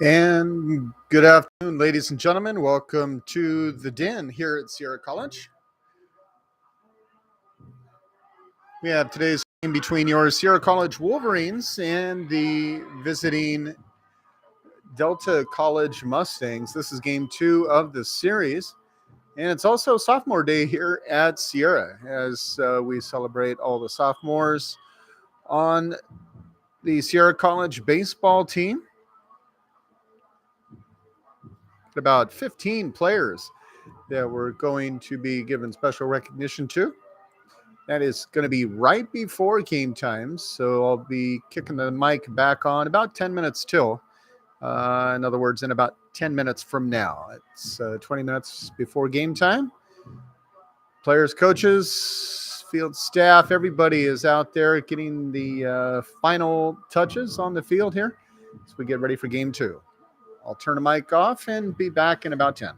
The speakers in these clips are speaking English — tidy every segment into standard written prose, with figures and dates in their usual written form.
And good afternoon, ladies and gentlemen. Welcome to the Den here at Sierra College. We have today's game between your Sierra College Wolverines and the visiting Delta College Mustangs. This is game 2 of the series. And it's also sophomore day here at Sierra as we celebrate all the sophomores on the Sierra College baseball team. About 15 players that we're going to be given special recognition to. That is going to be right before game time, so I'll be kicking the mic back on about 10 minutes till. In other words, in about 10 minutes from now. It's 20 minutes before game time. Players, coaches, field staff, everybody is out there getting the final touches on the field here as we get ready for game 2. I'll turn the mic off and be back in about 10.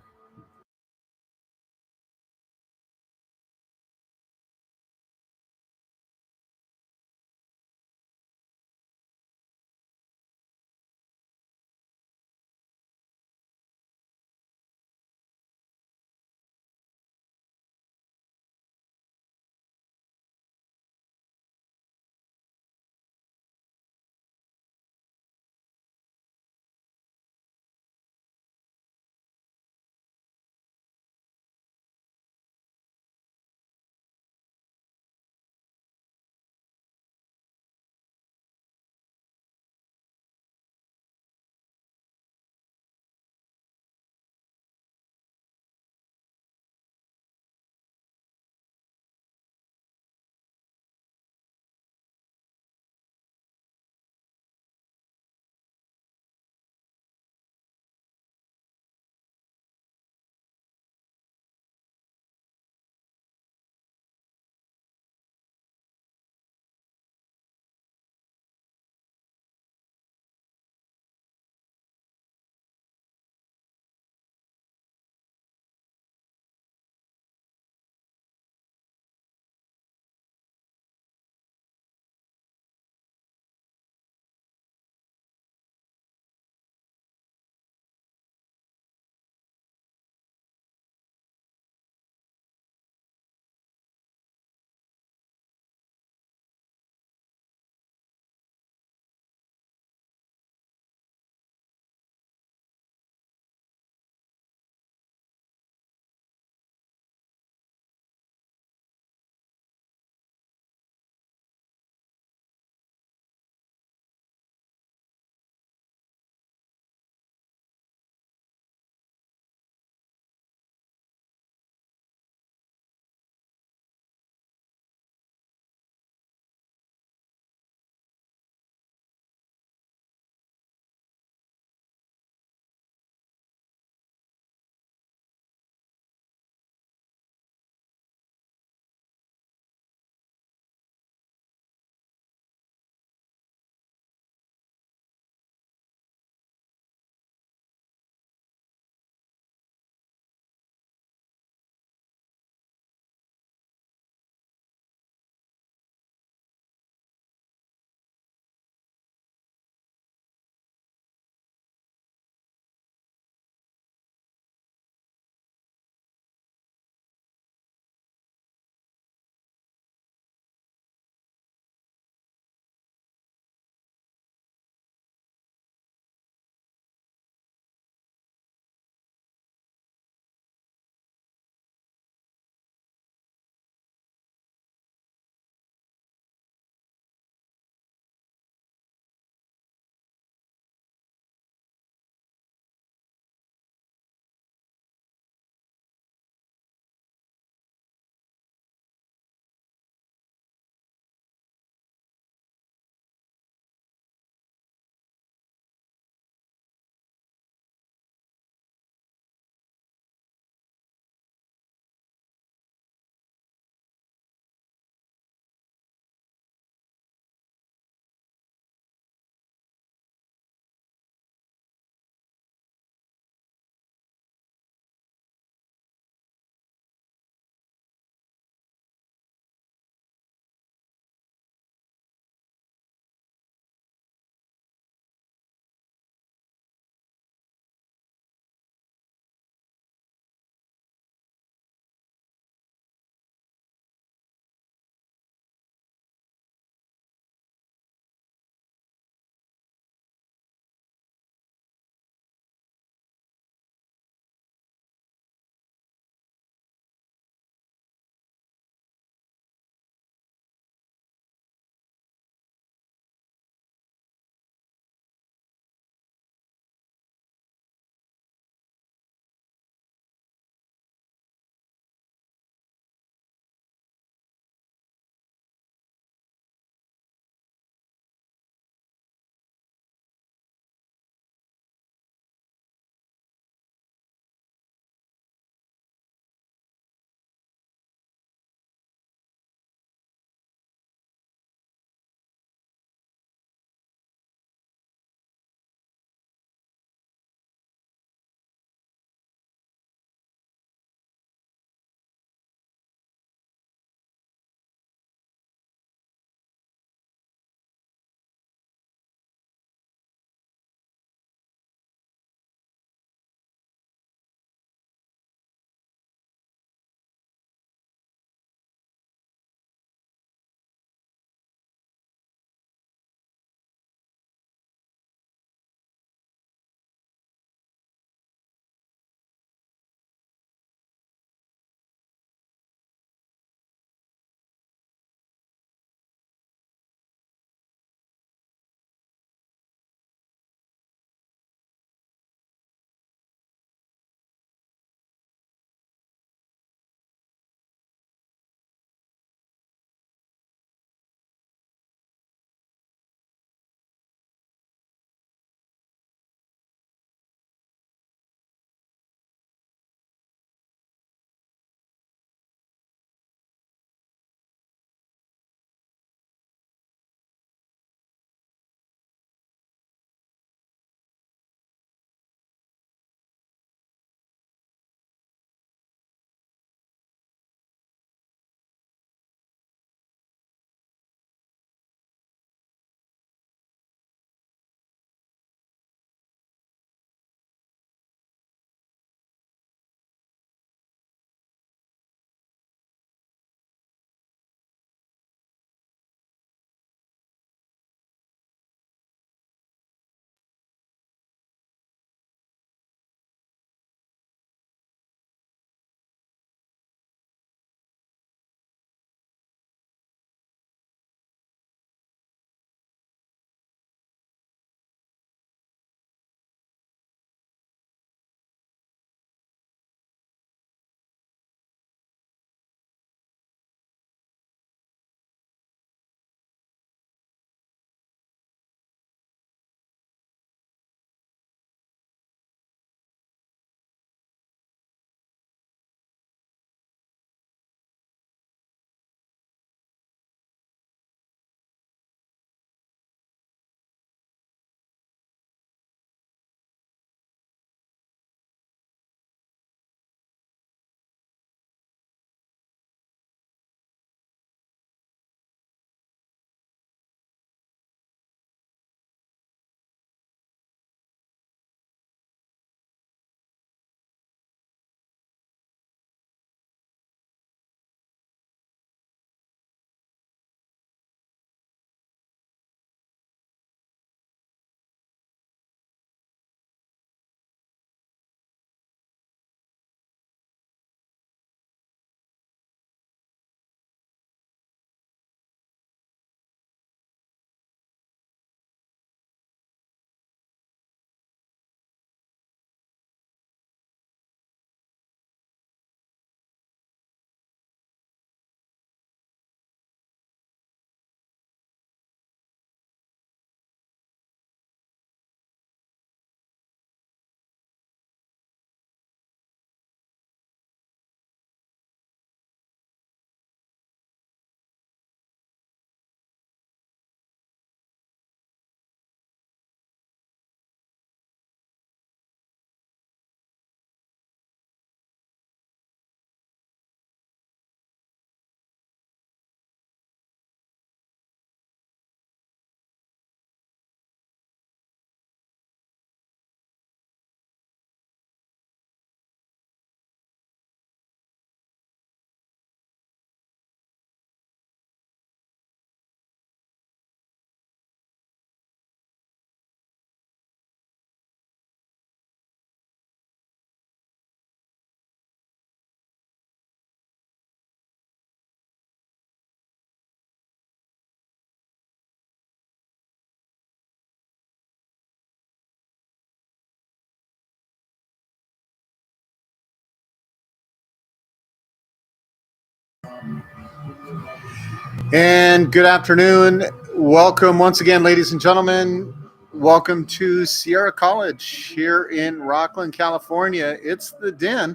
And good afternoon. Welcome once again, ladies and gentlemen. Welcome to Sierra College here in Rockland, California. It's the Den,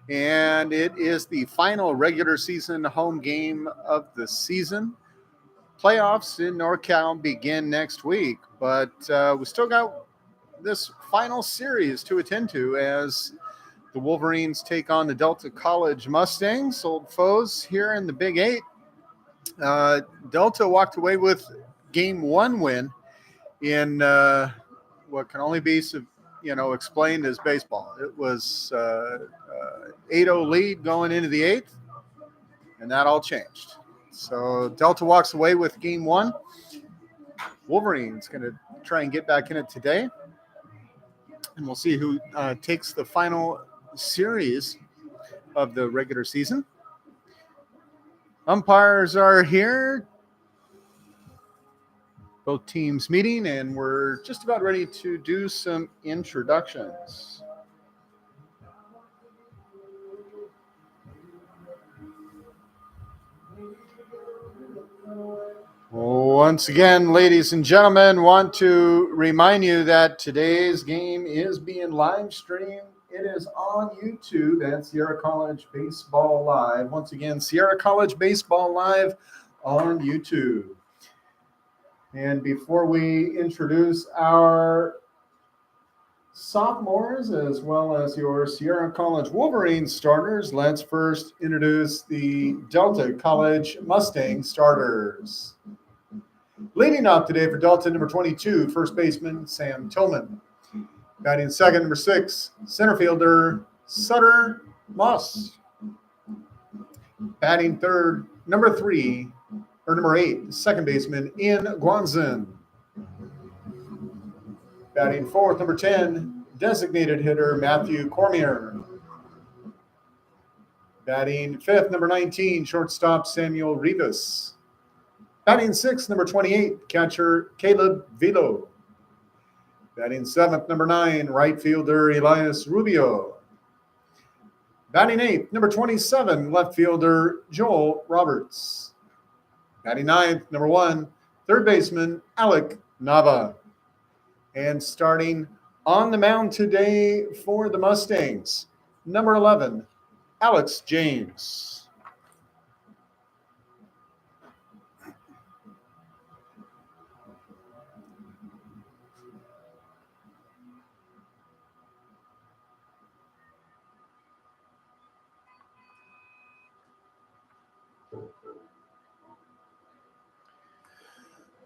and it is the final regular season home game of the season. Playoffs in NorCal begin next week, but we still got this final series to attend to as the Wolverines take on the Delta College Mustangs, old foes here in the Big Eight. Delta walked away with game one win in what can only be explained as baseball. It was 8-0 lead going into the eighth, and that all changed. So Delta walks away with game one. Wolverines going to try and get back in it today, and we'll see who takes the final series of the regular season. Umpires are here. Both teams meeting, and we're just about ready to do some introductions. Once again, ladies and gentlemen, want to remind you that today's game is being live streamed. It is on YouTube at Sierra College Baseball Live. Once again, Sierra College Baseball Live on YouTube. And before we introduce our sophomores as well as your Sierra College Wolverines starters, let's first introduce the Delta College Mustang starters. Leading off today for Delta, number 22, first baseman Sam Tillman. Batting second, number 6, center fielder Sutter Moss. Batting third, number 8, second baseman In Guanzin. Batting fourth, number 10, designated hitter Matthew Cormier. Batting fifth, number 19, shortstop Samuel Rivas. Batting sixth, number 28, catcher Caleb Vilo. Batting seventh, number 9, right fielder Elias Rubio. Batting eighth, number 27, left fielder Joel Roberts. Batting ninth, number 1, third baseman Alec Nava. And starting on the mound today for the Mustangs, number 11, Alex James.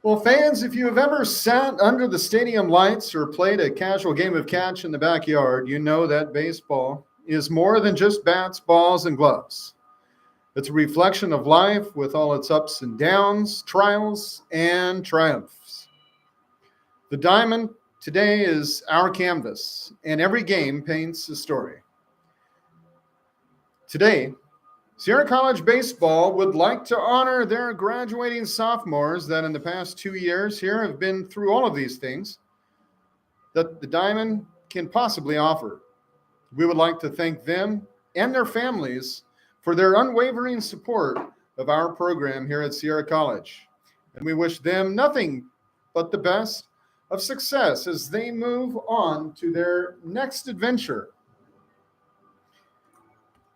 Well, fans, if you have ever sat under the stadium lights or played a casual game of catch in the backyard, you know that baseball is more than just bats, balls, and gloves. It's a reflection of life with all its ups and downs, trials, and triumphs. The diamond today is our canvas, and every game paints a story. Today, Sierra College Baseball would like to honor their graduating sophomores that in the past 2 years here have been through all of these things that the Diamond can possibly offer. We would like to thank them and their families for their unwavering support of our program here at Sierra College. And we wish them nothing but the best of success as they move on to their next adventure.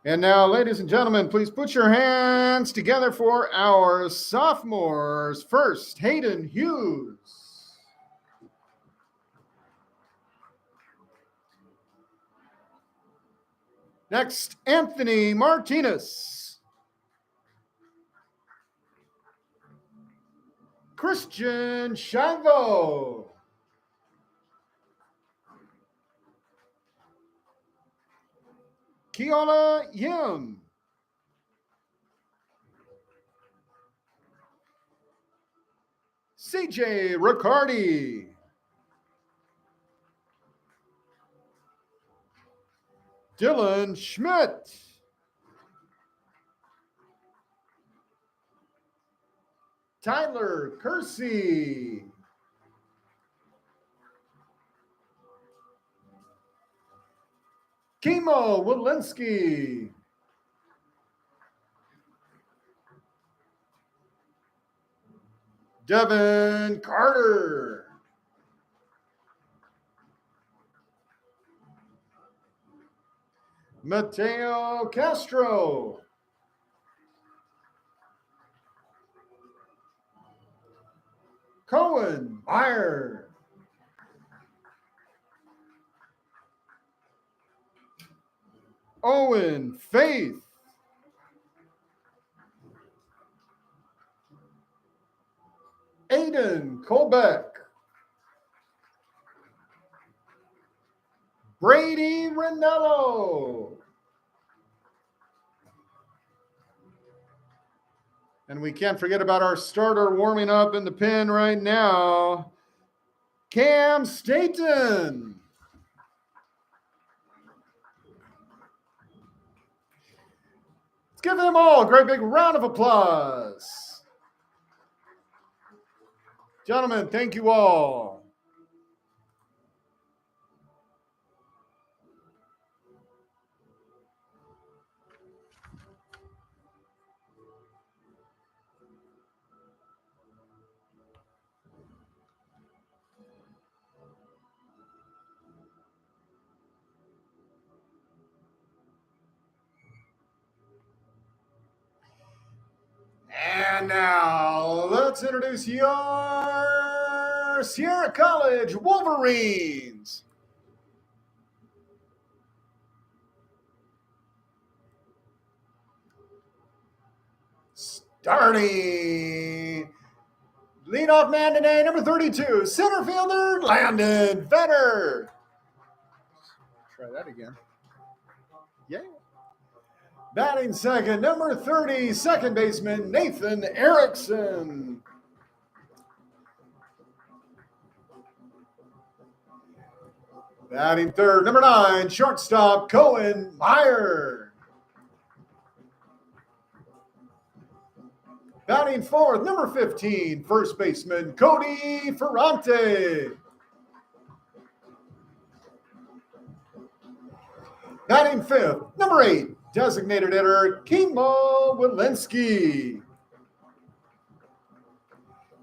And now, ladies and gentlemen, please put your hands together for our sophomores. First, Hayden Hughes. Next, Anthony Martinez. Christian Shango. Keola Yim. CJ Riccardi. Dylan Schmidt. Tyler Kersey. Kimo Walensky. Devin Carter. Mateo Castro. Cohen Meyer. Owen Faith. Aiden Colbeck. Brady Ranello. And we can't forget about our starter warming up in the pen right now, Cam Staten. Let's give them all a great big round of applause. Gentlemen, thank you all. And now, let's introduce your Sierra College Wolverines. Starting leadoff man today, number 32, center fielder Landon Vetter. Try that again. Yeah. Batting second, number 30, second baseman Nathan Erickson. Batting third, number 9, shortstop Cohen Meyer. Batting fourth, number 15, first baseman Cody Ferrante. Batting fifth, number 8, designated hitter Kimo Walensky.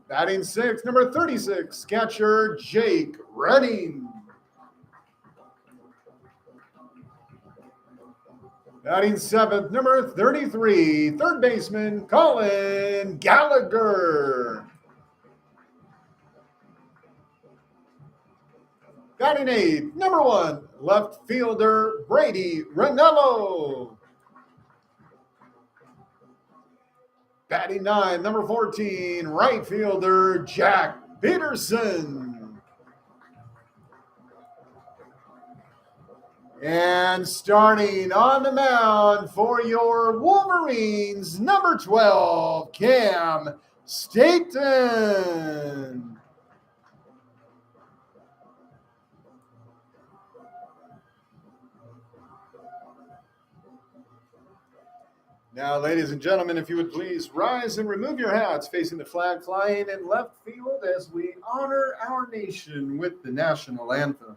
Batting sixth, number 36, catcher Jake Redding. Batting seventh, number 33, third baseman Colin Gallagher. Batting eighth, number 1, left fielder Brady Ranello. Batting 9, number 14, right fielder Jack Peterson. And starting on the mound for your Wolverines, number 12, Cam Staten. Now, ladies and gentlemen, if you would please rise and remove your hats facing the flag flying in left field as we honor our nation with the national anthem.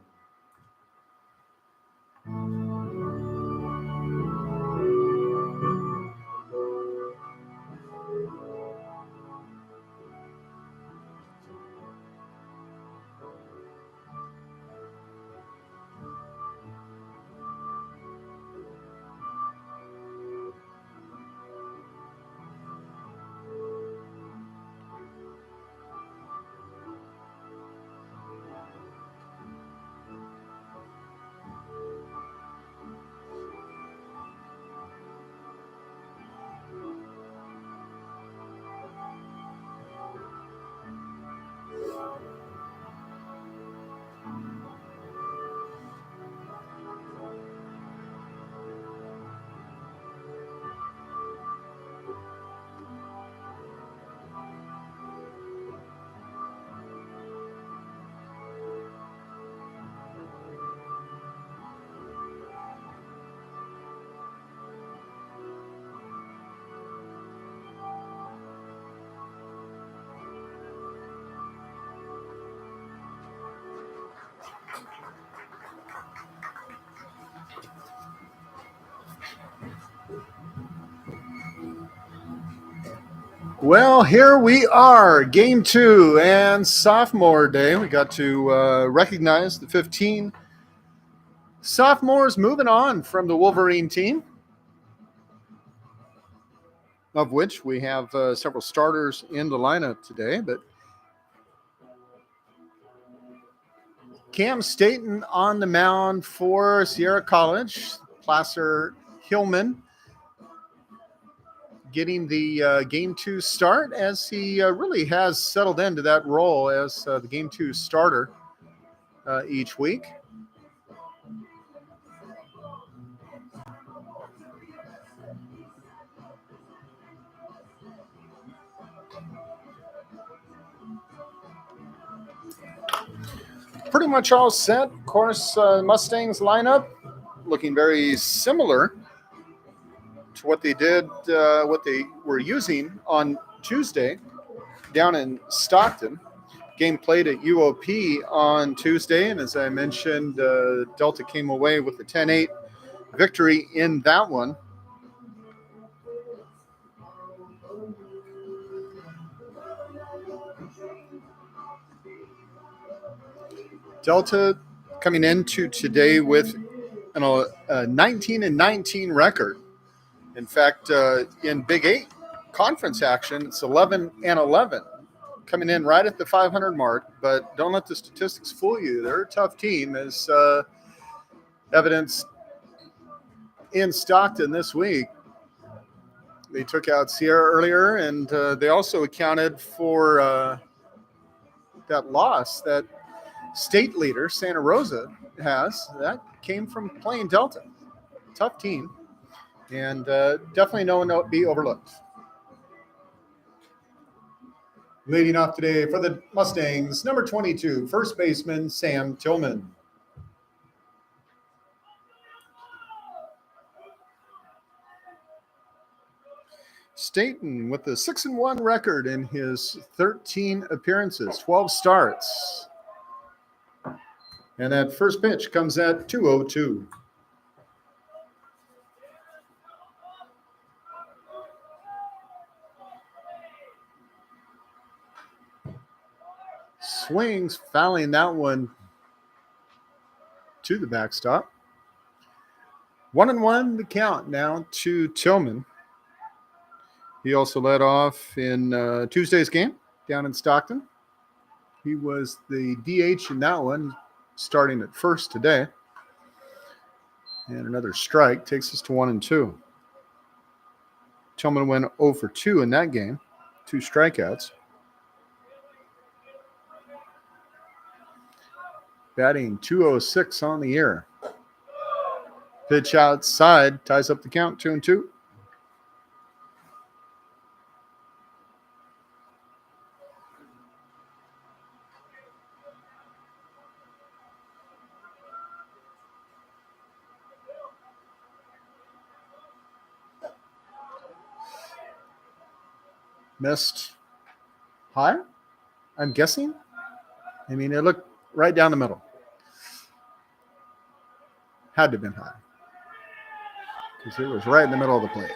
Well, here we are, game two and sophomore day. We got to recognize the 15 sophomores moving on from the Wolverine team, of which we have several starters in the lineup today. But Cam Staten on the mound for Sierra College, Placer Hillman getting the game two start as he really has settled into that role as the game two starter each week. Pretty much all set. Of course, Mustangs lineup looking very similar to what they did, what they were using on Tuesday down in Stockton. Game played at UOP on Tuesday, and as I mentioned, Delta came away with a 10-8 victory in that one. Delta coming into today with a 19-19 record. In fact, in Big 8 conference action, it's 11-11, coming in right at the 500 mark. But don't let the statistics fool you. They're a tough team, as evidenced in Stockton this week. They took out Sierra earlier, and they also accounted for that loss that state leader Santa Rosa has. That came from playing Delta. Tough team, and definitely no one to be overlooked. Leading off today for the Mustangs, number 22, first baseman Sam Tillman. Staten with a 6-1 record in his 13 appearances, 12 starts. And that first pitch comes at 2:02. Swings, fouling that one to the backstop. 1-1 the count now to Tillman. He also led off in Tuesday's game down in Stockton. He was the DH in that one, starting at first today. And another strike takes us to 1-2. Tillman went 0 for 2 in that game, 2 strikeouts. Batting .206 on the year. Pitch outside, ties up the count, 2-2. Missed high, I'm guessing. I mean, it looked right down the middle. Had to have been high, because it was right in the middle of the plate.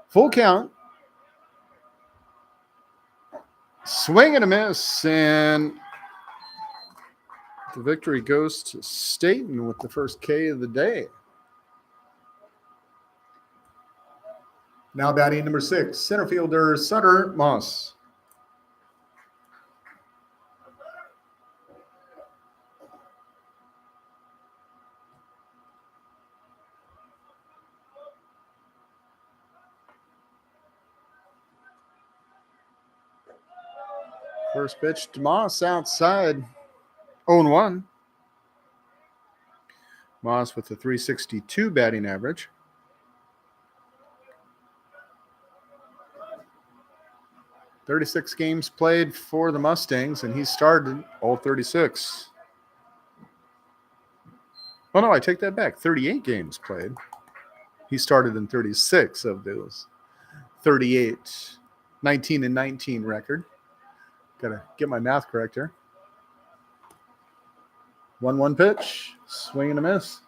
Full count. Swing and a miss, and the victory goes to Staten with the first K of the day. Now batting number 6, center fielder Sutter Moss. First pitch to Moss outside, 0-1. Moss with a .362 batting average. .36 games played for the Mustangs, and he started all 36. Oh, no, I take that back. 38 games played. He started in 36 of those 38, 19-19 record. Got to get my math correct here. 1-1 pitch, swing and a miss.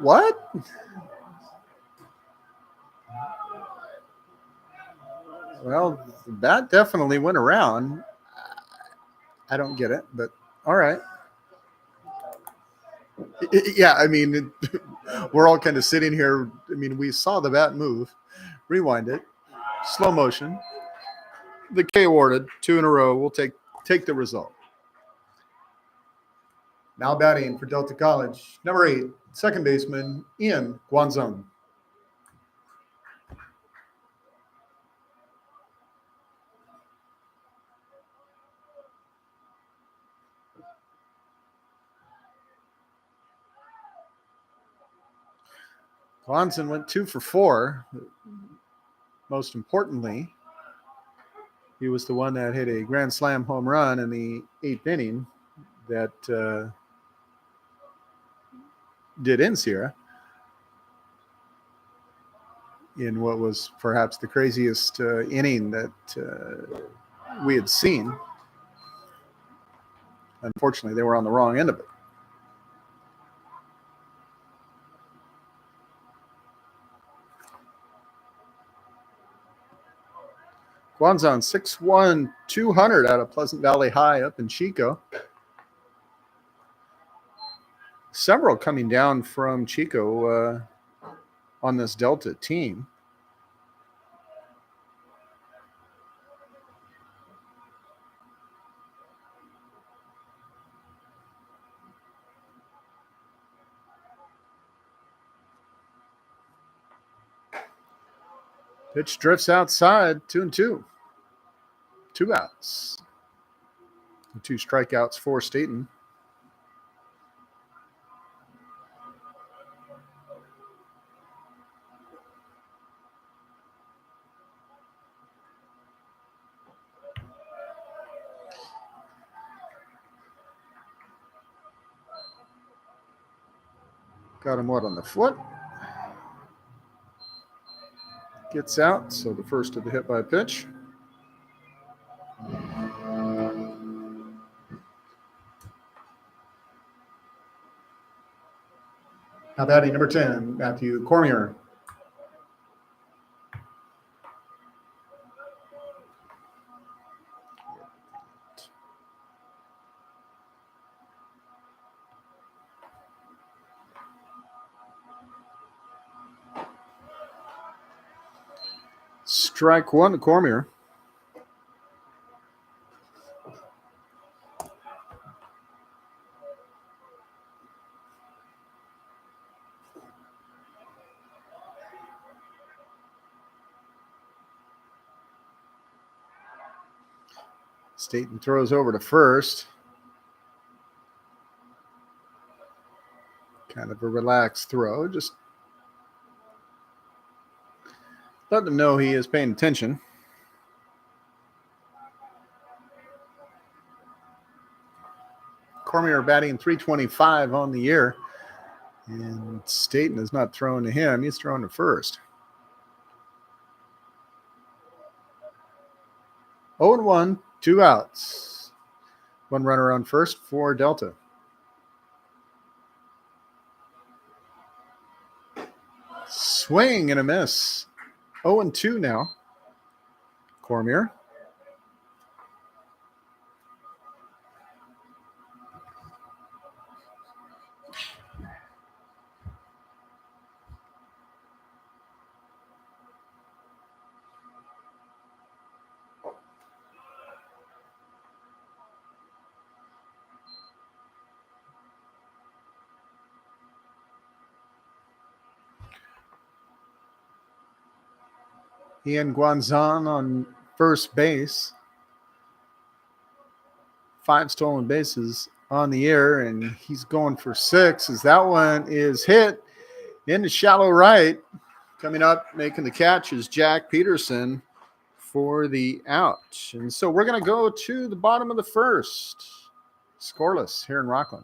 What? Well, that definitely went around. I don't get it, but all right. Yeah, I mean, we're all kind of sitting here. I mean, we saw the bat move, rewind it, slow motion. The K awarded, two in a row. We'll take the result. Now batting for Delta College, number 8, second baseman Ian Guanzon. Guanzon went 2 for 4. Most importantly, he was the one that hit a grand slam home run in the 8th inning that did in Sierra in what was perhaps the craziest inning that we had seen. Unfortunately, they were on the wrong end of it. Guanzon 6'1", 200 out of Pleasant Valley High up in Chico. Several coming down from Chico on this Delta team. Pitch drifts outside, 2-2. 2 outs. 2 strikeouts for Staten. Got him what on the foot? Gets out, so the first of the hit by pitch. Now batting number 10, Matthew Cormier. Strike 1 to Cormier. Staten throws over to first. Kind of a relaxed throw. Just let him know he is paying attention. Cormier batting .325 on the year. And Staten is not throwing to him. He's throwing to first. 0-1, 2 outs. 1 runner on first for Delta. Swing and a miss. 0-2 now. Cormier. Ian Guanzon on first base. 5 stolen bases on the year, and he's going for 6 as that one is hit into shallow right. Coming up, making the catch is Jack Peterson for the out. And so we're going to go to the bottom of the first. Scoreless here in Rockland.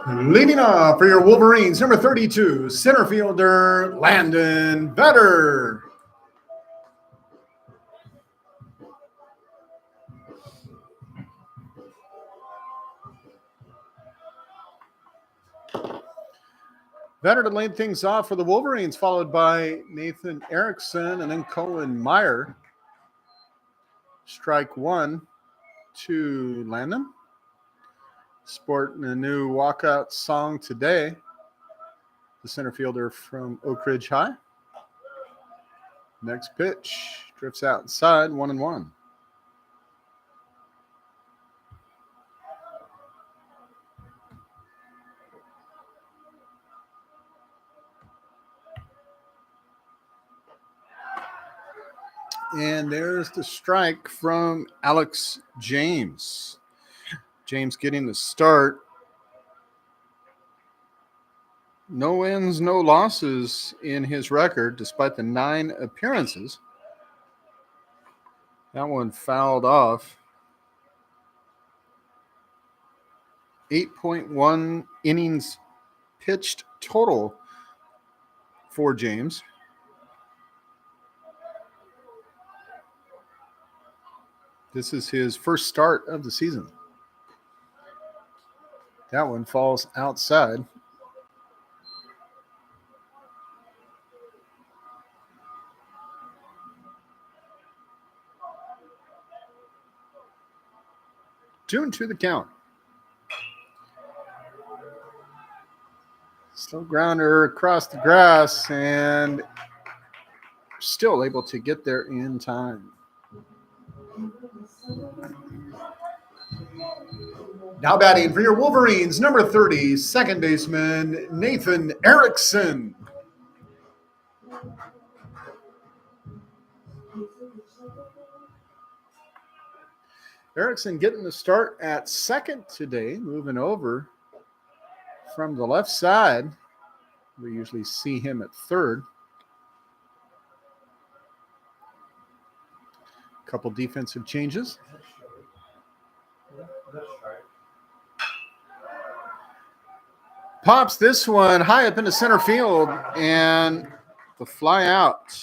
Leading off for your Wolverines, number 32, center fielder Landon Vetter. Vetter to lead things off for the Wolverines, followed by Nathan Erickson and then Colin Meyer. Strike one to Landon. Sporting a new walkout song today. The center fielder from Oak Ridge High. Next pitch drifts outside, 1-1. And there's the strike from Alex James. James getting the start. No wins, no losses in his record, despite the 9 appearances. That one fouled off. 8.1 innings pitched total for James. This is his first start of the season. That one falls outside. Two and two the count. Slow grounder across the grass and still able to get there in time. Now batting for your Wolverines, number 30, second baseman Nathan Erickson. Erickson getting the start at second today, moving over from the left side. We usually see him at third. A couple defensive changes. Pops this one high up into center field and the fly out.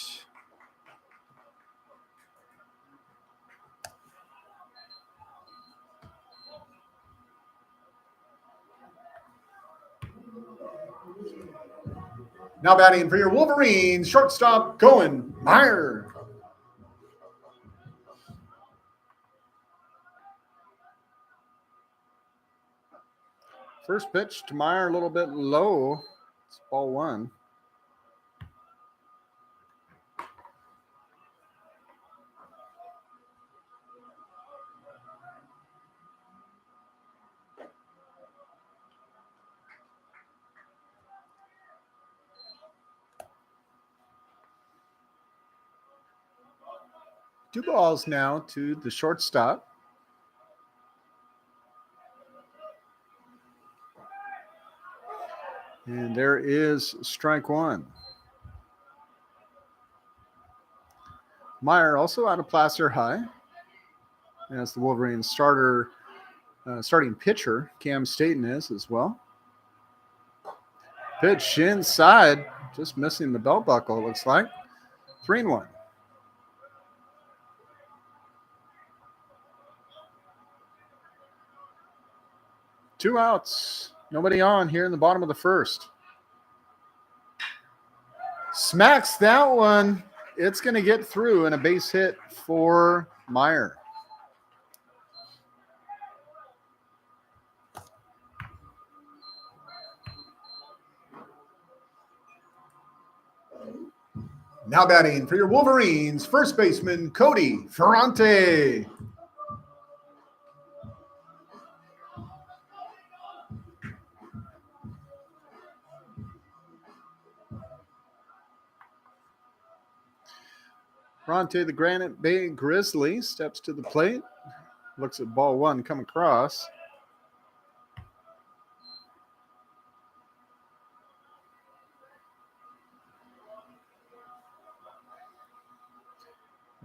Now batting for your Wolverines, shortstop Colin Meyer. First pitch to Meyer, a little bit low. It's ball one. Two balls now to the shortstop. And there is strike one. Meyer also out of Placer High. As the Wolverines starting pitcher, Cam Staten is as well. Pitch inside, just missing the belt buckle, it looks like. 3-1. Two outs. Nobody on here in the bottom of the first. Smacks that one. It's going to get through and a base hit for Meyer. Now batting for your Wolverines, first baseman Cody Ferrante. Ferrante, the Granite Bay Grizzly, steps to the plate. Looks at ball one come across.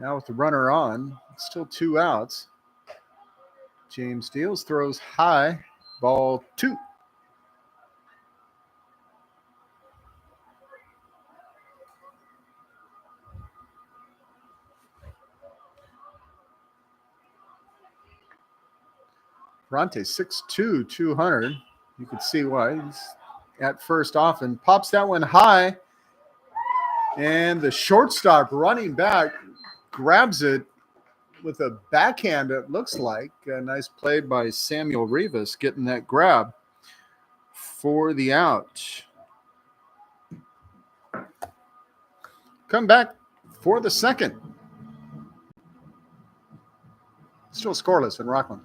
Now with the runner on, still 2 outs. James deals, throws high, ball 2. Bronte 6'2", 200. You can see why. He's at first often. Pops that one high. And the shortstop running back grabs it with a backhand, it looks like. A nice play by Samuel Rivas getting that grab for the out. Come back for the second. Still scoreless in Rockland.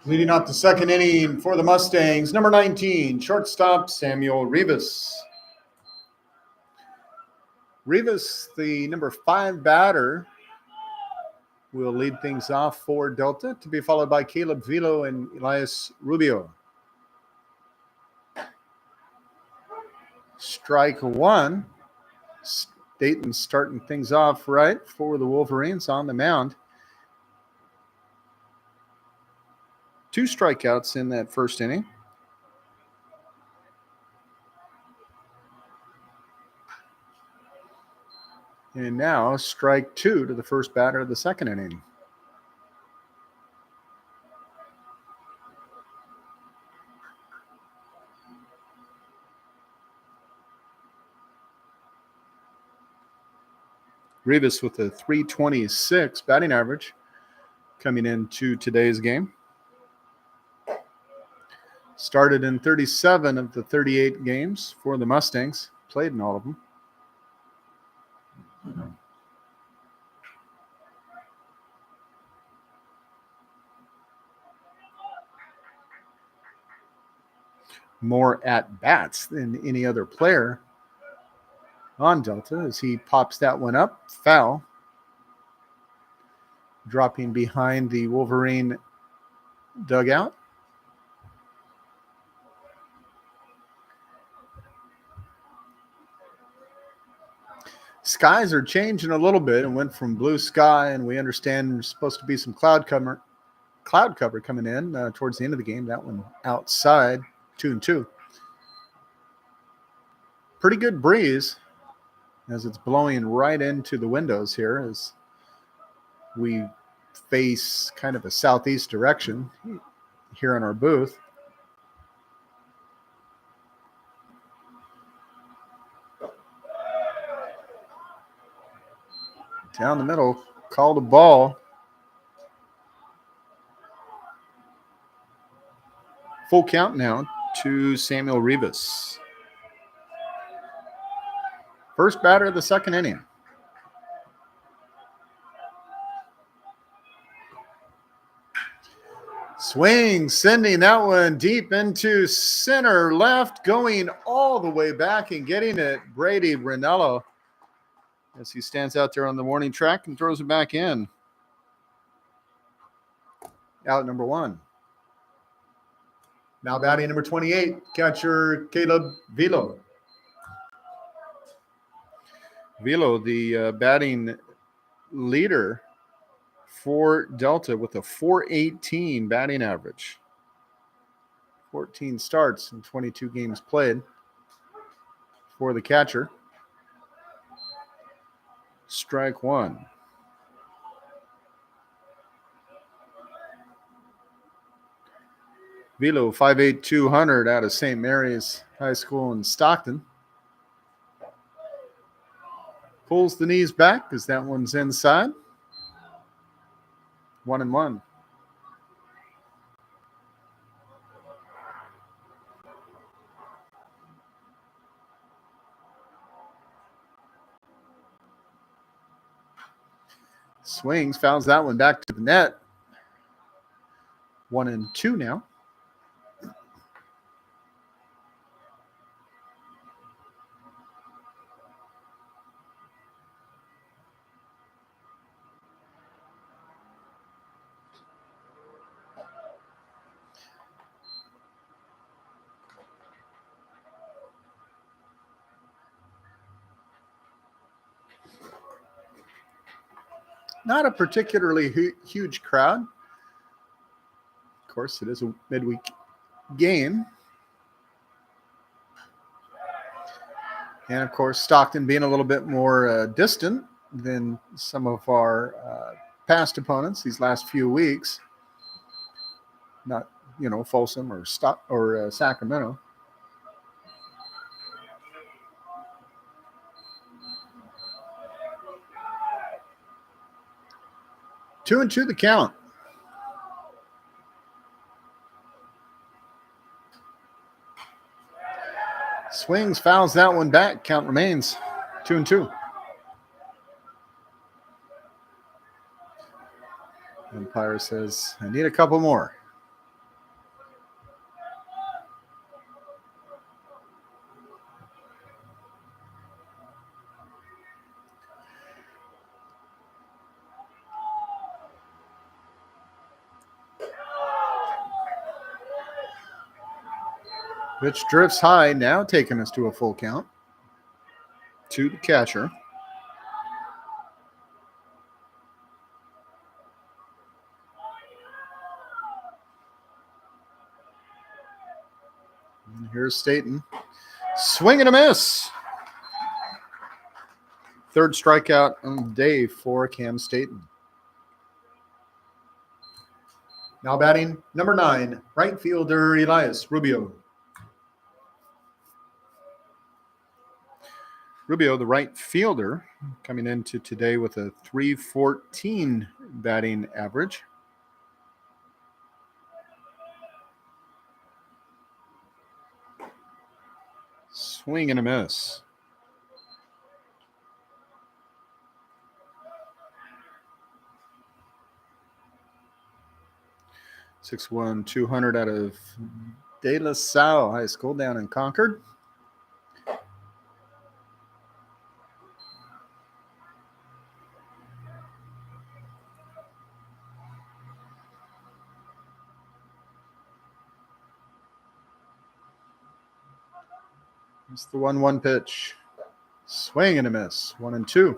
Leading off the second inning for the Mustangs, number 19, shortstop Samuel Rivas. Rivas, the number 5 batter, will lead things off for Delta, to be followed by Caleb Vilo and Elias Rubio. Strike 1. Dayton starting things off right for the Wolverines on the mound. 2 strikeouts in that first inning. And now strike 2 to the first batter of the second inning. Rivas with a .326 batting average coming into today's game. Started in 37 of the 38 games for the Mustangs. Played in all of them. More at-bats than any other player on Delta as he pops that one up. Foul. Dropping behind the Wolverine dugout. Skies are changing a little bit and went from blue sky, and we understand there's supposed to be some cloud cover coming in towards the end of the game. That one outside, 2-2. Pretty good breeze as it's blowing right into the windows here as we face kind of a southeast direction here in our booth. Down the middle, called a ball. Full count now to Samuel Rivas. First batter of the second inning. Swing, sending that one deep into center left, going all the way back and getting it, Brady Ranello, as he stands out there on the warning track and throws it back in. Out number 1. Now batting number 28, catcher Caleb Vilo. Vilo, the batting leader for Delta with a .418 batting average. 14 starts and 22 games played for the catcher. Strike one. Vilo, 5'8", 200 out of St. Mary's High School in Stockton. Pulls the knees back as that one's inside. 1-1. Swings, fouls that one back to the net. 1-2 now. Not a particularly huge crowd. Of course, it is a midweek game. And, of course, Stockton being a little bit more distant than some of our past opponents these last few weeks. Not, Folsom or Sacramento. Two and two the count. Swings, fouls that one back. Count remains 2-2. Umpire says, I need a couple more. Pitch drifts high, now taking us to a full count. To the catcher. And here's Staten. Swing and a miss. Third strikeout on the day for Cam Staten. Now batting number 9, right fielder Elias Rubio. Rubio, the right fielder, coming into today with a .314 batting average. Swing and a miss. 6'1", 200 out of De La Salle High School down in Concord. It's the 1-1 pitch. Swing and a miss. 1-2.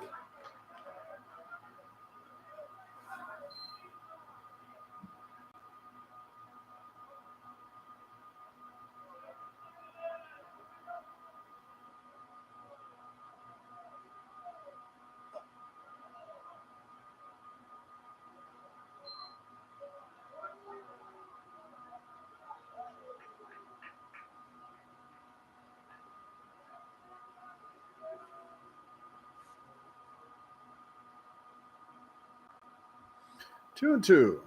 Two and two.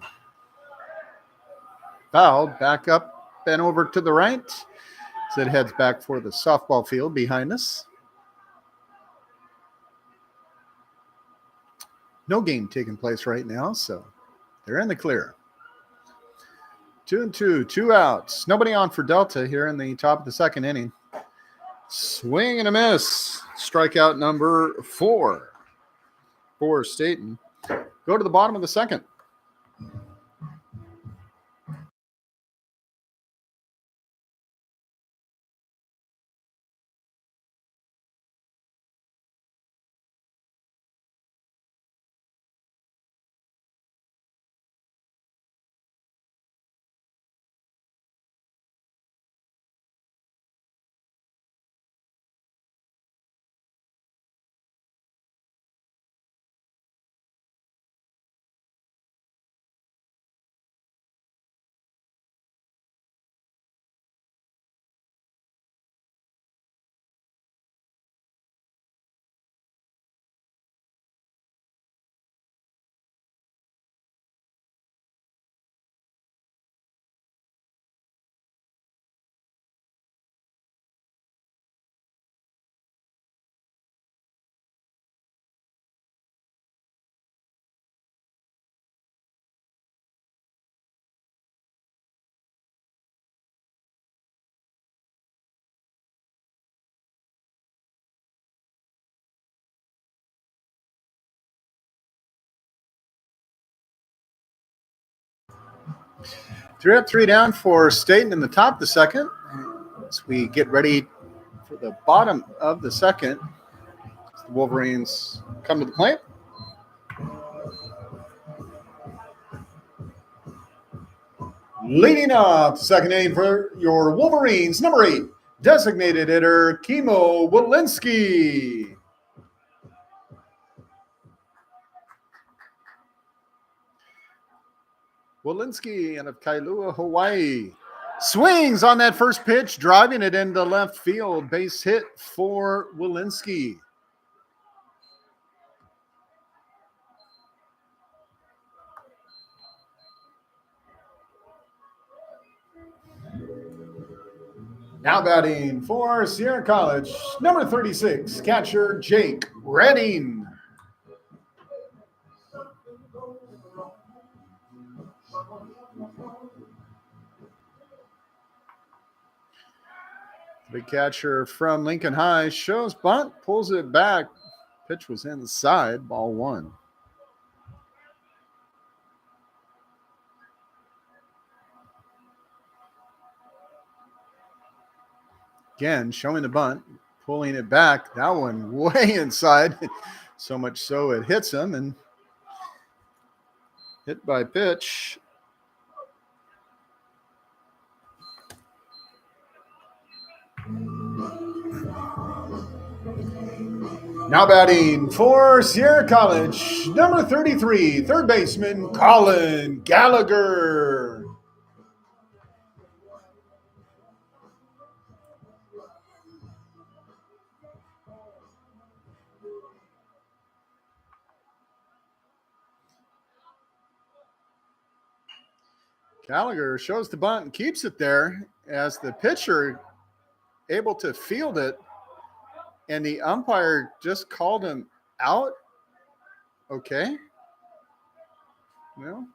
Fouled, back up and over to the right. As it heads back for the softball field behind us. No game taking place right now, so they're in the clear. 2 and 2, 2 outs. Nobody on for Delta here in the top of the second inning. Swing and a miss. Strikeout number 4 for Staten. Go to the bottom of the second. 3 up, 3 down for Staten in the top of the second. As we get ready for the bottom of the second, the Wolverines come to the plate. Leading off the second inning for your Wolverines, number 8, designated hitter Kimo Walensky. Walensky out of Kailua, Hawaii. Swings on that first pitch, driving it into left field. Base hit for Walensky. Now batting for Sierra College, number 36, catcher Jake Redding. The catcher from Lincoln High shows bunt, pulls it back. Pitch was inside, ball 1. Again, showing the bunt, pulling it back. That one way inside. So much so it hits him and hit by pitch. Now batting for Sierra College, number 33, third baseman Colin Gallagher. Gallagher shows the bunt and keeps it there as the pitcher able to field it, and the umpire just called him out. Okay. Well.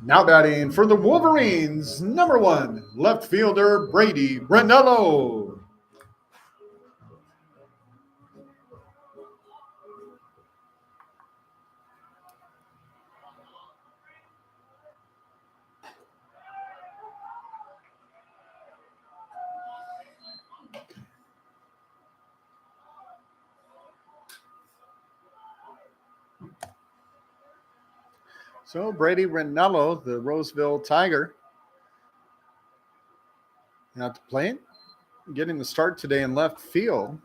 Now batting for the Wolverines, number 1, left fielder Brady Brunello. So Brady Ranello, the Roseville Tiger, at the plate, getting the start today in left field,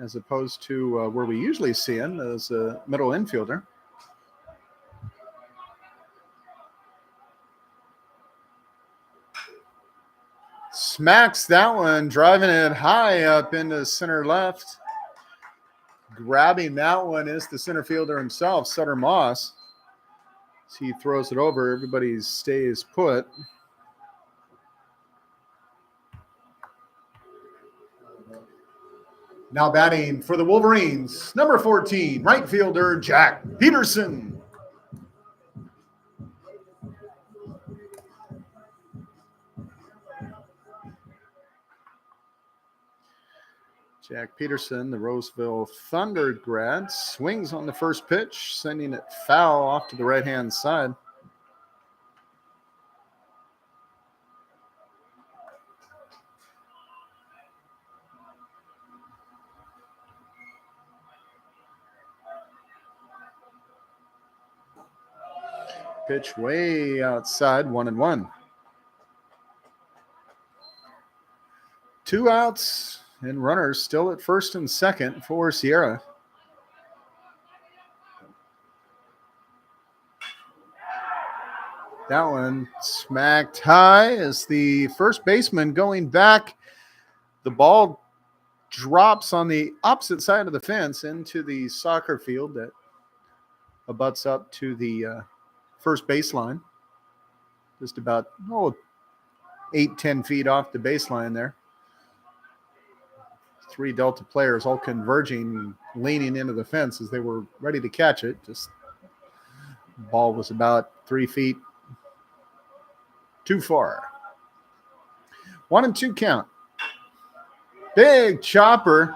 as opposed to where we usually see him as a middle infielder. Smacks that one, driving it high up into center left. Grabbing that one is the center fielder himself, Sutter Moss. As he throws it over, everybody stays put. Now batting for the Wolverines, number 14, right fielder Jack Peterson. Jack Peterson, the Roseville Thunder grad, swings on the first pitch, sending it foul off to the right-hand side. Pitch way outside, 1-1. 2 outs and runners still at first and second for Sierra. That one smacked high as the first baseman going back. The ball drops on the opposite side of the fence into the soccer field that abuts up to the first baseline. Just about 8-10 feet off the baseline there. 3 Delta players all converging, leaning into the fence as they were ready to catch it. Just the ball was about 3 feet too far. 1-2 count. Big chopper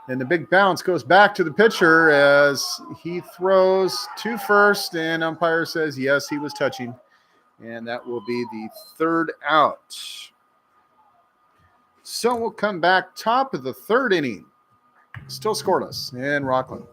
And the big bounce goes back to the pitcher as he throws to first, and umpire says, yes, he was touching. And that will be the third out. So we'll come back top of the third inning. Still scoreless in Rockland.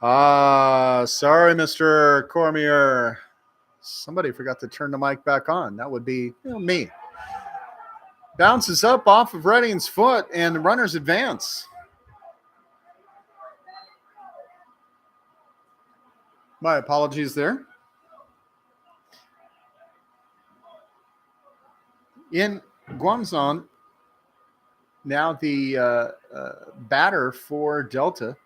Sorry, Mr. Cormier. Somebody forgot to turn the mic back on. That would be me. Bounces up off of Redding's foot, and the runners advance. My apologies there. In Guangzhou, now the batter for Delta,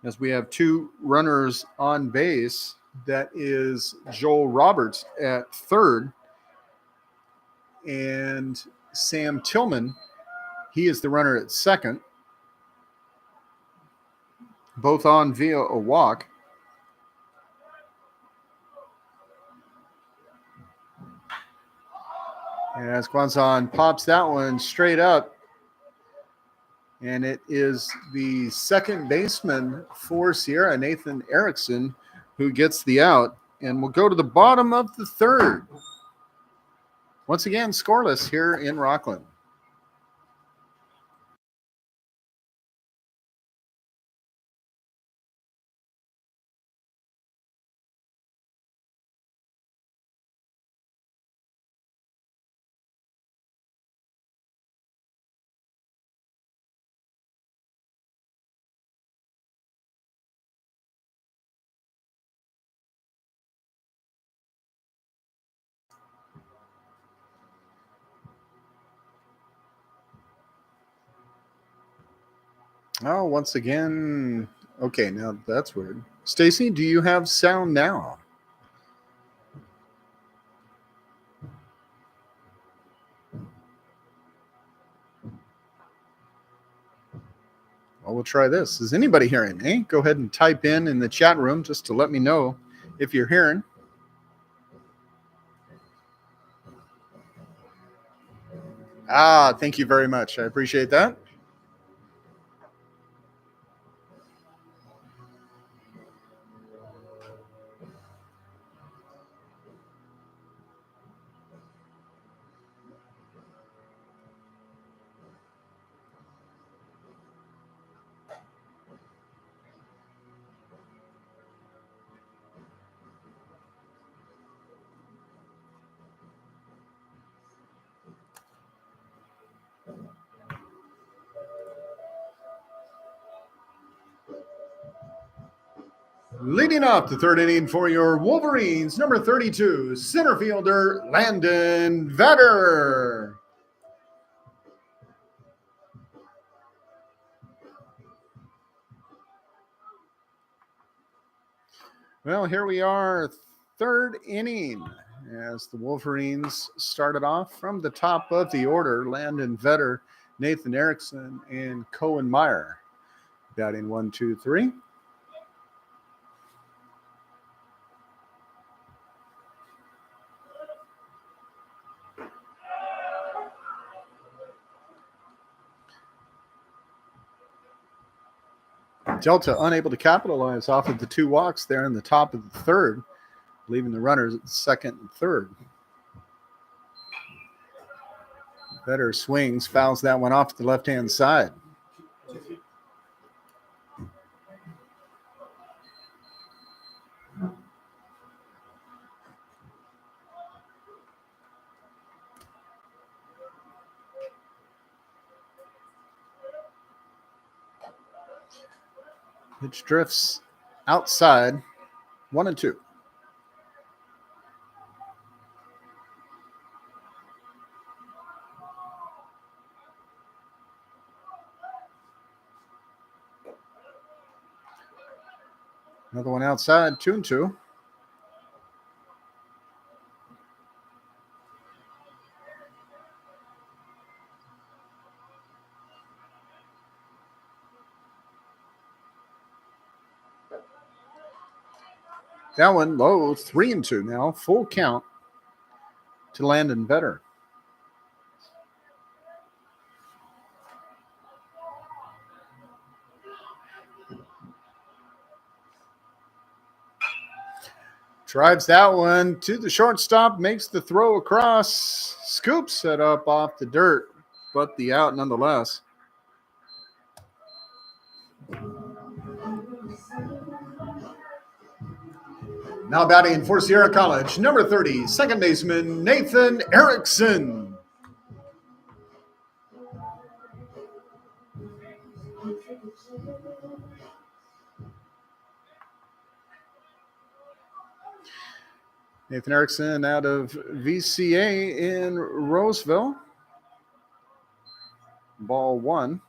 as we have two runners on base. That is Joel Roberts at third, and Sam Tillman, he is the runner at second, both on via a walk. And as Guanzon pops that one straight up, and it is the second baseman for Sierra, Nathan Erickson, who gets the out. And we'll go to the bottom of the third. Once again, scoreless here in Rockland. Oh, once again. Okay, now that's weird. Stacy, do you have sound now? Well, we'll try this. Is anybody hearing me? Go ahead and type in the chat room just to let me know if you're hearing. Thank you very much. I appreciate that. Leading up the third inning for your Wolverines, number 32, center fielder Landon Vetter. Well, here we are, third inning, as the Wolverines started off from the top of the order. Landon Vetter, Nathan Erickson, and Cohen Meyer batting 1, 2, 3. Delta unable to capitalize off of the two walks there in the top of the third, leaving the runners at the second and third. Vetter swings, fouls that one off the left-hand side. Pitch drifts outside, 1 and 2. Another one outside, 2 and 2. That one low, 3 and 2 now, full count to Landon Vetter. Drives that one to the shortstop, makes the throw across, scoops it up off the dirt, but the out nonetheless. Now batting for Sierra College, number 30, second baseman Nathan Erickson. Nathan Erickson out of VCA in Roseville. Ball 1.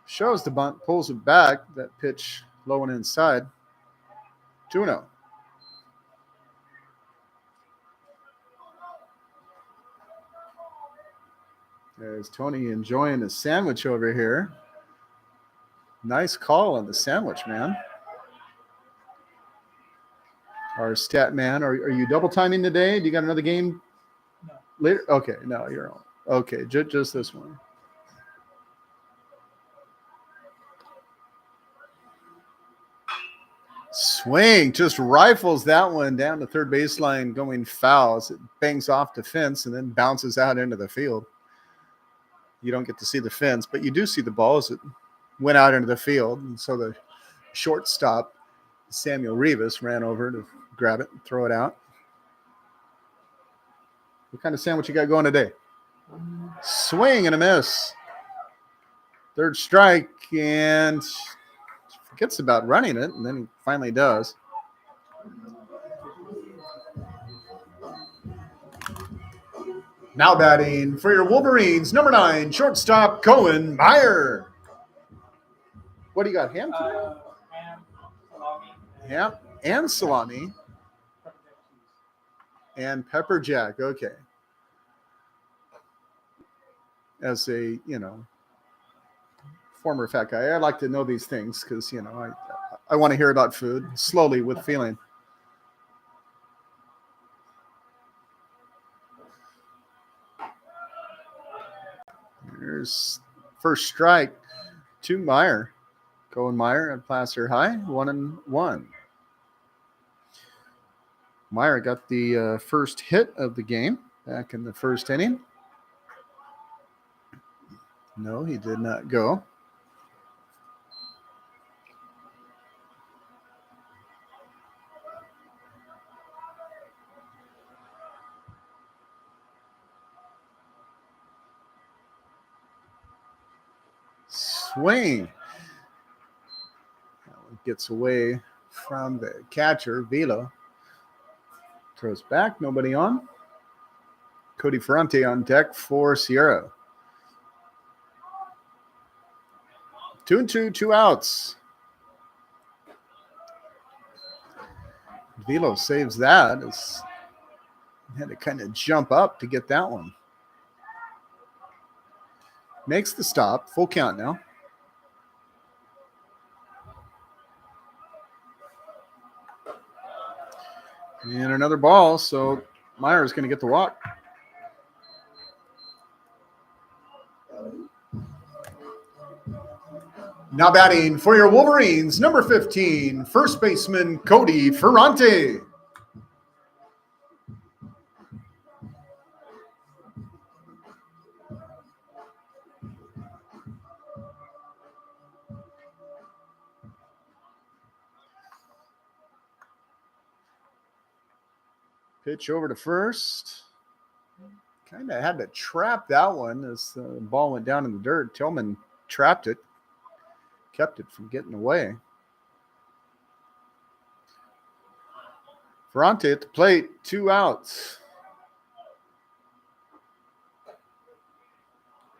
Shows the bunt, pulls it back. That pitch low and inside. 2-0. There's Tony enjoying a sandwich over here. Nice call on the sandwich, man. Our stat man, are you double timing today? Do you got another game later? Okay, no, you're on. Okay, just this one. Swing, just rifles that one down the third baseline going foul as it bangs off the fence and then bounces out into the field. You don't get to see the fence, but you do see the ball as it went out into the field. And so the shortstop, Samuel Rivas, ran over to grab it and throw it out. What kind of sandwich you got going today? Swing and a miss. Third strike, and forgets about running it, and then he finally does. Now batting for your Wolverines, number 9, shortstop Cohen Meyer. What do you got, ham today? Ham, salami. Ham and salami. And pepper jack, okay. As a, former fat guy, I like to know these things because, I want to hear about food slowly with feeling. There's first strike to Meyer. Cohen Meyer at Placer High, 1-1. Meyer got the first hit of the game back in the first inning. No, he did not go. Swing. That one gets away from the catcher, Velo. Throws back, nobody on. Cody Ferrante on deck for Sierra. 2-2, 2 outs. Velo saves that. He had to kind of jump up to get that one. Makes the stop. Full count now. And another ball, so Meyer's going to get the walk. Now batting for your Wolverines, number 15, first baseman Cody Ferrante. Pitch over to first. Kind of had to trap that one as the ball went down in the dirt. Tillman trapped it, kept it from getting away. Ferrante at the plate, 2 outs.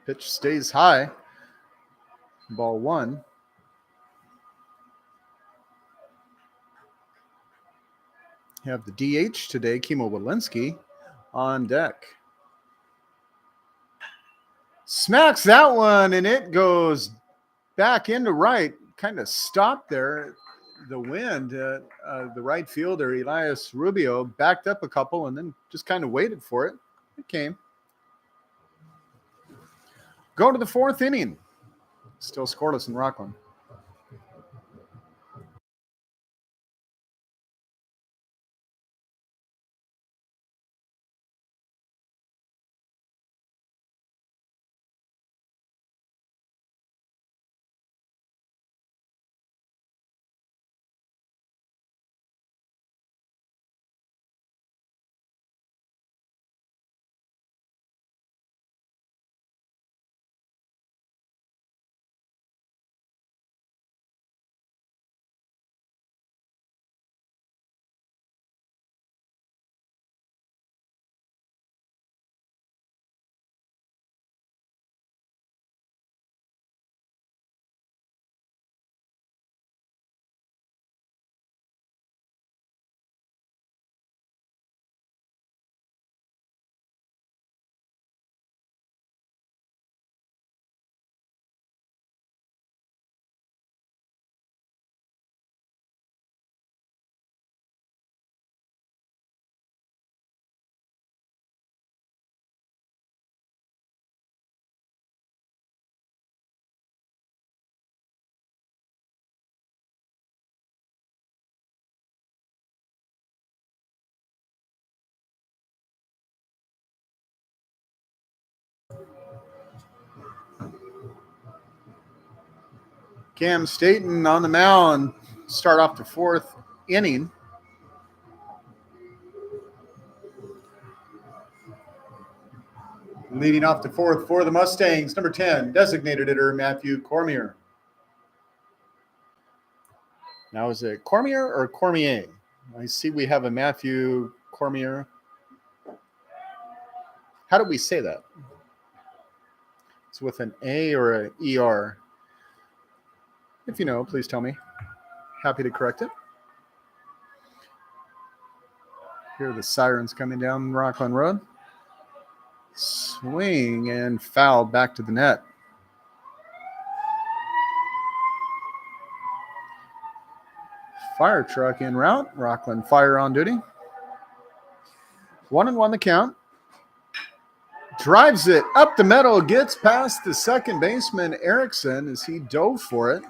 Pitch stays high. Ball 1. Have the DH today, Kimo Walensky, on deck. Smacks that one, and it goes back into right. Kind of stopped there. The wind, the right fielder, Elias Rubio, backed up a couple and then just kind of waited for it. It came. Go to the 4th inning. Still scoreless in Rockland. Cam Staten on the mound. Start off the fourth inning. Leading off the fourth for the Mustangs, number 10, designated hitter Matthew Cormier. Now, is it Cormier or Cormier? I see we have a Matthew Cormier. How do we say that? It's with an A or an ER? If you know, please tell me. Happy to correct it. Here are the sirens coming down Rockland Road. Swing and foul back to the net. Fire truck en route. Rockland Fire on duty. 1-1 the count. Drives it up the middle. Gets past the second baseman, Erickson, as he dove for it.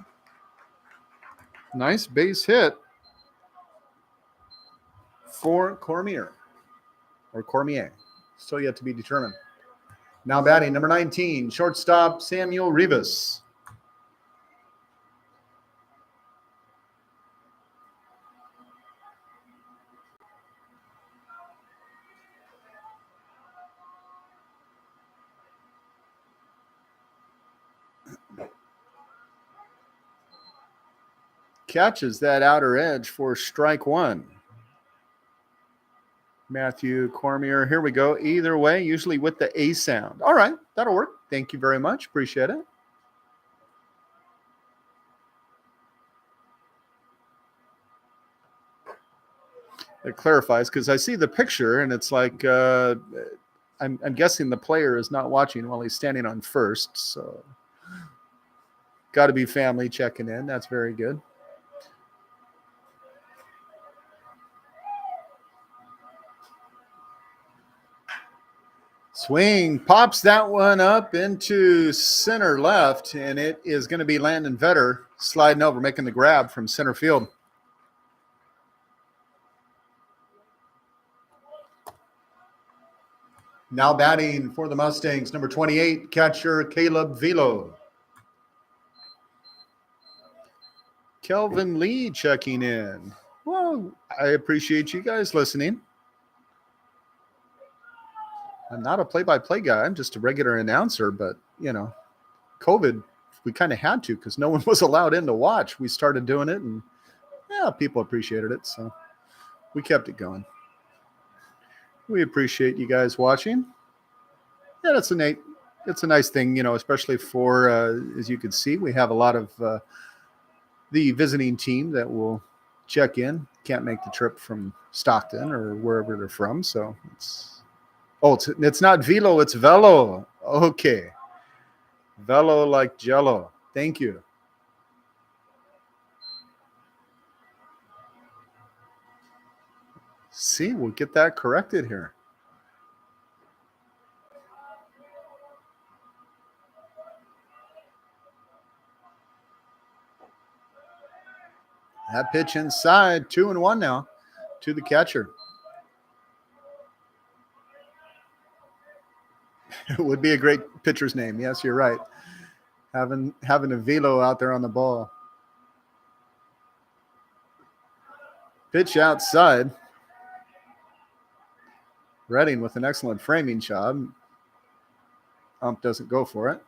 Nice base hit for Cormier. Or Cormier. Still yet to be determined. Now batting, number 19, shortstop Samuel Rivas. Catches that outer edge for strike one. Matthew Cormier, here we go. Either way, usually with the A sound. All right, that'll work. Thank you very much. Appreciate it. It clarifies because I see the picture and it's like I'm guessing the player is not watching while he's standing on first. So got to be family checking in. That's very good. Swing, pops that one up into center left, and it is going to be Landon Vetter sliding over, making the grab from center field. Now batting for the Mustangs, number 28, catcher Caleb Velo. Kelvin Lee checking in. Well, I appreciate you guys listening. I'm not a play-by-play guy. I'm just a regular announcer, but, you know, COVID, we kind of had to because no one was allowed in to watch. We started doing it, and, yeah, people appreciated it, so we kept it going. We appreciate you guys watching. Yeah, it's a nice thing, you know, especially for, as you can see, we have a lot of the visiting team that will check in. Can't make the trip from Stockton or wherever they're from, so it's not Velo, it's Velo. Okay. Velo like Jello. Thank you. See, we'll get that corrected here. That pitch inside, 2-1 now to the catcher. It would be a great pitcher's name. Yes, you're right. Having a Velo out there on the ball. Pitch outside. Redding with an excellent framing job. Ump doesn't go for it.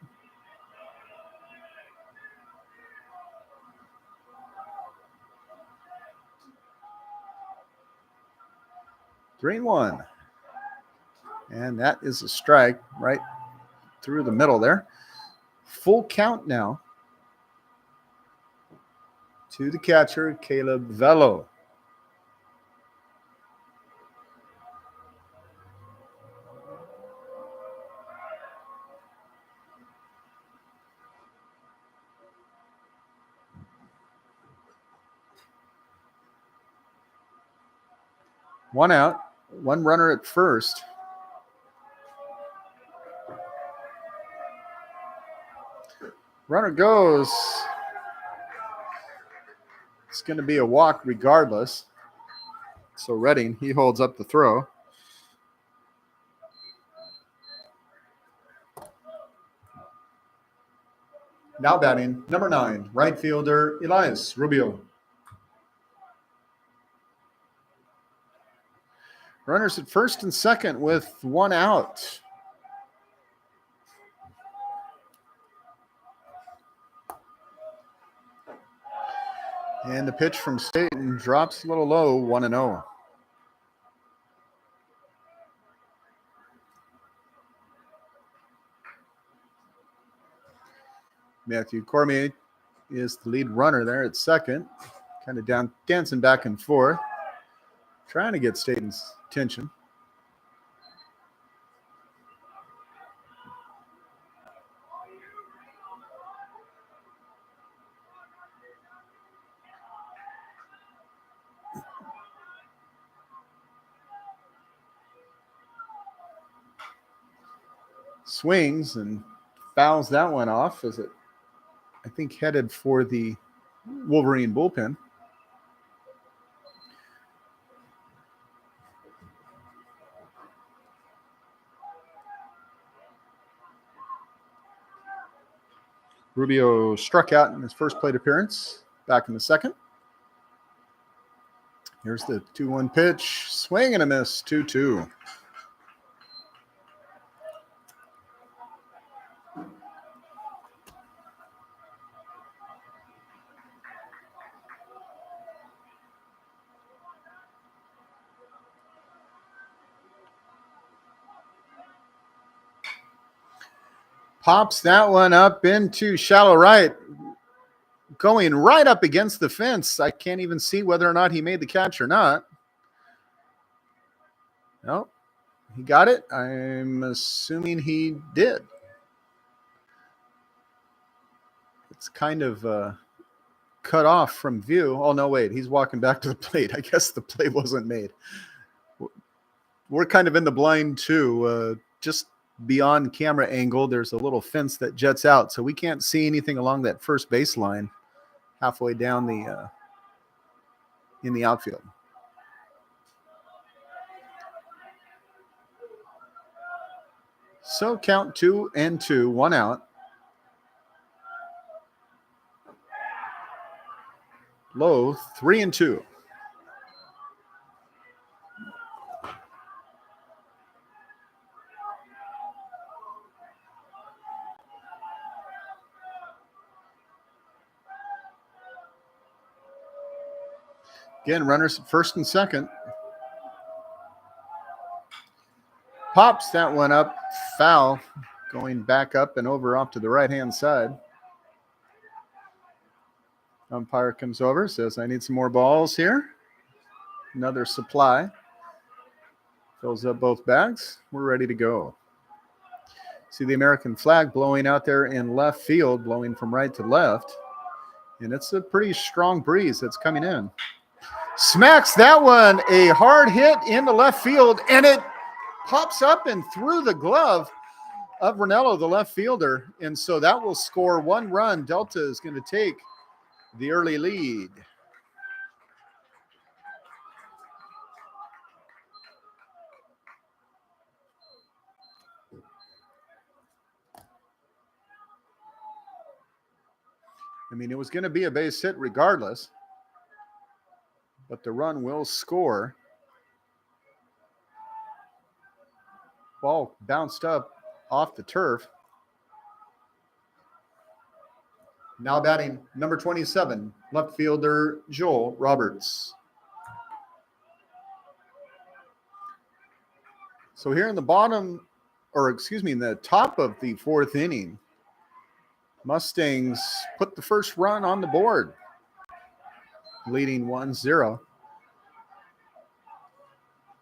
Three and one. And that is a strike right through the middle there. Full count now to the catcher, Caleb Velo. One out, one runner at first. Runner goes. It's going to be a walk regardless. So Redding, he holds up the throw. Now batting, number 9, right fielder Elias Rubio. Runners at first and second with 1 out. And the pitch from Staten drops a little low, 1-0. Matthew Cormier is the lead runner there at second, kind of dancing back and forth, trying to get Staten's attention. Swings and fouls that one off as it, I think, headed for the Wolverine bullpen. Rubio struck out in his first plate appearance back in the second. Here's the 2-1 pitch. Swing and a miss, 2-2. Pops that one up into shallow right, going right up against the fence. I can't even see whether or not he made the catch or not. No, he got it. I'm assuming he did. It's kind of cut off from view. Oh, no, wait. He's walking back to the plate. I guess the play wasn't made. We're kind of in the blind, too. Just beyond camera angle, there's a little fence that jets out, so we can't see anything along that first baseline halfway down in the outfield. So count 2-2, 1 out. Low, 3-2. Again, runners at first and second. Pops that one up, foul, going back up and over off to the right-hand side. Umpire comes over, says, I need some more balls here. Another supply. Fills up both bags. We're ready to go. See the American flag blowing out there in left field, blowing from right to left. And it's a pretty strong breeze that's coming in. Smacks that one, a hard hit into left field, and it pops up and through the glove of Ranello, the left fielder. And so that will score 1 run. Delta is going to take the early lead. I mean, it was going to be a base hit regardless, but the run will score. Ball bounced up off the turf. Now batting number 27, left fielder Joel Roberts. So here in the in the top of the 4th inning, Mustangs put the first run on the board, leading 1-0.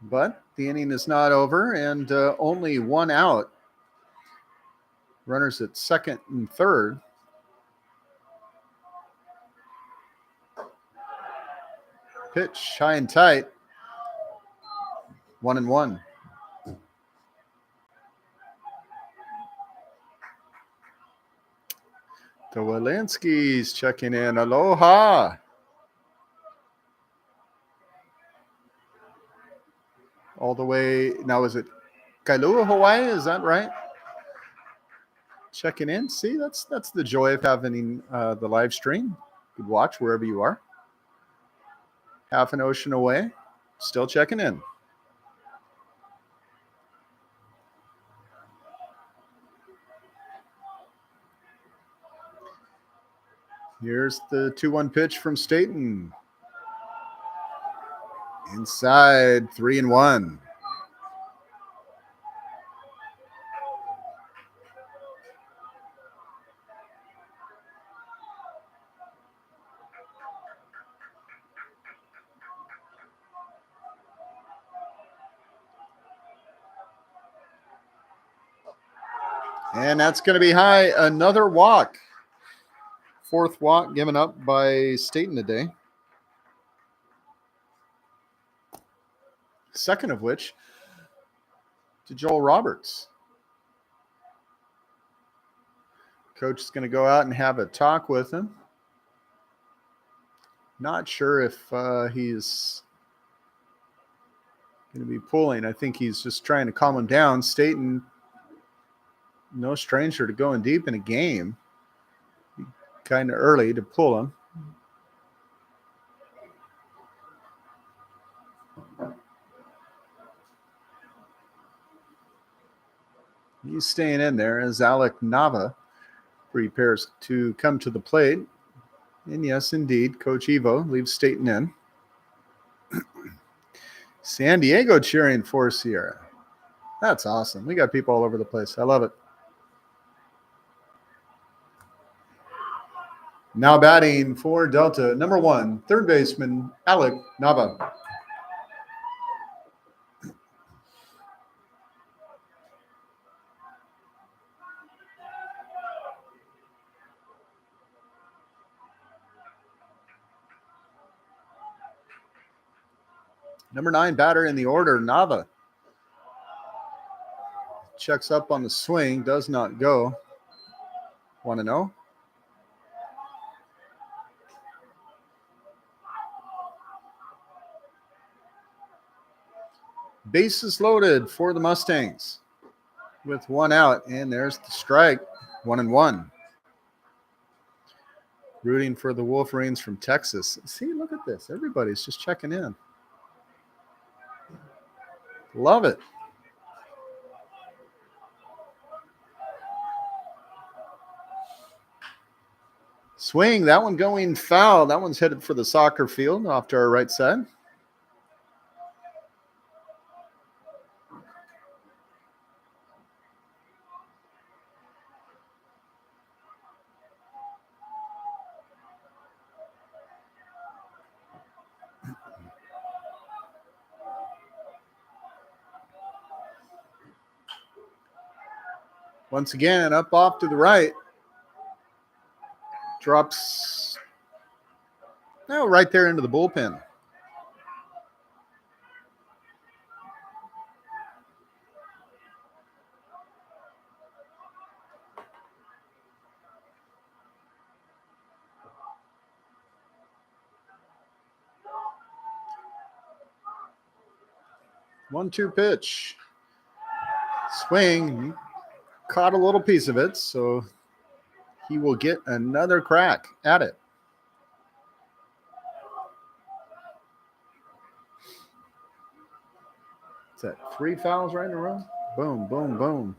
But the inning is not over, and only 1 out. Runners at second and third. Pitch high and tight. 1-1. The Walensky's checking in. Aloha. All the way. Now, is it Kailua, Hawaii? Is that right? checking in. See, that's the joy of having the live stream. You could watch wherever you are. Half an ocean away, still checking in. Here's the 2-1 pitch from Staten. Inside, 3-1. And that's going to be high. Another walk. Fourth walk given up by Staten today. Second of which to Joel Roberts. Coach is going to go out and have a talk with him. Not sure if he's going to be pulling. I think he's just trying to calm him down. Staten, no stranger to going deep in a game. Kind of early to pull him. He's staying in there as Alec Nava prepares to come to the plate. And yes, indeed, Coach Evo leaves Staten in. San Diego cheering for Sierra. That's awesome. We got people all over the place. I love it. Now batting for Delta, number 1, third baseman, Alec Nava. Number 9 batter in the order, Nava. Checks up on the swing, does not go. Want to know? Bases loaded for the Mustangs with 1 out, and there's the strike, 1-1. Rooting for the Wolverines from Texas. See, look at this. Everybody's just checking in. Love it. Swing, that one going foul. That one's headed for the soccer field off to our right side. Once again, up off to the right. Drops right there into the bullpen. One-two pitch. Swing. Caught a little piece of it, so he will get another crack at it. Is that 3 fouls right in a row? Boom, boom, boom.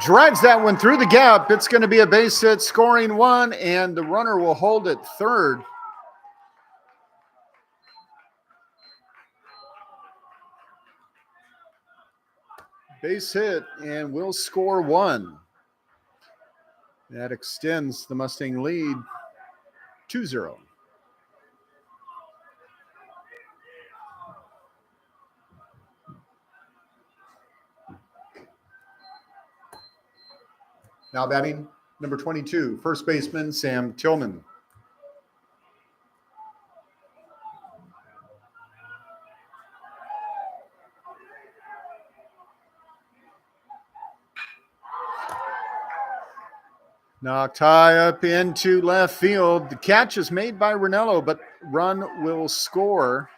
Drives that one through the gap. It's going to be a base hit, scoring 1, and the runner will hold at third. Base hit, and we'll score 1. That extends the Mustang lead 2-0. Now batting, number 22, first baseman, Sam Tillman. Knocked high up into left field. The catch is made by Ranello, but run will score.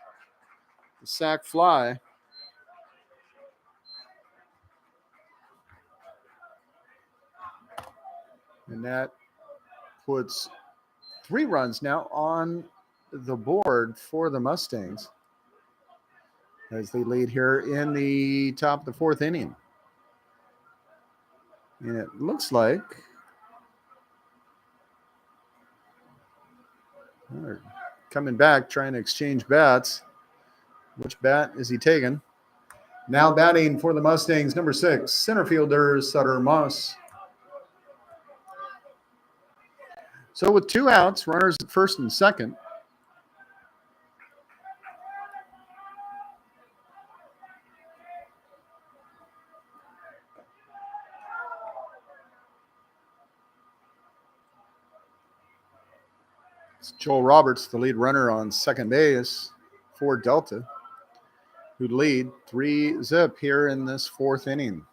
The sac fly. And that puts 3 runs now on the board for the Mustangs as they lead here in the top of the 4th inning. And it looks like they're coming back, trying to exchange bats. Which bat is he taking? Now batting for the Mustangs, number 6, center fielder Sutter Moss. So with 2 outs, runners at first and second. It's Joel Roberts, the lead runner on second base for Delta, who lead 3-0 here in this 4th inning.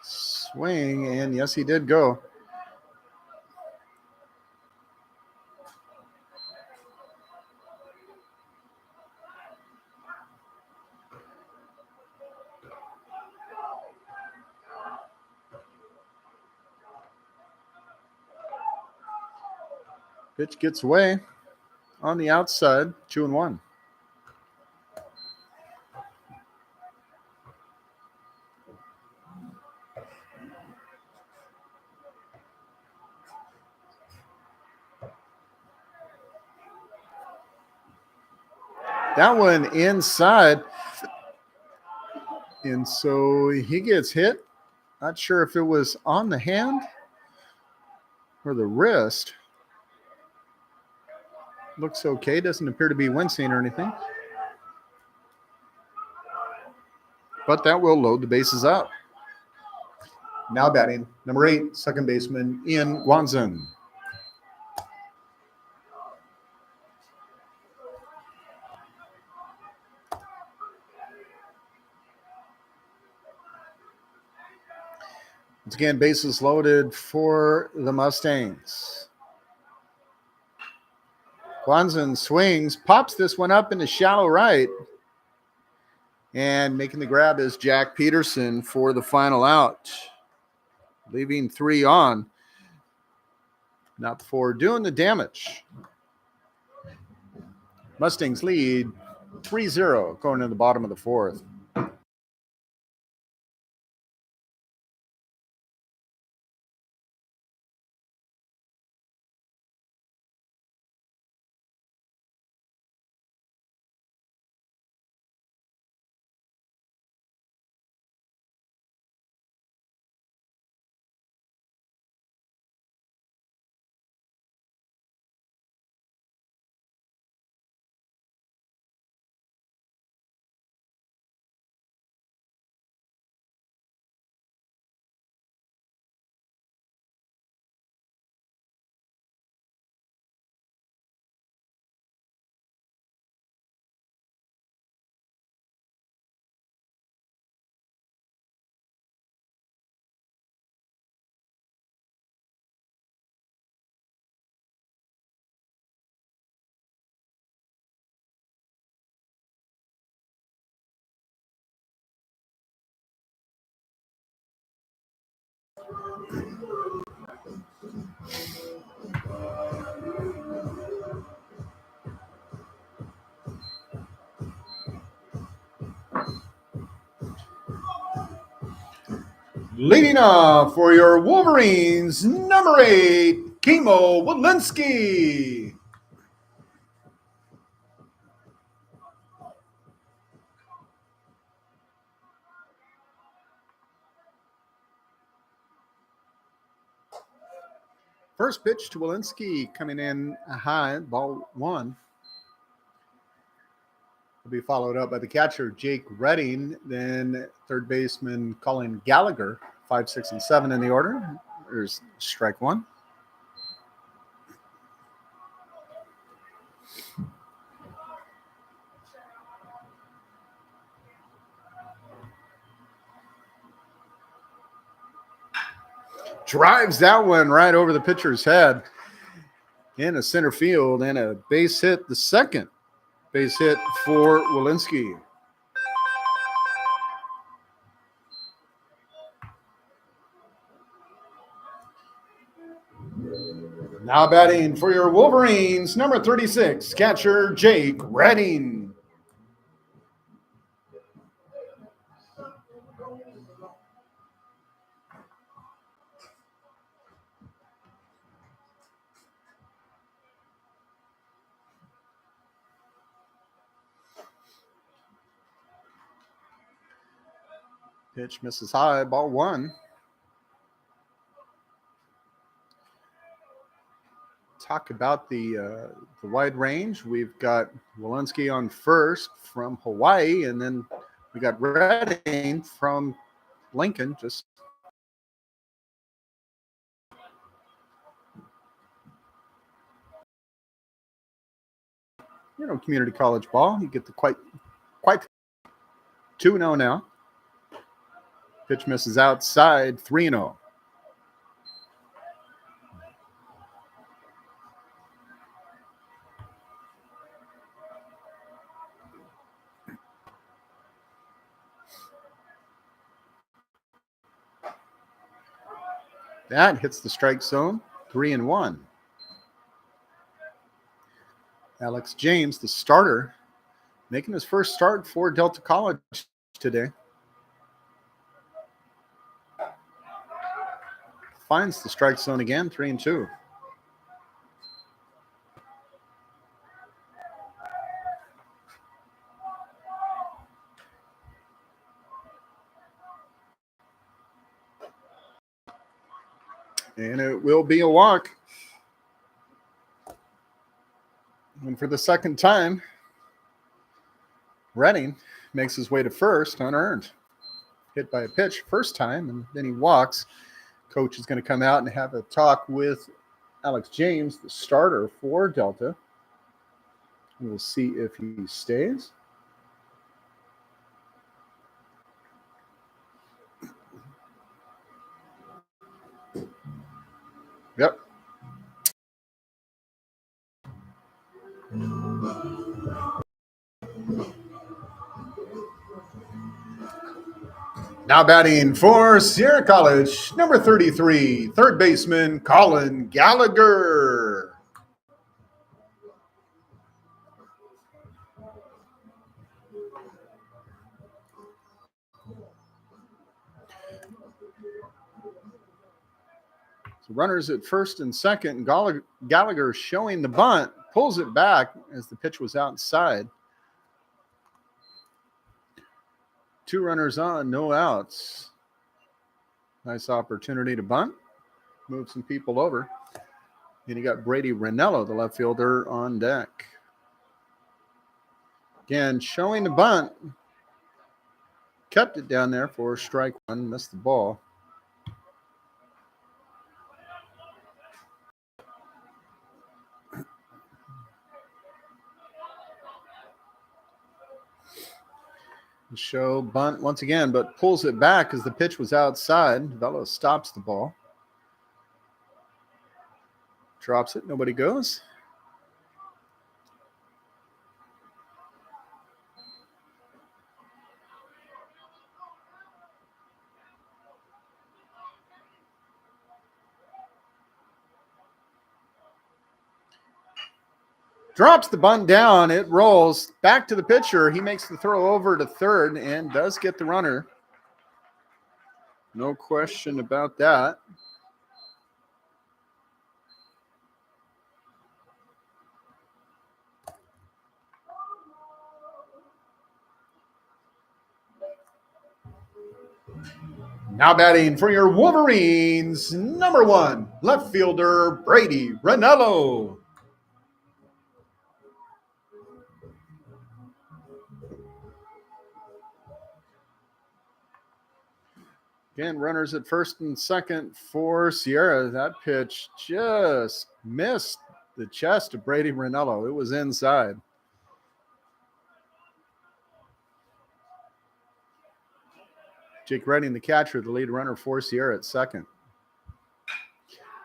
Swing, and yes, he did go. Pitch gets away on the outside, 2-1. That one inside. And so he gets hit. Not sure if it was on the hand or the wrist. Looks okay. Doesn't appear to be wincing or anything. But that will load the bases up. Now batting, number 8, second baseman Ian Guanzin. Once again, bases loaded for the Mustangs. Guanzin swings, pops this one up into shallow right. And making the grab is Jack Peterson for the final out. Leaving 3 on. Not before doing the damage. Mustangs lead 3-0 going to the bottom of the 4th. Leading off for your Wolverines, number 8, Kimo Walensky. First pitch to Walensky coming in high, ball 1. Will be followed up by the catcher, Jake Redding, then third baseman Colin Gallagher, 5, 6, and 7 in the order. There's strike 1. drives that one right over the pitcher's head in a center field, and a base hit, the second base hit for Walensky. Now batting for your Wolverines, number 36, catcher Jake Redding. Pitch misses high, ball one. Talk about the wide range. We've got Walensky on first from Hawaii, and then we got Redding from Lincoln. Just community college ball. You get the quite 2-0 now. Pitch misses outside, 3-0. That hits the strike zone, 3-1. Alex James, the starter, making his first start for Delta College today. Finds the strike zone again, 3-2. And it will be a walk. And for the second time, Redding makes his way to first unearned. Hit by a pitch first time, and then he walks. Coach is going to come out and have a talk with Alex James, the starter for Delta. We'll see if he stays. Yep. Now batting for Sierra College, number 33, third baseman Colin Gallagher. So runners at first and second. Gallagher showing the bunt, pulls it back as the pitch was outside. 2 runners on, no outs. Nice opportunity to bunt, move some people over. And you got Brady Ranello, the left fielder, on deck. Again, showing the bunt. Kept it down there for strike one, missed the ball. Show bunt once again, but pulls it back as the pitch was outside. Velo stops the ball. Drops it, nobody goes. Drops the bunt down. It rolls back to the pitcher. He makes the throw over to third and does get the runner. No question about that. Now batting for your Wolverines, number 1, left fielder Brady Ranello. Again, runners at first and second for Sierra. That pitch just missed the chest of Brady Ranello. It was inside. Jake Redding, the catcher, the lead runner for Sierra at second.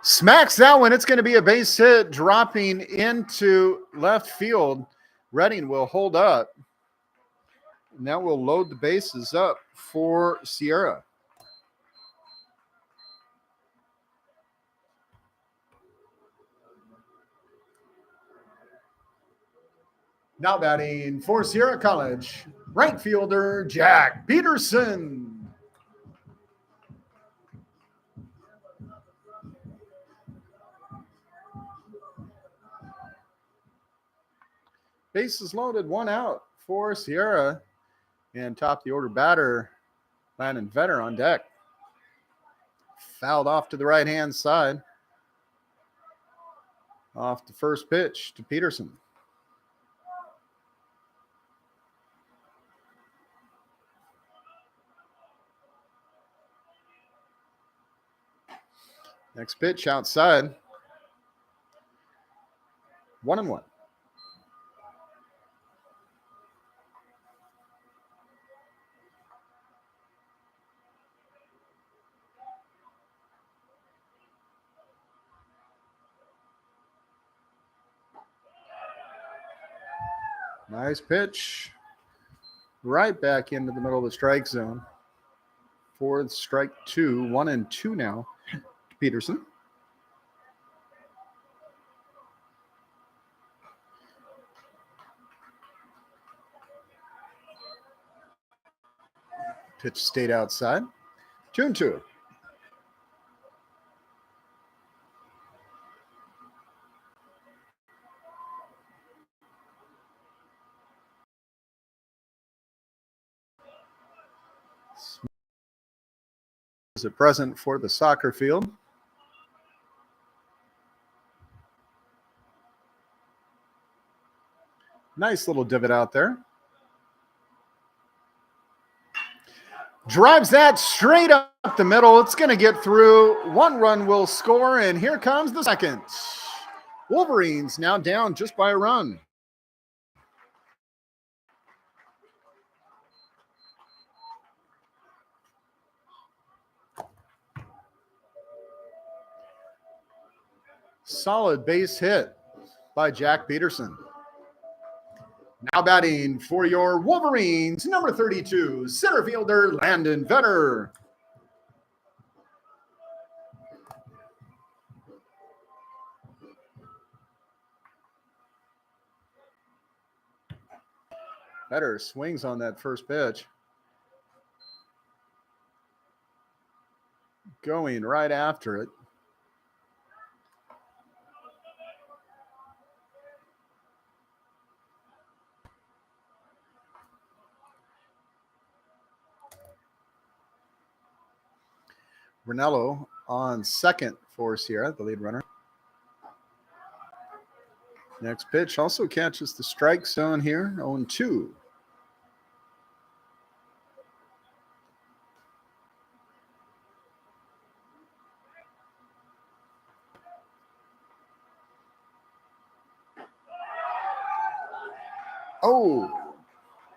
Smacks that one. It's going to be a base hit dropping into left field. Redding will hold up. Now we'll load the bases up for Sierra. Now batting for Sierra College, right fielder Jack Peterson. Bases loaded, one out for Sierra. And top the order batter, Landon Vetter on deck. Fouled off to the right-hand side. Off the first pitch to Peterson. Next pitch outside. 1-1. Nice pitch. Right back into the middle of the strike zone. Fourth strike two. 1-2 now to Peterson. Pitch stayed outside. 2-2. Is it present for the soccer field? Nice little divot out there. Drives that straight up the middle. It's going to get through. One run will score, and here comes the second. Wolverines now down just by a run. Solid base hit by Jack Peterson. Now batting for your Wolverines, number 32, center fielder Landon Vetter. Vetter swings on that first pitch. Going right after it. Ranello on second for Sierra, the lead runner. Next pitch also catches the strike zone here, 0-2. Oh,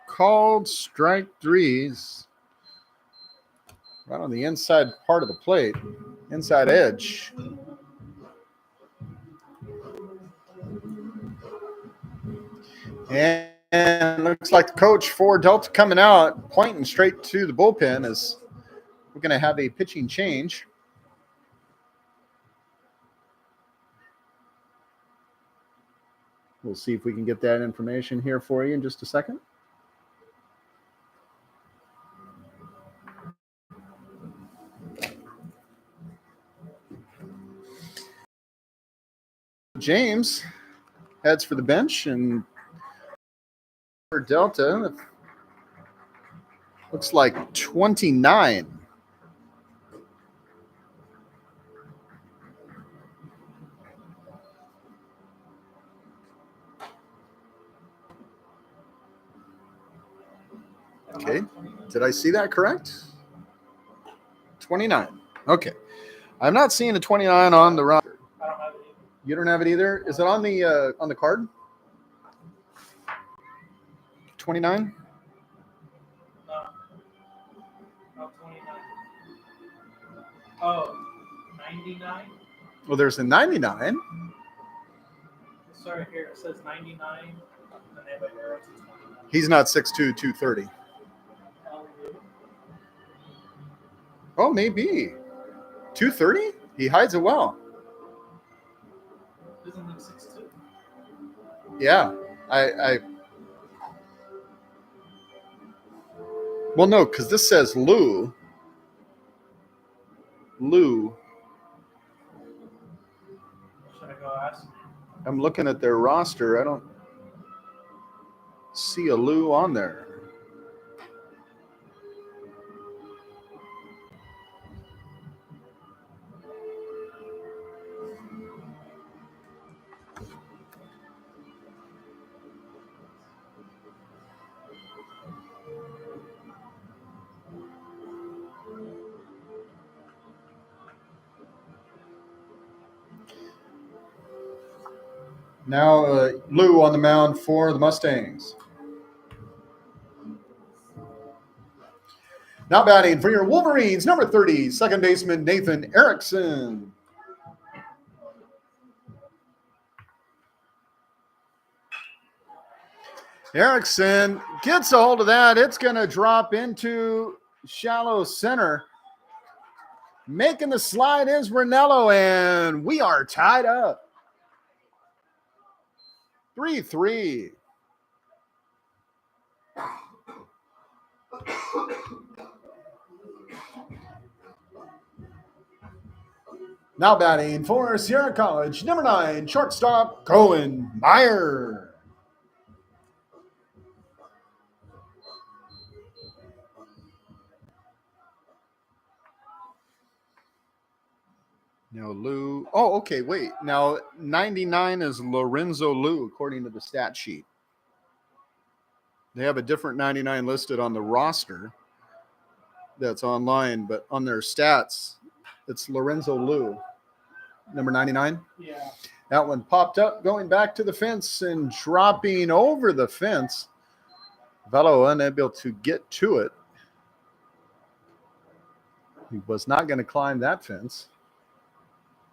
called strike threes. Right on the inside part of the plate, inside edge. And looks like the coach for Delta coming out, pointing straight to the bullpen as we're going to have a pitching change. We'll see if we can get that information here for you in just a second. James heads for the bench, and for Delta, looks like 29. Okay, did I see that correct? 29. Okay, I'm not seeing a 29 on the roster. I don't have it either. You don't have it either. Is it on the card? 29. No. No, 29. Oh, 99? Well, there's a 99. Sorry, here it says 99, and they have an arrow to 29. He's not 6'2", 230. Lou. Oh, maybe 230. He hides it well. Doesn't look 6'2". Yeah, I well, no, because this says Lou. Lou. Should I go ask? I'm looking at their roster. I don't see a Lou on there. Now Lou on the mound for the Mustangs. Now batting for your Wolverines, number 30, second baseman Nathan Erickson. Erickson gets a hold of that. It's going to drop into shallow center. Making the slide is Ranello, and we are tied up. 3-3. Now batting for Sierra College, number 9, shortstop Cohen Meyer. Now Lou. Oh, okay, wait. Now 99 is Lorenzo Lou, according to the stat sheet. They have a different 99 listed on the roster that's online, but on their stats, it's Lorenzo Lou, number 99. Yeah. That one popped up, going back to the fence and dropping over the fence. Velo unable to get to it. He was not going to climb that fence.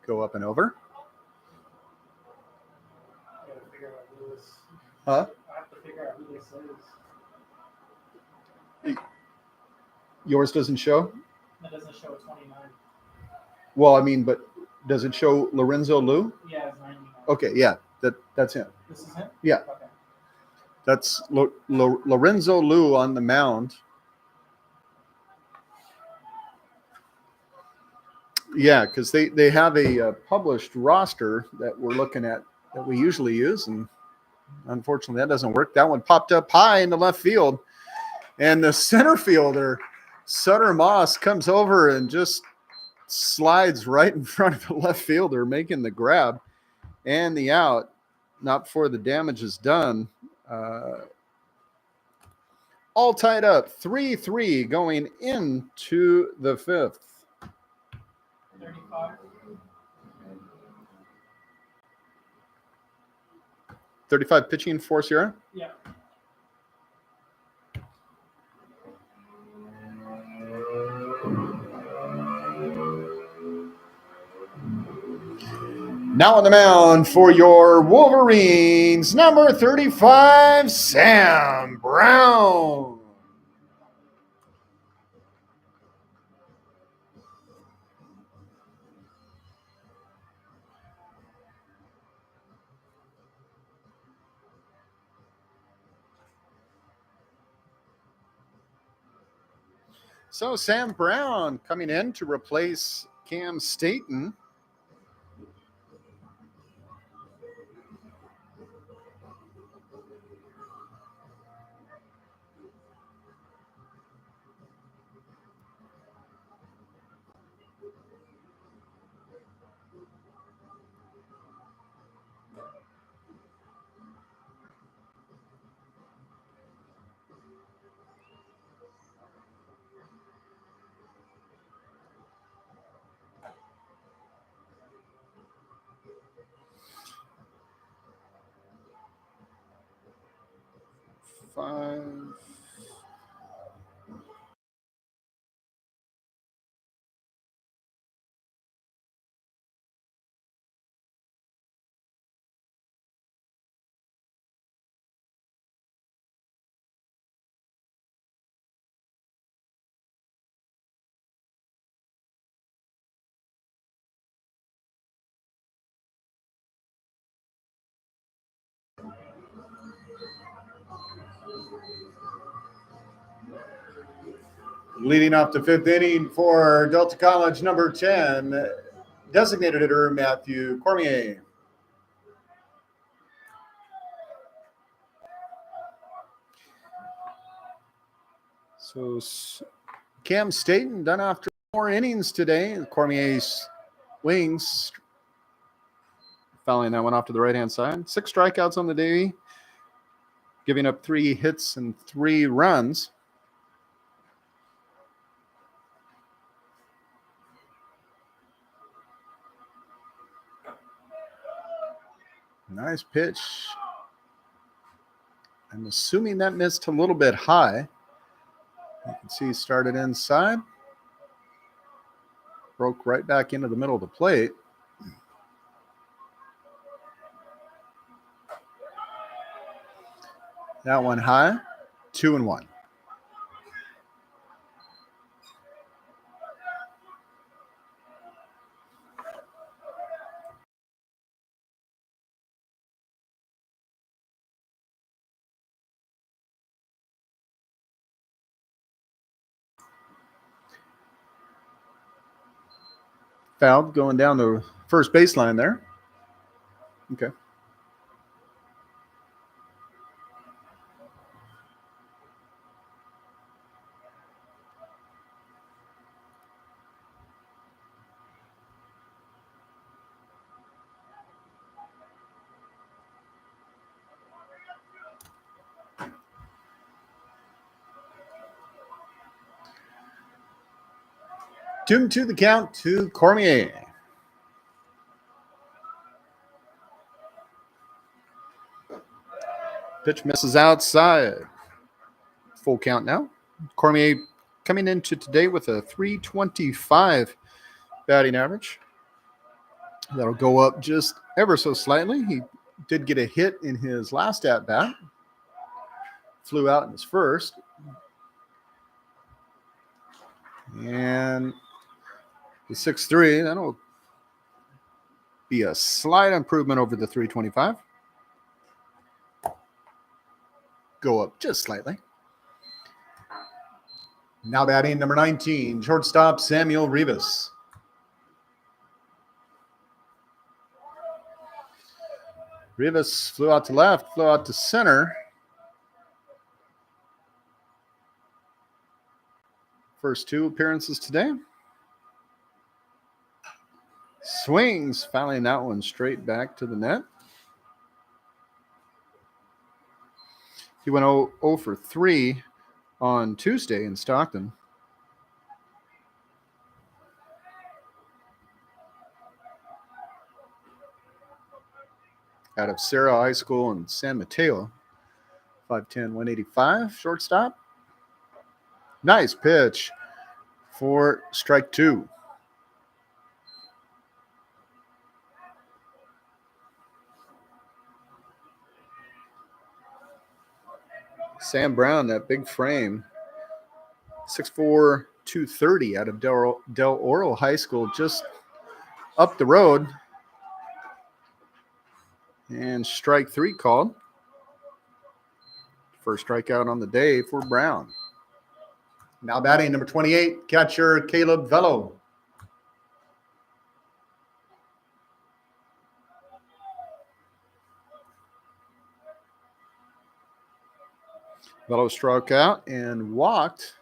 Go up and over. I gotta figure out who this. Huh? I have to figure out who this is. Yours doesn't show? That doesn't show a 29. Well, I mean, but does it show Lorenzo Lou? Yeah, it's 99. Okay, yeah, that's him. This is him? Yeah. Okay. That's Lorenzo Lou on the mound. Yeah, because they have a published roster that we're looking at that we usually use, and unfortunately that doesn't work. That one popped up high in the left field, and the center fielder, Sutter Moss, comes over and just slides right in front of the left fielder, making the grab and the out. Not before the damage is done. All tied up, 3-3 going into the fifth. 35. 35 pitching for Sierra. Yeah. Now on the mound for your Wolverines, number 35, Sam Brown. So Sam Brown coming in to replace Cam Staten. Five. Leading off the fifth inning for Delta College, number 10, designated hitter Matthew Cormier. So Cam Staten done after 4 innings today. Cormier's wings fouling that one off to the right-hand side. 6 strikeouts on the day, giving up 3 hits and 3 runs. Nice pitch. I'm assuming that missed a little bit high. You can see he started inside. Broke right back into the middle of the plate. That one high. 2-1. Fouled going down the first baseline there. Okay. Two to the count to Cormier. Pitch misses outside. Full count now. Cormier coming into today with a .325 batting average. That'll go up just ever so slightly. He did get a hit in his last at-bat. Flew out in his first. And the 6.3, that'll be a slight improvement over the .325. Go up just slightly. Now batting number 19, shortstop Samuel Rivas. Rivas flew out to left, flew out to center. First 2 appearances today. Swings, fouling that one straight back to the net. He went 0 for 3 on Tuesday in Stockton. Out of Serra High School in San Mateo. 5'10", 185, shortstop. Nice pitch for strike 2. Sam Brown, that big frame, 6'4", 230 out of Del Oro High School, just up the road. And strike 3 called. First strikeout on the day for Brown. Now batting number 28, catcher Caleb Velo. Velo struck out and walked.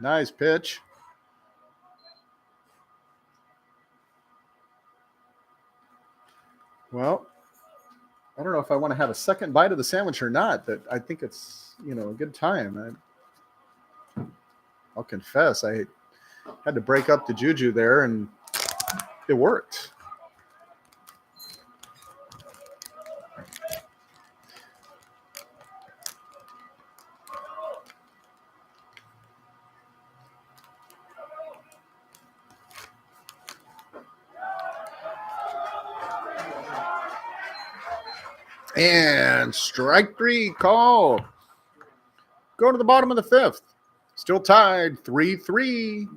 Nice pitch. Well, I don't know if I want to have a second bite of the sandwich or not, but I think it's, a good time. I'll confess, I had to break up the juju there, and it worked. And strike 3 called. Go to the bottom of the 5th. Still tied 3-3.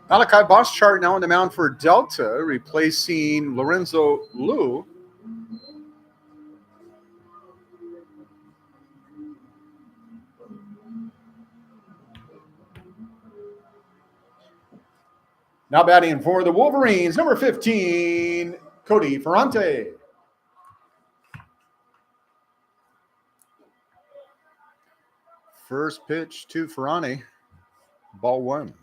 Malachi Boschart now on the mound for Delta, replacing Lorenzo Liu. Now batting for the Wolverines, number 15, Cody Ferrante. First pitch to Ferrante, ball one.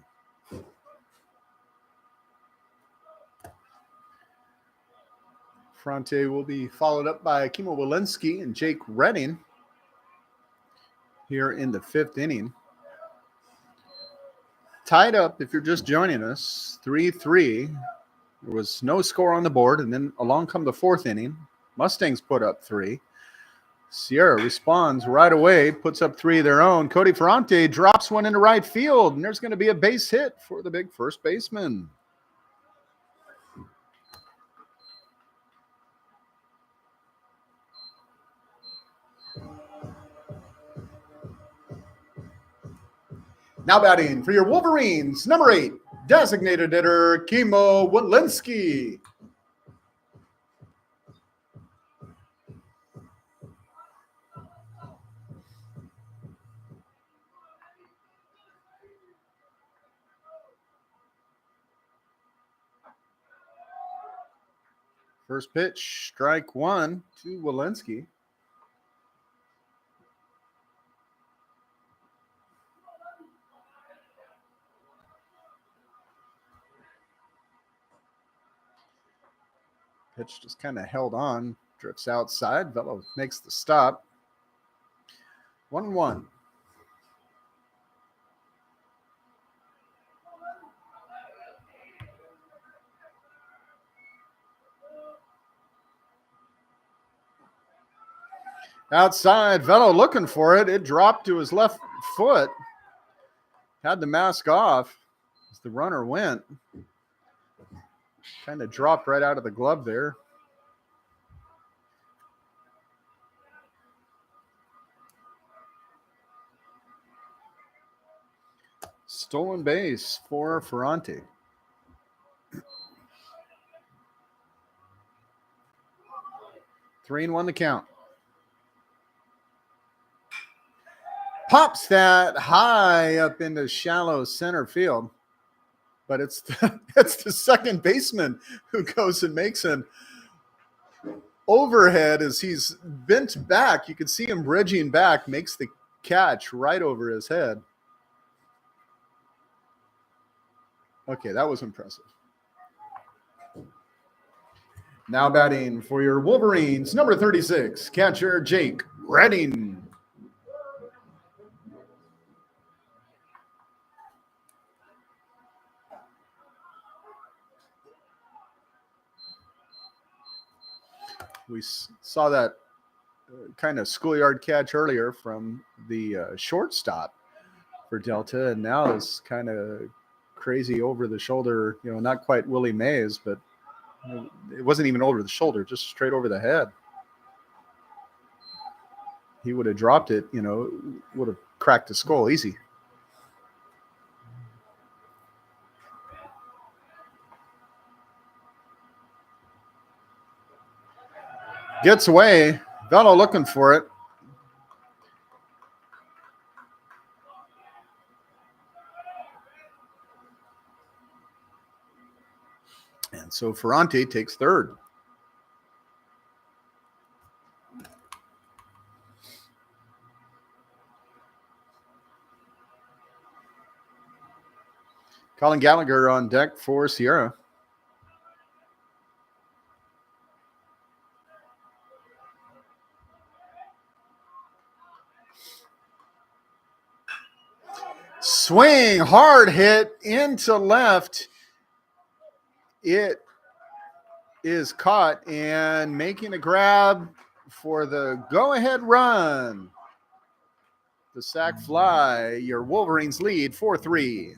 Ferrante will be followed up by Kimo Walensky and Jake Redding here in the fifth inning. Tied up, if you're just joining us, 3-3. There was no score on the board, and then along come the fourth inning. Mustangs put up 3. Sierra responds right away, puts up 3 of their own. Cody Ferrante drops one into right field, and there's going to be a base hit for the big first baseman. Now batting for your Wolverines, number 8, designated hitter Kimo Walensky. First pitch, strike one to Walensky. Pitch just kind of held on, drifts outside. Velo makes the stop. 1-1. Outside, Velo looking for it. It dropped to his left foot. Had the mask off as the runner went. Kind of dropped right out of the glove there. Stolen base for Ferrante. Three and 1 the count. Pops that high up into shallow center field. But it's the second baseman who goes and makes an overhead as he's bent back. You can see him bridging back, makes the catch right over his head. Okay, that was impressive. Now batting for your Wolverines, number 36, catcher Jake Redding. We saw that kind of schoolyard catch earlier from the shortstop for Delta, and now it's kind of crazy over the shoulder, not quite Willie Mays, but it wasn't even over the shoulder, just straight over the head. He would have dropped it, would have cracked his skull easy. Gets away. Velo looking for it. And so Ferrante takes third. Colin Gallagher on deck for Sierra. Swing, hard hit into left. It is caught and making a grab for the go-ahead run. The sac fly, your Wolverines lead 4-3.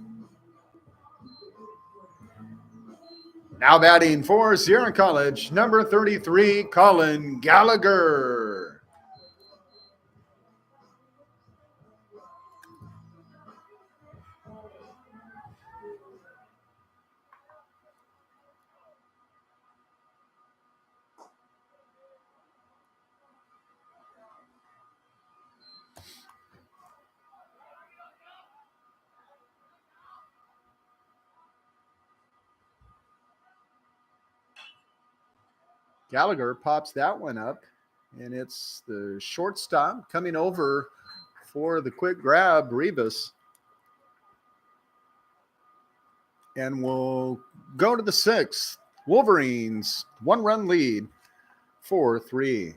Now batting for Sierra College, number 33, Colin Gallagher. Gallagher pops that one up, and it's the shortstop coming over for the quick grab, Rivas. And we'll go to the sixth. Wolverines, 1-run lead, 4-3.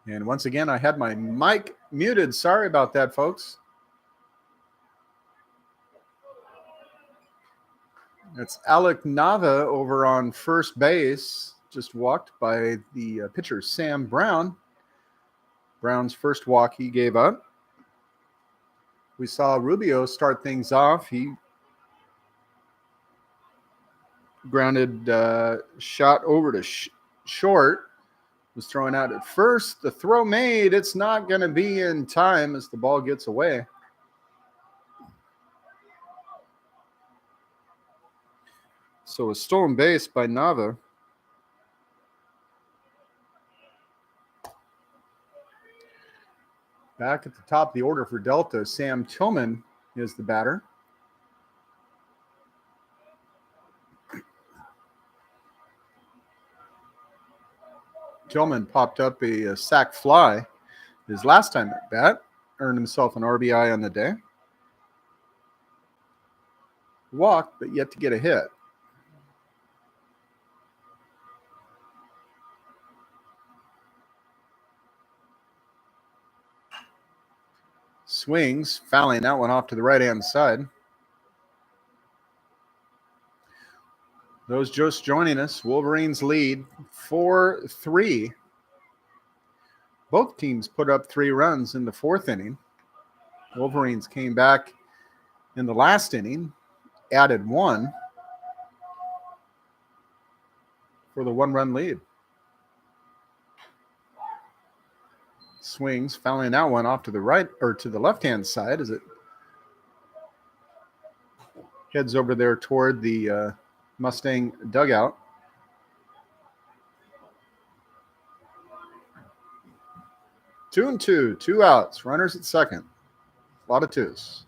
And once again, I had my mic muted. Sorry about that, folks. It's Alec Nava over on first base, just walked by the pitcher, Sam Brown. Brown's first walk he gave up. We saw Rubio start things off. He grounded shot over to short. Was thrown out at first. The throw made. It's not going to be in time as the ball gets away. So a stolen base by Nava. Back at the top of the order for Delta, Sam Tillman is the batter. Tillman popped up a sac fly his last time at bat, earned himself an RBI on the day. Walked, but yet to get a hit. Swings, fouling that one off to the right-hand side. Those just joining us, Wolverines lead 4-3. Both teams put up 3 runs in the 4th inning. Wolverines came back in the last inning, added 1 for the 1-run lead. Swings, fouling that one off to the right or to the left-hand side as it heads over there toward the Mustang dugout. Two and two, 2 outs, runners at second. A lot of twos.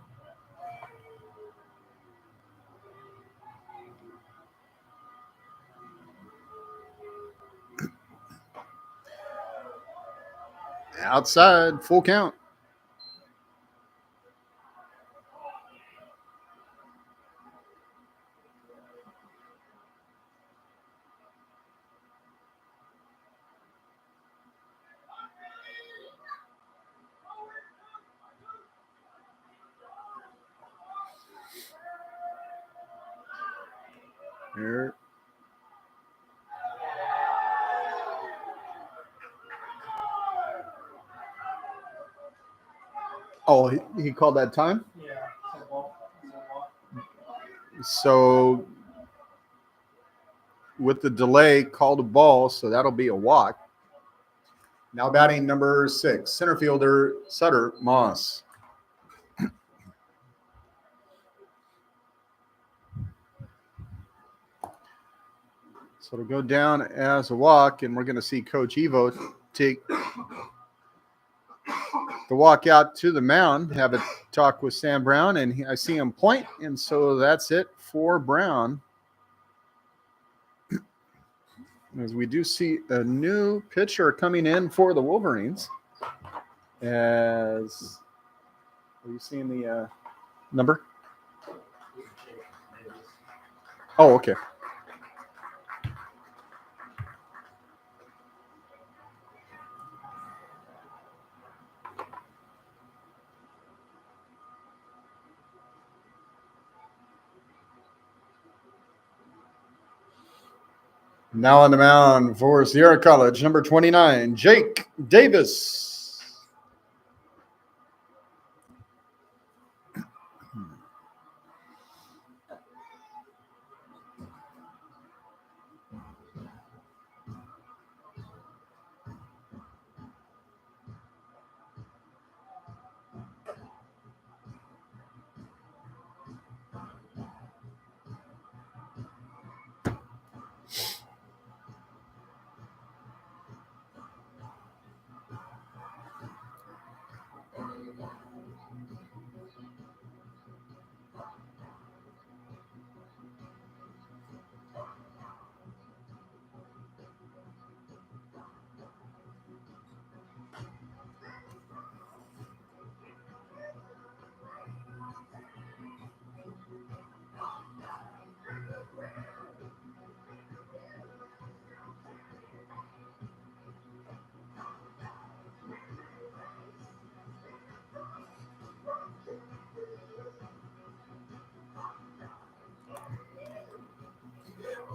Outside, full count. Here. Oh, he called that time? Yeah. So with the delay, called a ball, so that'll be a walk. Now batting number 6, center fielder Sutter Moss. So it'll go down as a walk, and we're going to see Coach Evo take the walk out to the mound, have a talk with Sam Brown, and I see him point, and so that's it for Brown. As we do see a new pitcher coming in for the Wolverines. As are you seeing the number? Oh, okay. Now on the mound for Sierra College, number 29, Jake Davis.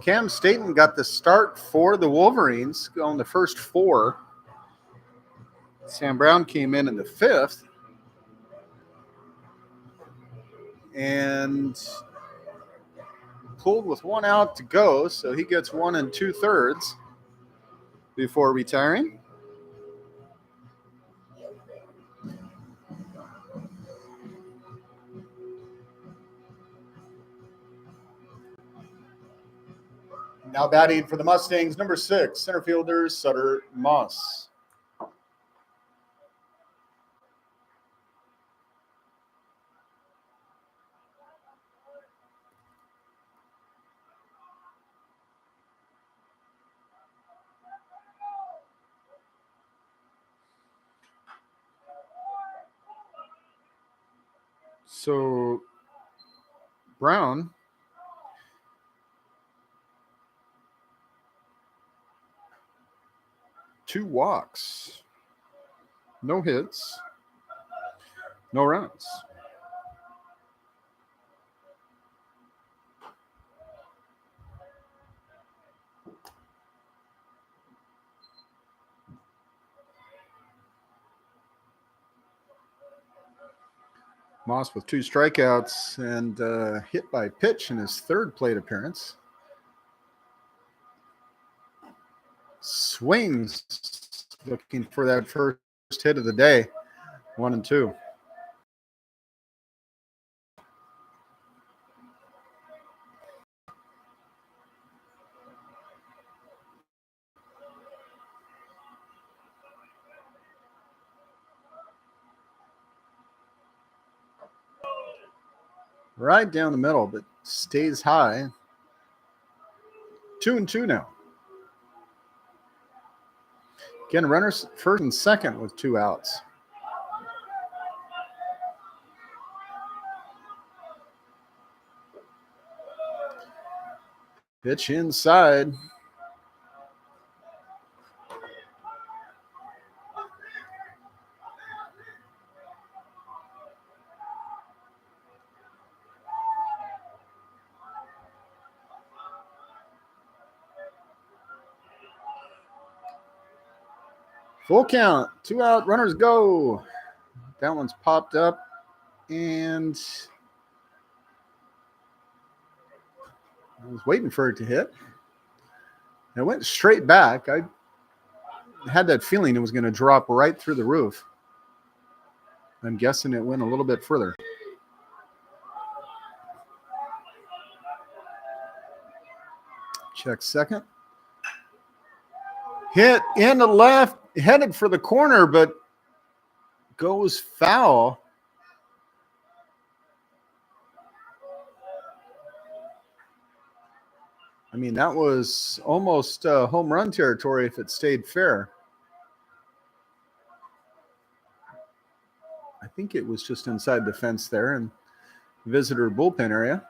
Cam Staten got the start for the Wolverines on the first 4. Sam Brown came in the 5th. And pulled with 1 out to go, so he gets 1 2/3 before retiring. Now batting for the Mustangs, number 6, center fielder Sutter Moss. So Brown two walks, no hits, no runs. Moss with 2 strikeouts and hit by pitch in his 3rd plate appearance. Swings, looking for that first hit of the day, 1 and 2. Right down the middle, but stays high. 2 and 2 now. Again, runners first and second with 2 outs. Pitch inside. Full count, 2 out, runners go. That one's popped up, and I was waiting for it to hit. It went straight back. I had that feeling it was going to drop right through the roof. I'm guessing it went a little bit further. Check second. Hit in the left, headed for the corner, but goes foul. I mean, that was almost home run territory if it stayed fair. I think it was just inside the fence there in visitor bullpen area.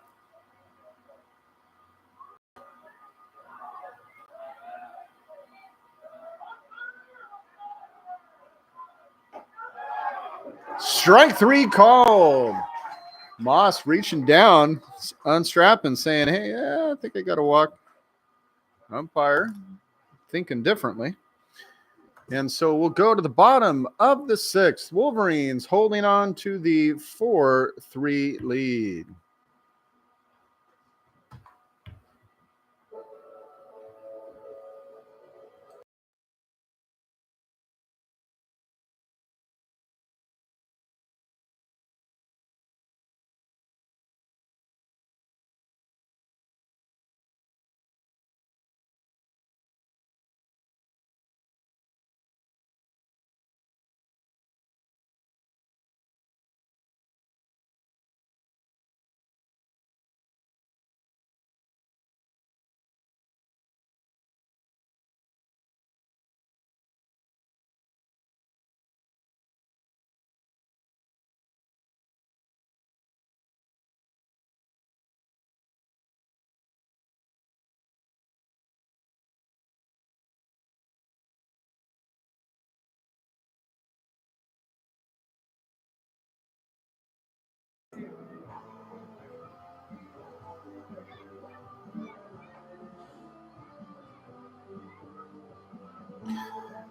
Strike 3 called. Moss reaching down, unstrapping, saying, hey, I think I got to walk. Umpire thinking differently. And so we'll go to the bottom of the 6th. Wolverines holding on to the 4-3 lead.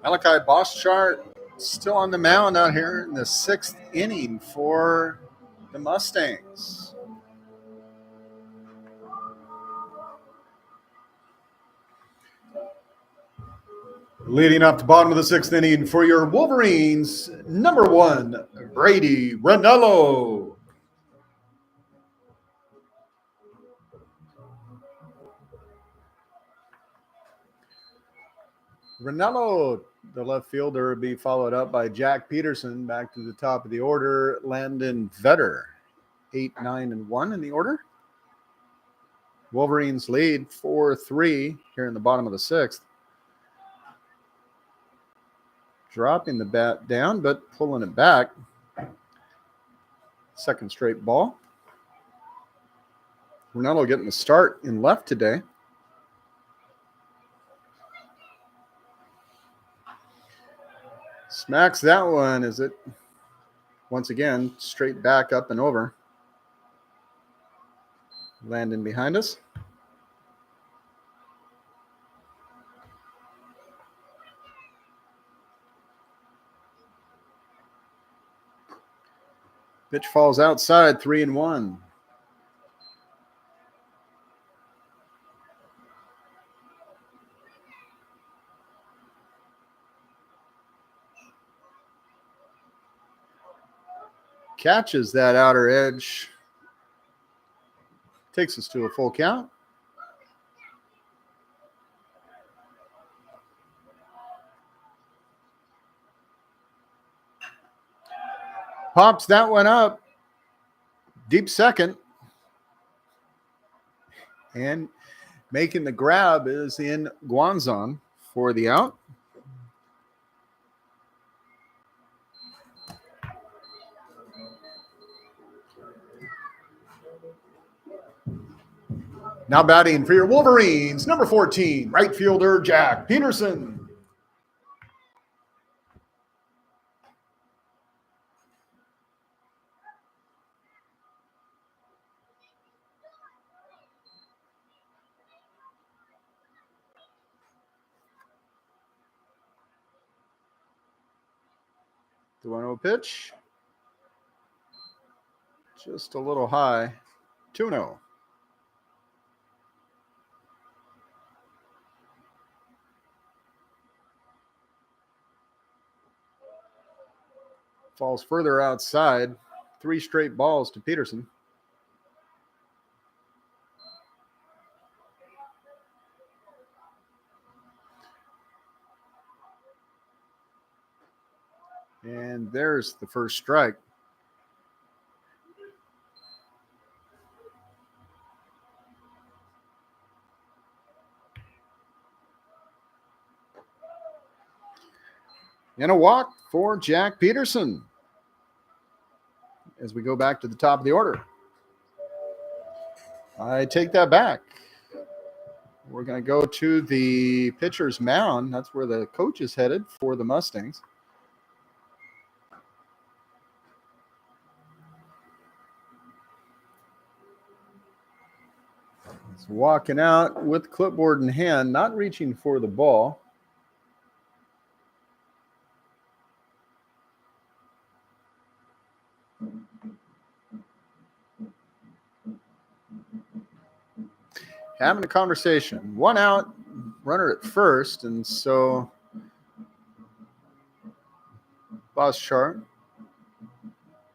Malachi Boschart still on the mound out here in the 6th inning for the Mustangs. Leading up to bottom of the 6th inning for your Wolverines, number 1, Brady Ranello. Ranello, the left fielder, will be followed up by Jack Peterson. Back to the top of the order, Landon Vetter, 8, 9, and 1 in the order. Wolverines lead 4-3 here in the bottom of the 6th. Dropping the bat down, but pulling it back. Second straight ball. Ranello getting the start in left today. Smacks that one as it, once again, straight back up and over. Landon behind us. Pitch falls outside, 3-1. Catches that outer edge. Takes us to a full count. Pops that one up. Deep second. And making the grab is in Guanzon for the out. Now batting for your Wolverines, number 14, right fielder Jack Peterson. The 1-0 pitch. Just a little high. 2-0. Falls further outside. 3 straight balls to Peterson. And there's the first strike. And a walk for Jack Peterson as we go back to the top of the order. I take that back. We're going to go to the pitcher's mound. That's where the coach is headed for the Mustangs. He's walking out with clipboard in hand, not reaching for the ball. Having a conversation. 1 out, runner at first, and so Boschart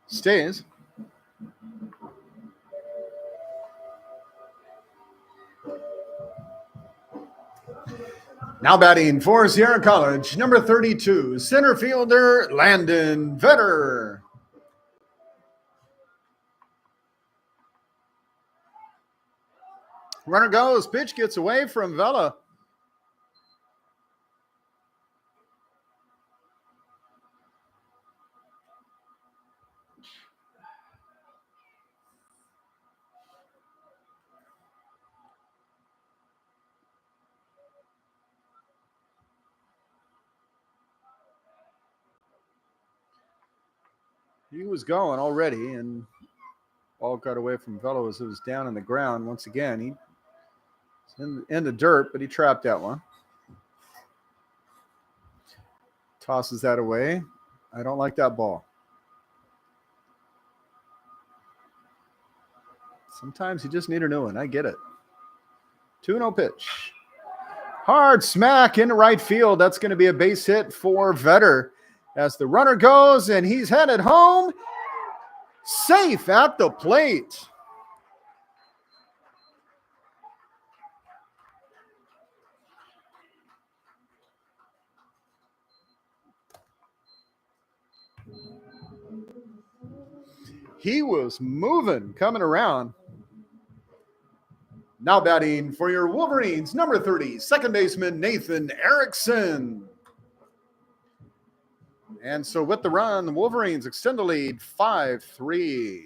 stays. Now batting for Sierra College, number 32, center fielder Landon Vetter. Runner goes, pitch gets away from Vela. He was going already, and ball got away from Vela as it was down on the ground. Once again, he in the dirt, but he trapped that one. Tosses that away. I don't like that ball. Sometimes you just need a new one. I get it. 2-0 pitch. Hard smack into right field. That's going to be a base hit for Vetter as the runner goes, and he's headed home. Safe at the plate. He was moving, coming around. Now batting for your Wolverines, number 30, second baseman Nathan Erickson. And so with the run, the Wolverines extend the lead 5-3.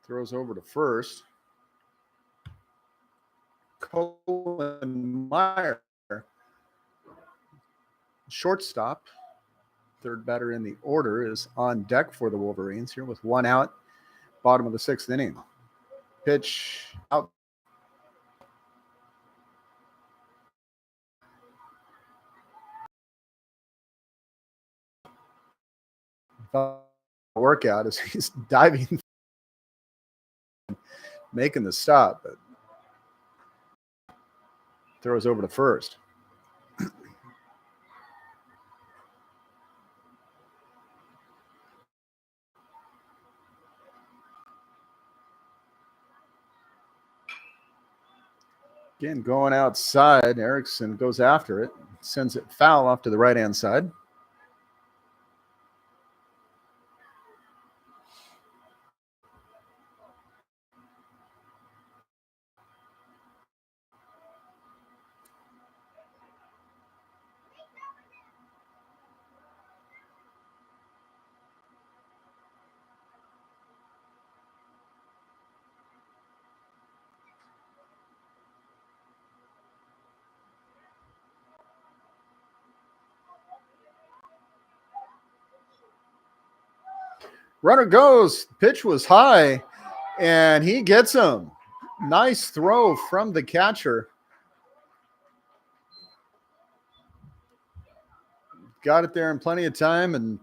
Throws over to first. Colin Meyer, shortstop, third batter in the order, is on deck for the Wolverines here with one out, bottom of the sixth inning. Pitch out. Workout as he's diving, making the stop, but throws over to first. Again, going outside, Erickson goes after it, sends it foul off to the right-hand side. Runner goes. Pitch was high, and he gets him. Nice throw from the catcher. Got it there in plenty of time, and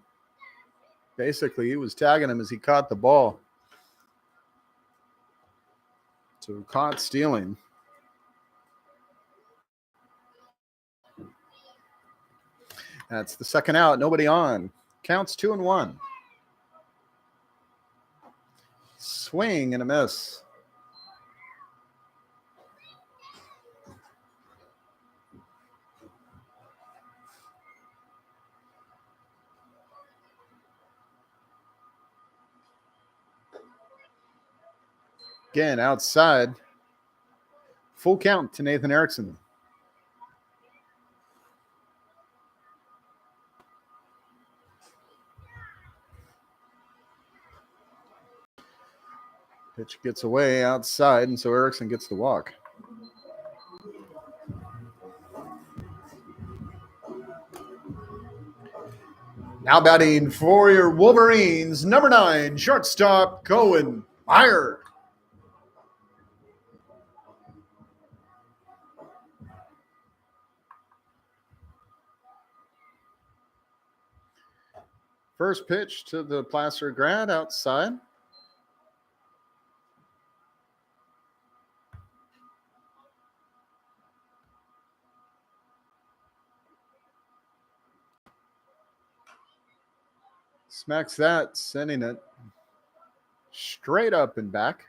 basically he was tagging him as he caught the ball. So caught stealing. That's the second out. Nobody on. Counts 2-1. Swing and a miss. Again, outside. Full count to Nathan Erickson. Pitch gets away outside, and so Erickson gets the walk. Now batting for your Wolverines, number 9, shortstop Colin Meyer. First pitch to the Placer grad outside. Smacks that, sending it straight up and back.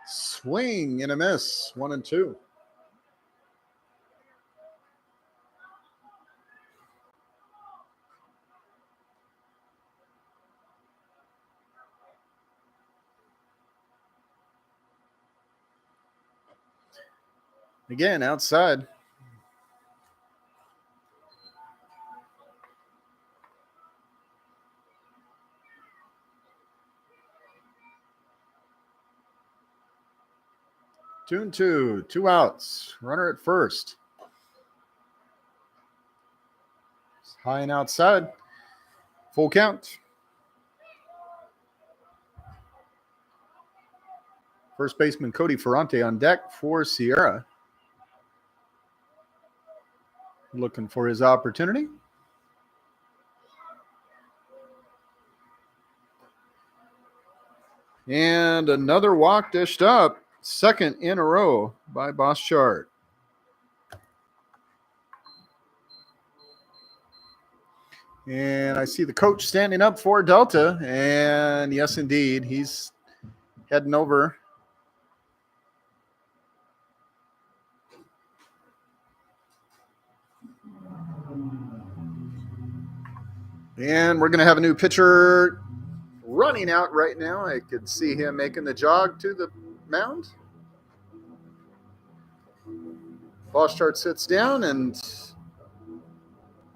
Swing and a miss, 1-2. Again, outside. 2-2, 2 outs. Runner at first. High and outside. Full count. First baseman Cody Ferrante on deck for Sierra. Looking for his opportunity. And another walk dished up. Second in a row by Boschart. And I see the coach standing up for Delta. And yes, indeed, he's heading over. And we're going to have a new pitcher running out right now. I could see him making the jog to the mound. Boschart sits down, and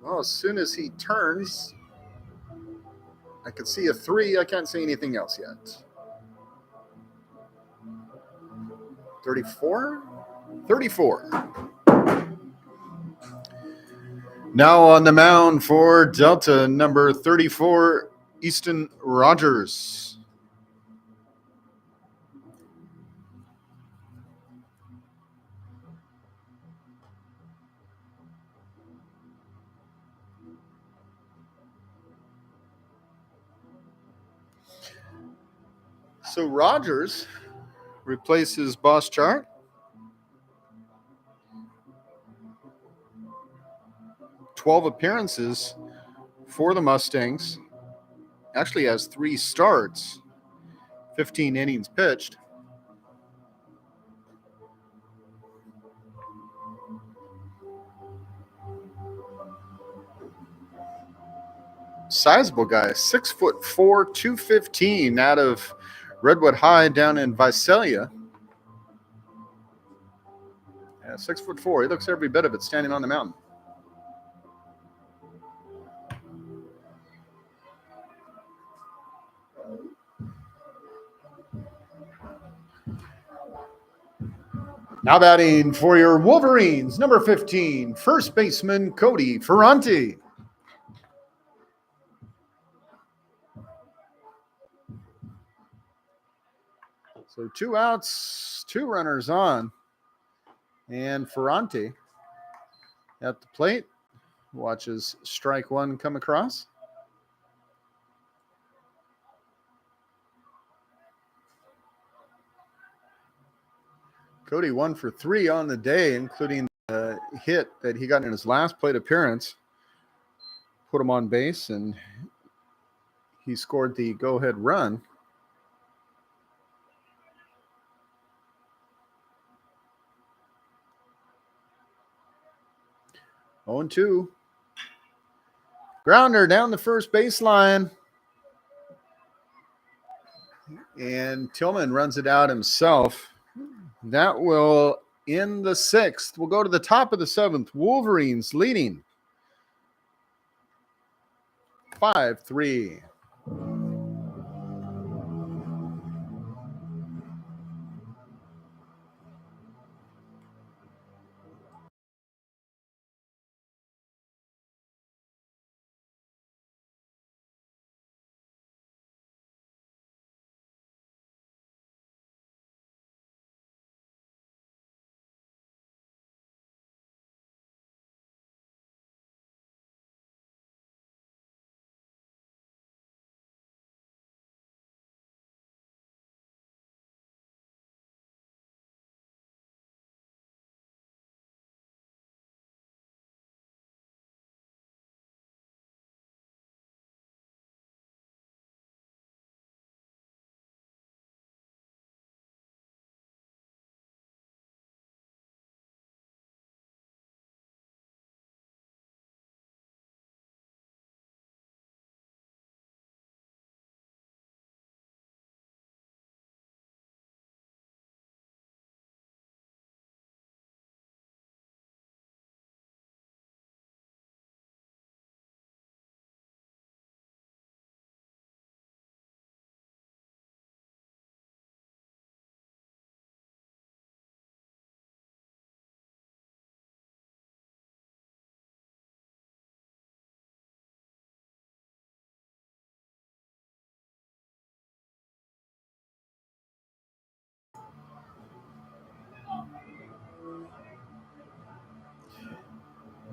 well, as soon as he turns, I can see a 3. I can't see anything else yet. 34? 34. Now on the mound for Delta, number 34, Easton Rogers. So Rogers replaces Boschart. "12 appearances for the Mustangs. Actually has 3 starts, 15 innings pitched. Sizable guy, 6'4", 215, out of Redwood High down in Visalia. Yeah, 6'4". He looks every bit of it standing on the mountain. Now batting for your Wolverines, number 15, first baseman Cody Ferrante. So 2 outs, 2 runners on. And Ferrante at the plate watches strike 1 come across. Cody 1 for 3 on the day, including the hit that he got in his last plate appearance. Put him on base, and he scored the go-ahead run. Oh, 0-2. Grounder down the first baseline. And Tillman runs it out himself. That will end the 6th. We'll go to the top of the 7th. Wolverines leading 5-3.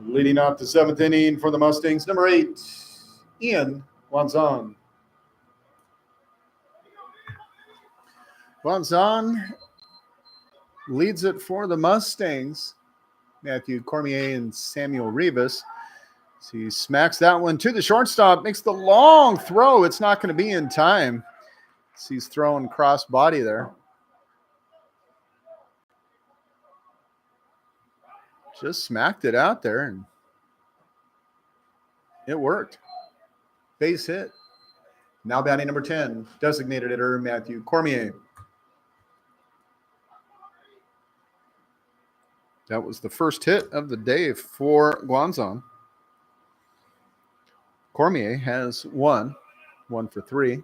Leading off the seventh inning for the Mustangs, number 8, Ian Wanzan. Wanzan leads it for the Mustangs. Matthew Cormier and Samuel Rivas. So he smacks that one to the shortstop, makes the long throw. It's not going to be in time. So he's throwing cross body there. Just smacked it out there, and it worked. Base hit. Now batting number 10, designated hitter Matthew Cormier. That was the first hit of the day for Guanzon. Cormier has 1 for 3.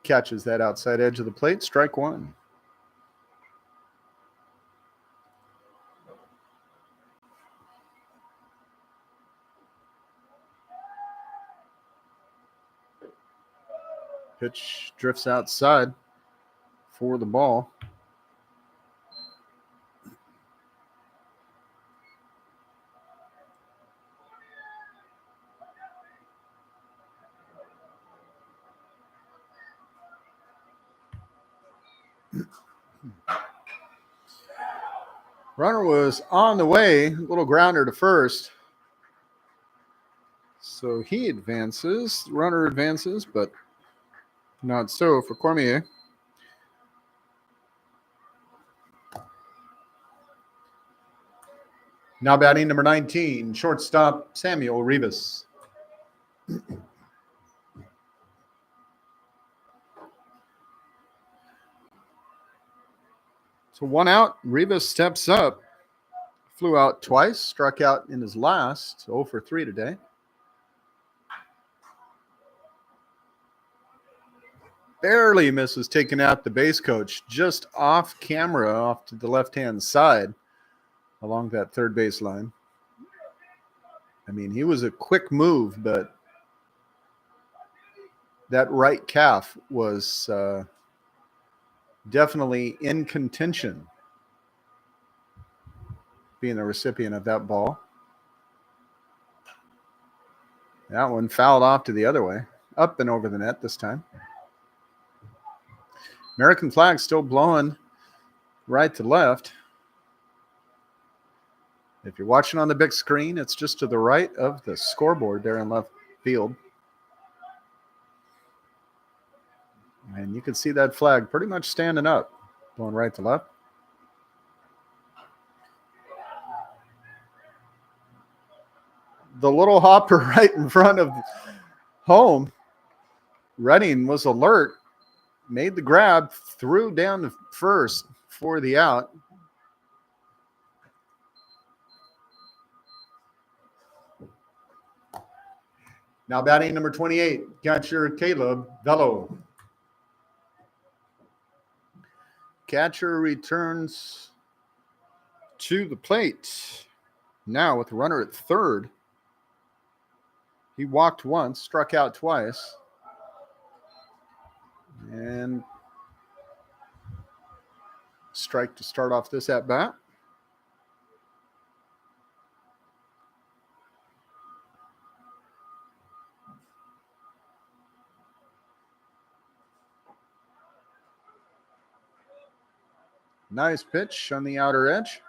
Catches that outside edge of the plate, strike 1. Pitch drifts outside for the ball. Runner was on the way, little grounder to first. So he advances, runner advances, but not so for Cormier. Now batting number 19, shortstop Samuel Rivas. So 1 out, Rivas steps up. Flew out twice, struck out in his last, 0 for 3 today. Barely misses taking out the base coach, just off camera, off to the left-hand side along that third base line. I mean, he was a quick move, but that right calf was definitely in contention, being the recipient of that ball. That one fouled off to the other way, up and over the net this time. American flag still blowing right to left. If you're watching on the big screen, it's just to the right of the scoreboard there in left field. And you can see that flag pretty much standing up, going right to left. The little hopper right in front of home, Redding was alert, made the grab, threw down to first for the out. Now batting number 28, catcher Caleb Velo. Catcher returns to the plate. Now with the runner at third. He walked once, struck out twice. And strike to start off this at bat. Nice pitch on the outer edge.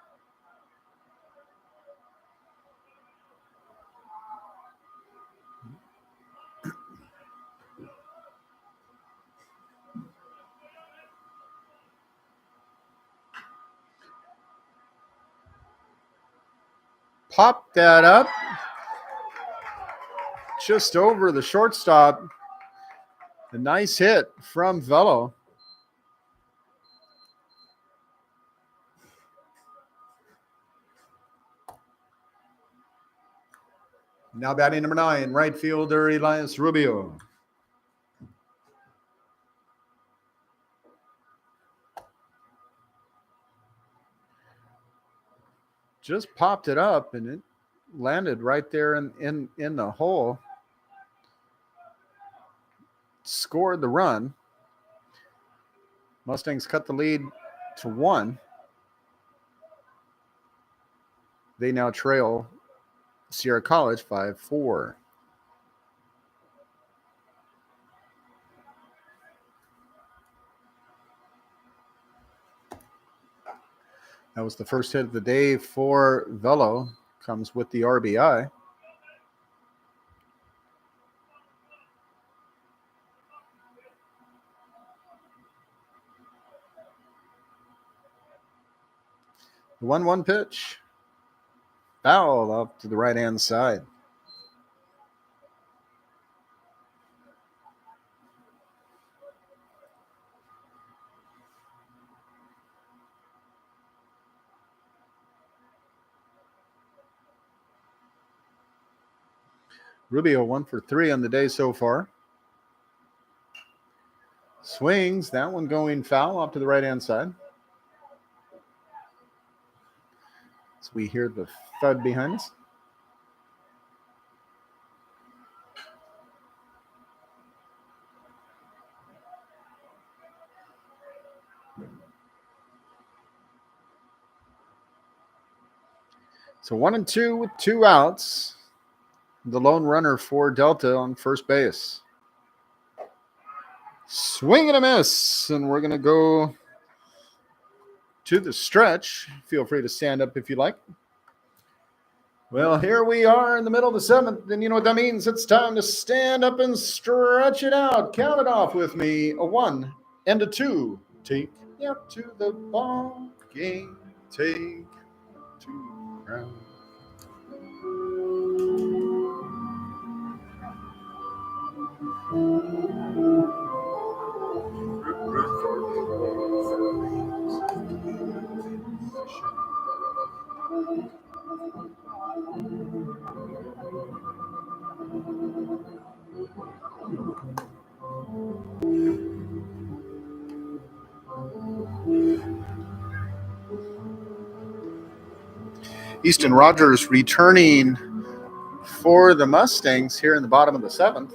Popped that up just over the shortstop. A nice hit from Velo. Now batting number 9, right fielder Elias Rubio. Just popped it up and it landed right there in the hole. Scored the run. Mustangs cut the lead to 1. They now trail Sierra College 5-4. That was the first hit of the day for Velo. Comes with the RBI. The 1-1 pitch. Foul up to the right-hand side. Rubio 1 for 3 on the day so far. Swings, that one going foul off to the right-hand side. So we hear the thud behind us. So 1-2 with 2 outs. The lone runner for Delta on first base. Swing and a miss. And we're going to go to the stretch. Feel free to stand up if you like. Well, here we are in the middle of the 7th. And you know what that means? It's time to stand up and stretch it out. Count it off with me. A 1 and a 2. Take me up to the ball game. Take 2 rounds. Easton Rogers returning for the Mustangs here in the bottom of the 7th.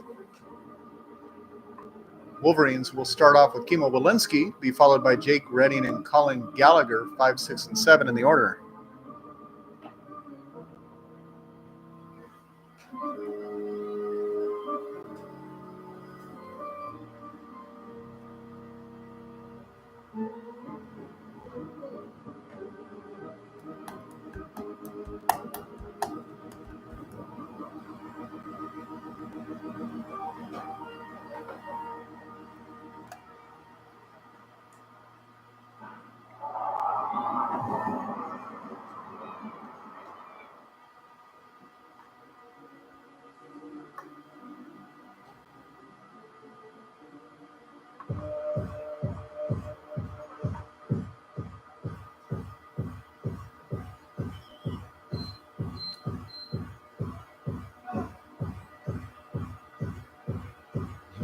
Wolverines will start off with Kimo Walensky, be followed by Jake Redding and Colin Gallagher, 5, 6, and 7 in the order.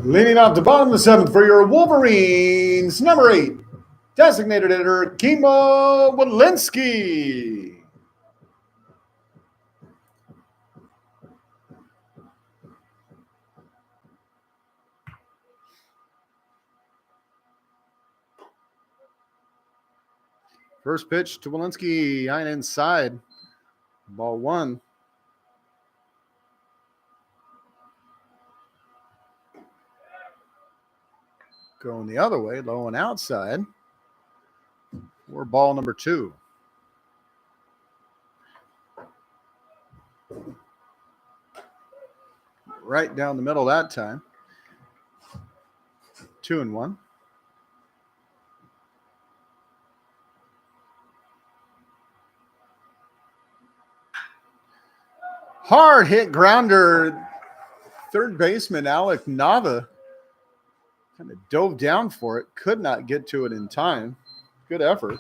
Leading off the bottom of the 7th for your Wolverines, number 8, designated hitter Kimo Walensky. First pitch to Walensky, high and inside. Ball 1. Going the other way, low and outside. For ball number 2. Right down the middle that time. 2-1. Hard hit grounder. Third baseman Alec Nava kind of dove down for it. Could not get to it in time. Good effort.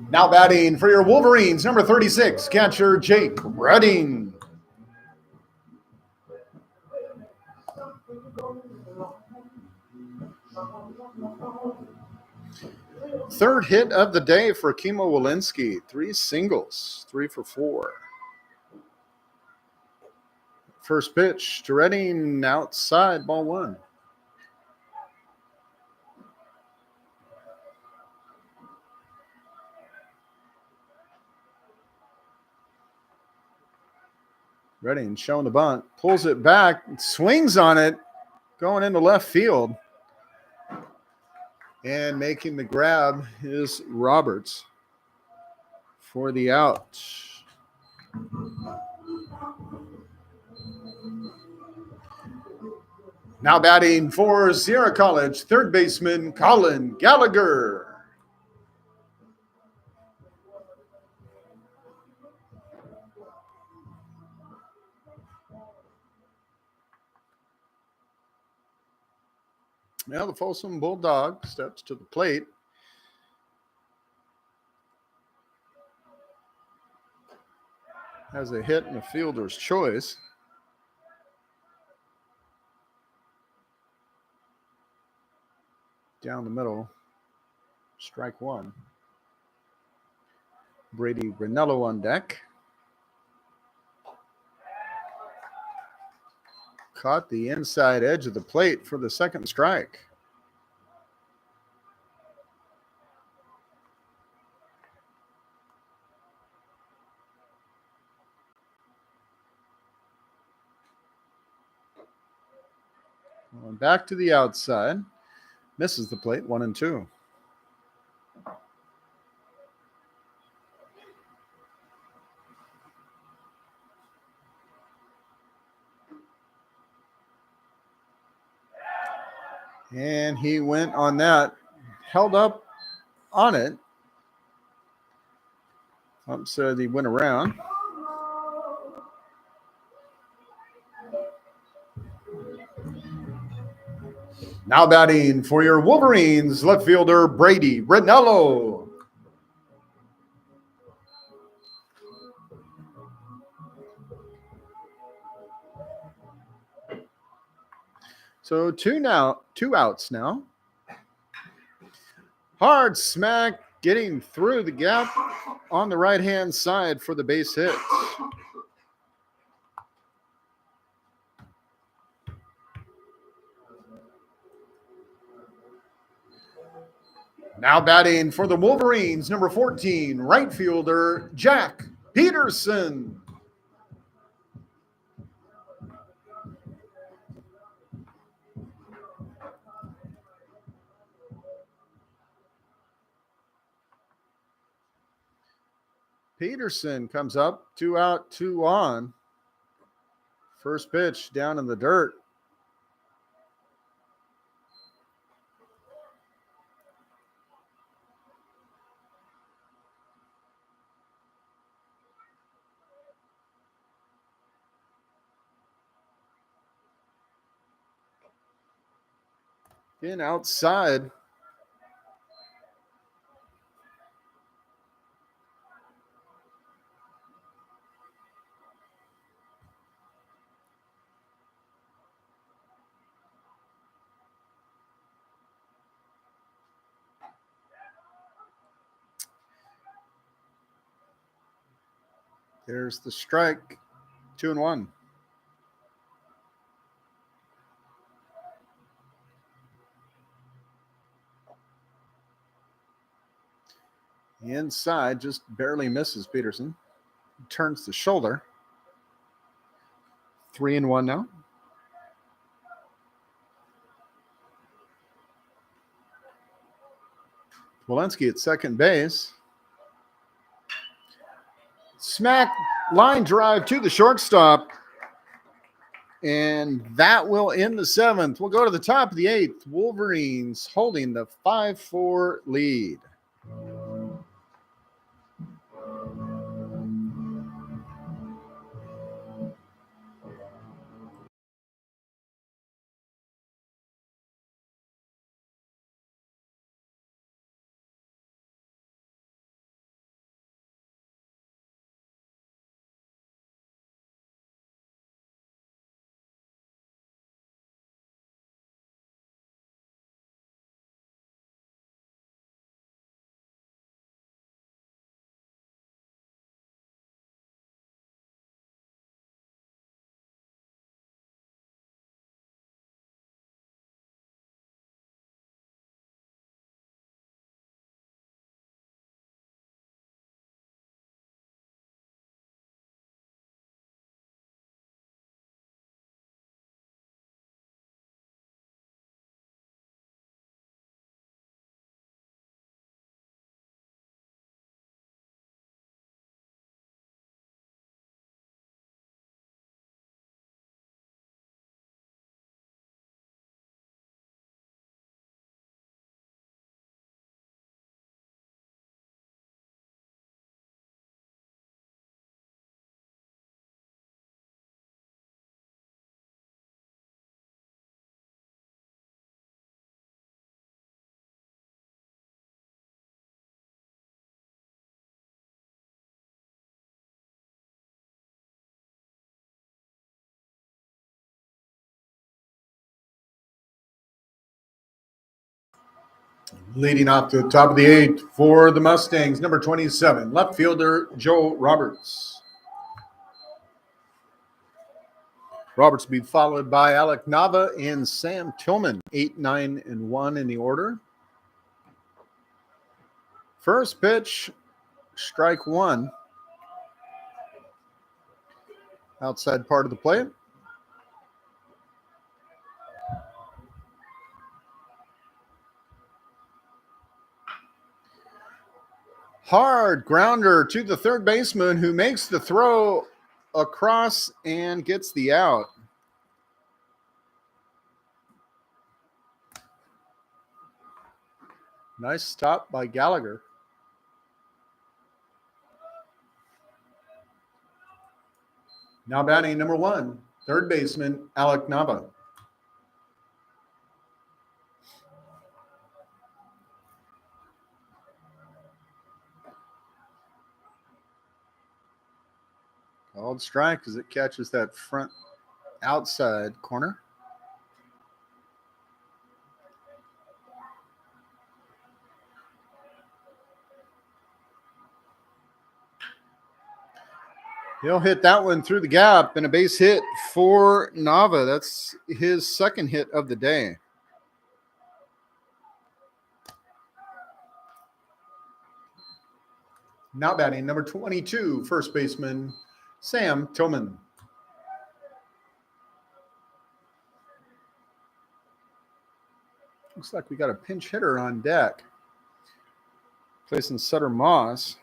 Now batting for your Wolverines, number 36, catcher Jake Redding. Third hit of the day for Kimo Walensky. 3 singles, 3 for 4. First pitch to Redding, outside, ball 1. Redding showing the bunt, pulls it back, swings on it, going into left field. And making the grab is Roberts for the out. Now batting for Sierra College, third baseman Colin Gallagher. Now the Folsom Bulldog steps to the plate. Has a hit and a fielder's choice. Down the middle, strike one. Brady Ranello on deck. Caught the inside edge of the plate for the second strike. Going back to the outside. Misses the plate, 1-2. And he went on that, held up on it. So he went around. Now batting for your Wolverines, left fielder Brady Ranello. So two outs now. Hard smack getting through the gap on the right-hand side for the base hit. Now batting for the Wolverines, number 14, right fielder Jack Peterson. Peterson comes up, 2 out, 2 on. First pitch down in the dirt. In outside. There's the strike, 2-1. The inside just barely misses Peterson. Turns the shoulder. 3-1 now. Walensky at second base. Smack line drive to the shortstop. And that will end the seventh. We'll go to the top of the eighth. Wolverines holding the 5-4 lead. Leading off to the top of the eighth for the Mustangs, number 27, left fielder Joe Roberts. Roberts will be followed by Alec Nava and Sam Tillman, 8, 9, and 1 in the order. First pitch, strike one. Outside part of the plate. Hard grounder to the third baseman, who makes the throw across and gets the out. Nice stop by Gallagher. Now batting number 1, third baseman Alec Nava. Called strike as it catches that front outside corner. He'll hit that one through the gap, and a base hit for Nava. That's his second hit of the day. Now batting number 22, first baseman Sam Tillman. Looks like we got a pinch hitter on deck, placing Sutter Moss.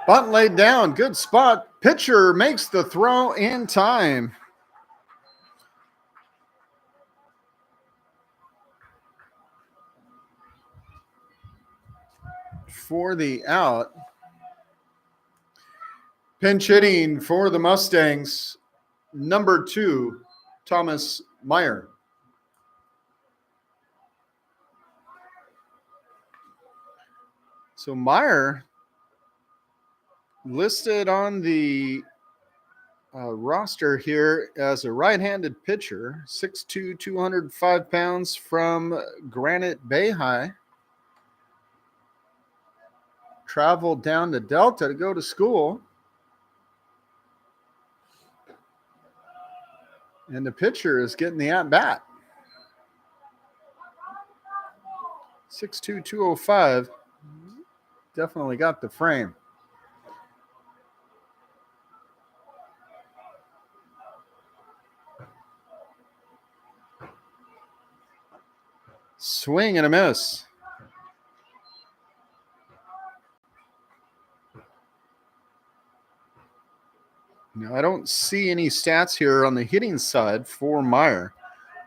Bunt laid down, good spot. Pitcher makes the throw in time. For the out. Pinch hitting for the Mustangs, number 2, Thomas Meyer. So Meyer listed on the roster here as a right-handed pitcher, 6'2", 205 pounds, from Granite Bay High. Traveled down to Delta to go to school. And the pitcher is getting the at-bat. 6'2", 205. Definitely got the frame. Swing and a miss. Now, I don't see any stats here on the hitting side for Meyer,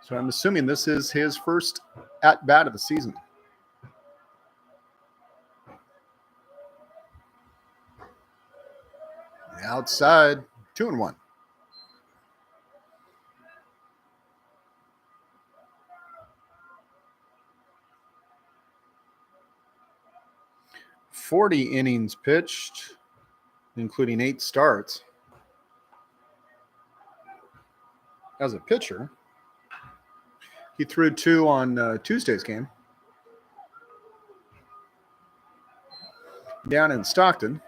so I'm assuming this is his first at-bat of the season. Outside, 2-1. "40 innings pitched, including 8 starts. As a pitcher, he threw 2 on Tuesday's game down in Stockton.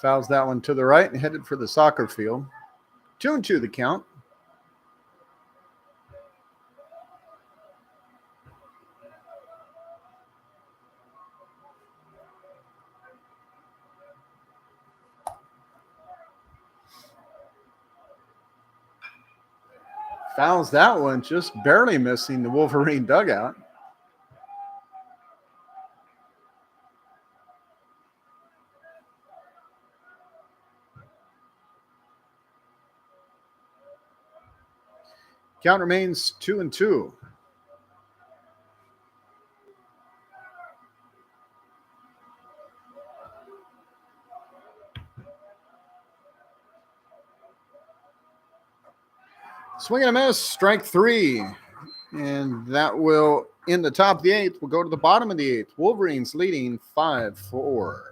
Fouls that one to the right and headed for the soccer field. 2-2 the count. Fouls that one, just barely missing the Wolverine dugout. Count remains 2-2. Swing and a miss, strike 3. And that will end the top of the 8th. We'll go to the bottom of the 8th. Wolverines leading 5-4.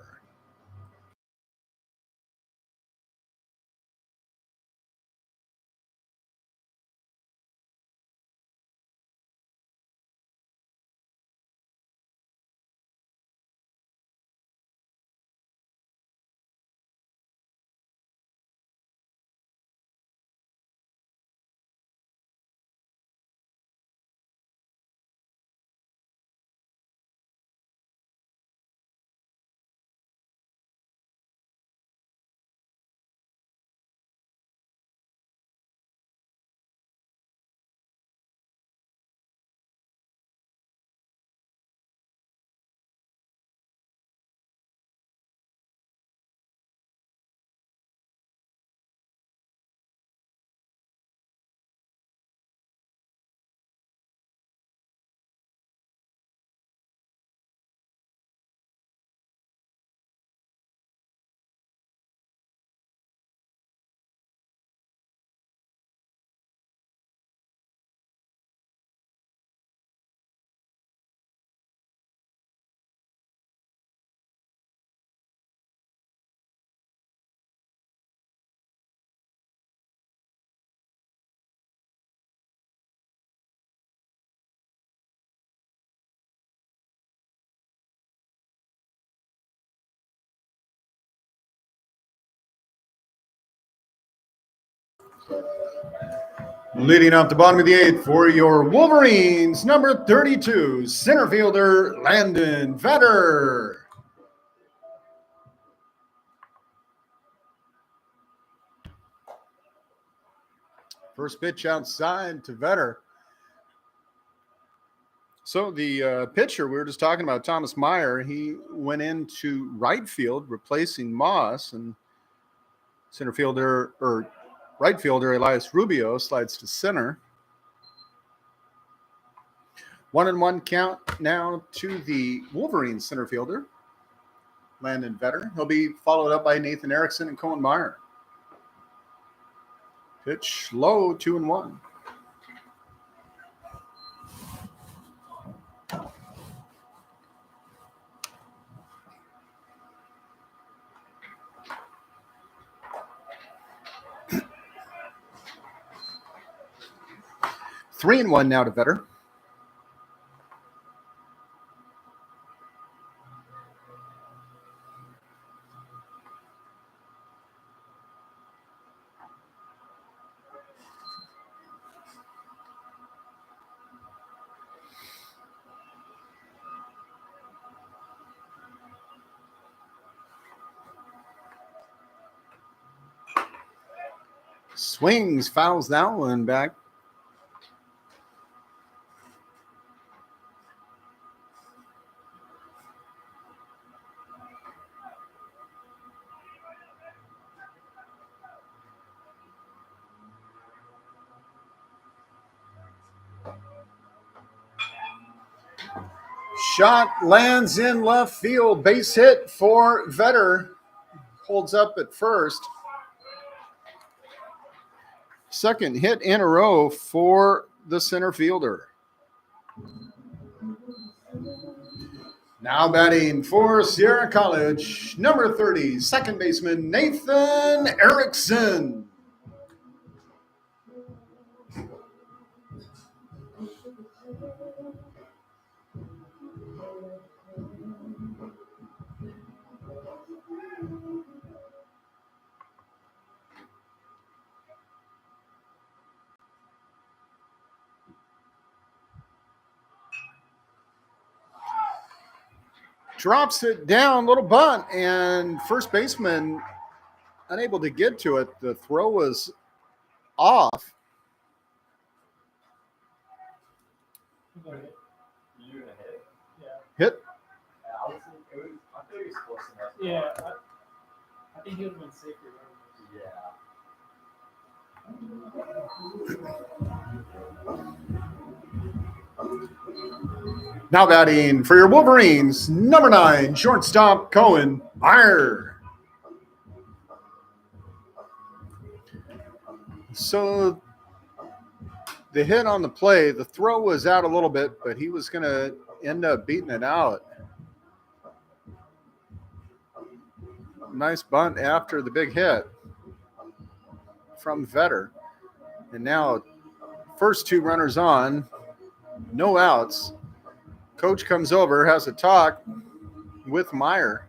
Leading off the bottom of the 8th for your Wolverines, number 32, center fielder Landon Vetter. First pitch outside to Vetter. So the pitcher we were just talking about, Thomas Meyer, he went into right field replacing Moss, and center fielder or right fielder Elias Rubio slides to center. 1-1 count now to the Wolverines center fielder, Landon Vetter. He'll be followed up by Nathan Erickson and Cohen Meyer. Pitch low, 2-1. Three and one now to Vetter. Swings, fouls that one back. Shot lands in left field. Base hit for Vetter. Holds up at first. Second hit in a row for the center fielder. Now batting for Sierra College, number 30, second baseman Nathan Erickson. Drops it down, little bunt, and first baseman unable to get to it. The throw was off. Hit. Yeah, I think he would have been safer. Now batting for your Wolverines, number 9, shortstop Cohen Meyer. So the hit on the play. The throw was out a little bit, but he was going to end up beating it out. Nice bunt after the big hit from Vetter. And now first two runners on, no outs. Coach comes over, has a talk with Meyer.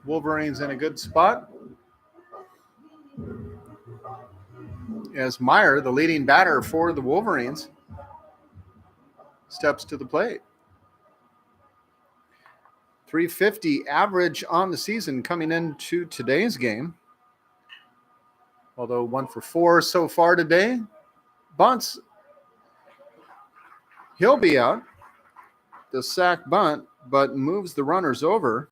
Wolverines in a good spot. As Meyer, the leading batter for the Wolverines, steps to the plate. 350 average on the season coming into today's game. Although 1 for 4 so far today. Bunts, he'll be out. The sack bunt, but moves the runners over.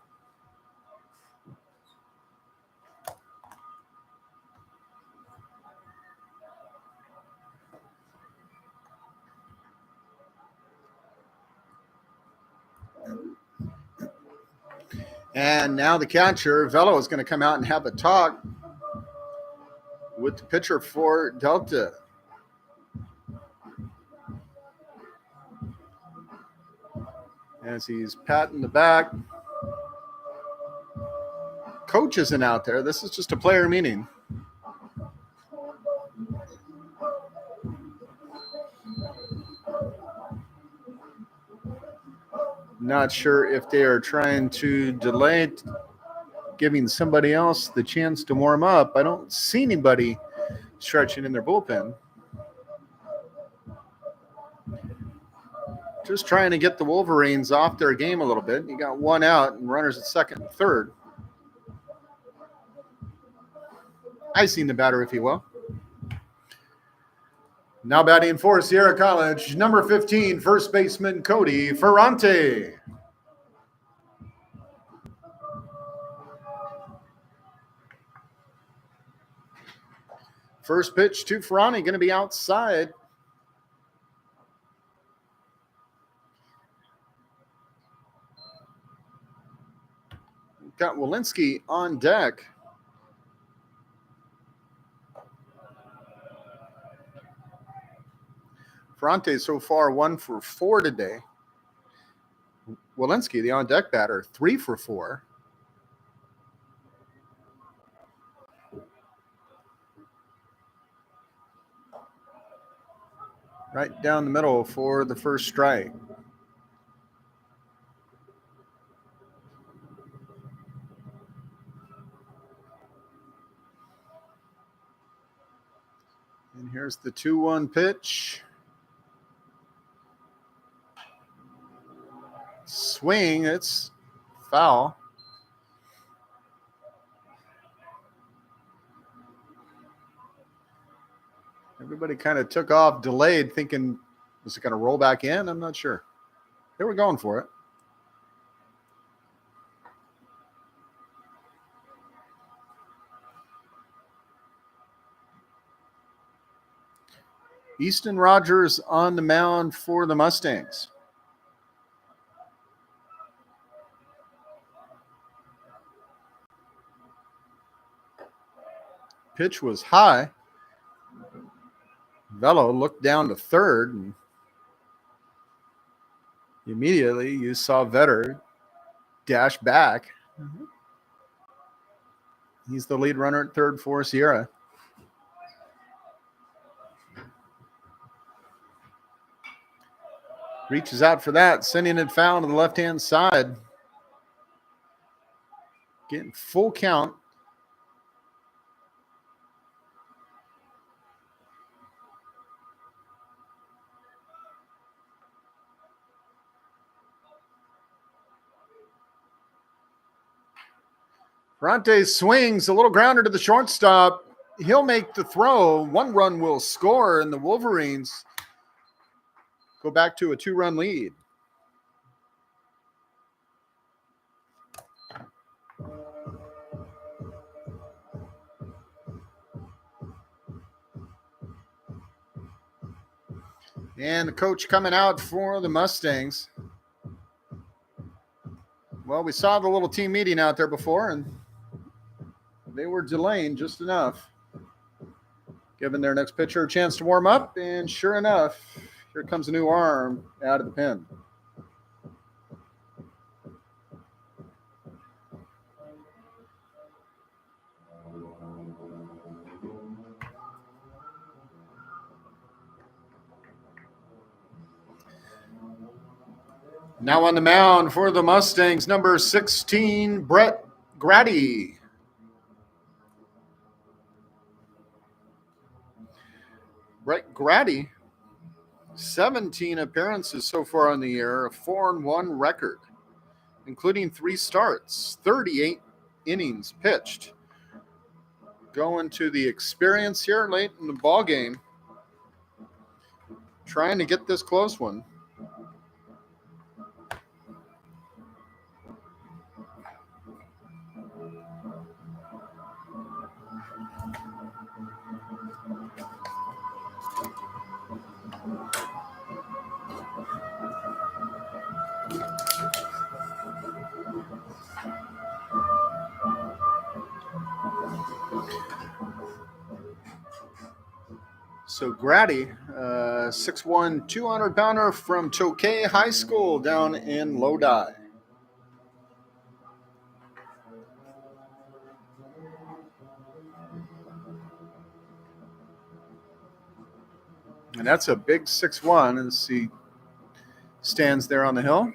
And now the catcher, Velo, is going to come out and have a talk with the pitcher for Delta. As he's patting the back. Coach isn't out there. This is just a player meeting. Not sure if they are trying to delay giving somebody else the chance to warm up. I don't see anybody stretching in their bullpen. Just trying to get the Wolverines off their game a little bit. You got one out and runners at second and third. Icing the batter, if you will. Now batting for Sierra College, number 15, first baseman Cody Ferrante. First pitch to Ferrante, going to be outside. Got Walensky on deck. Ferrante so far 1 for 4 today. Walensky, the on-deck batter, 3 for 4. Right down the middle for the first strike. And here's the 2-1 pitch. Swing, it's foul. Everybody kind of took off delayed, thinking, was it going to roll back in? I'm not sure. They were going for it. Easton Rogers on the mound for the Mustangs. Pitch was high. Velo looked down to third, and immediately you saw Vetter dash back. He's the lead runner at third for Sierra. Reaches out for that, sending it foul to the left-hand side. Getting full count. Ferrante swings, a little grounder to the shortstop. He'll make the throw. 1 run will score, and the Wolverines go back to a 2-run lead. And the coach coming out for the Mustangs. Well, we saw the little team meeting out there before, and they were delaying just enough. Giving their next pitcher a chance to warm up, and sure enough, here comes a new arm out of the pen. Now on the mound for the Mustangs, number 16, Brett Grady. Brett Grady, 17 appearances so far on the year, a 4-1 record, including 3 starts, 38 innings pitched. Going to the experience here late in the ball game, trying to get this close one. So Grady, 6'1", 200-pounder from Tokay High School down in Lodi. And that's a big 6'1", as he stands there on the hill.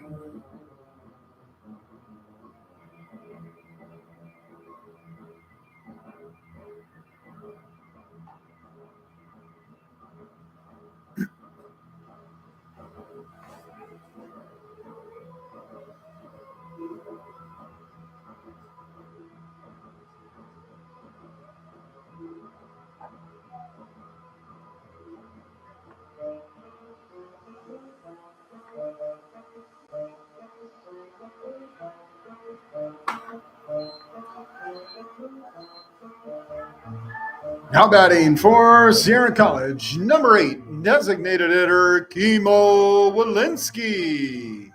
Now batting for Sierra College, number 8, designated hitter, Kimo Walensky.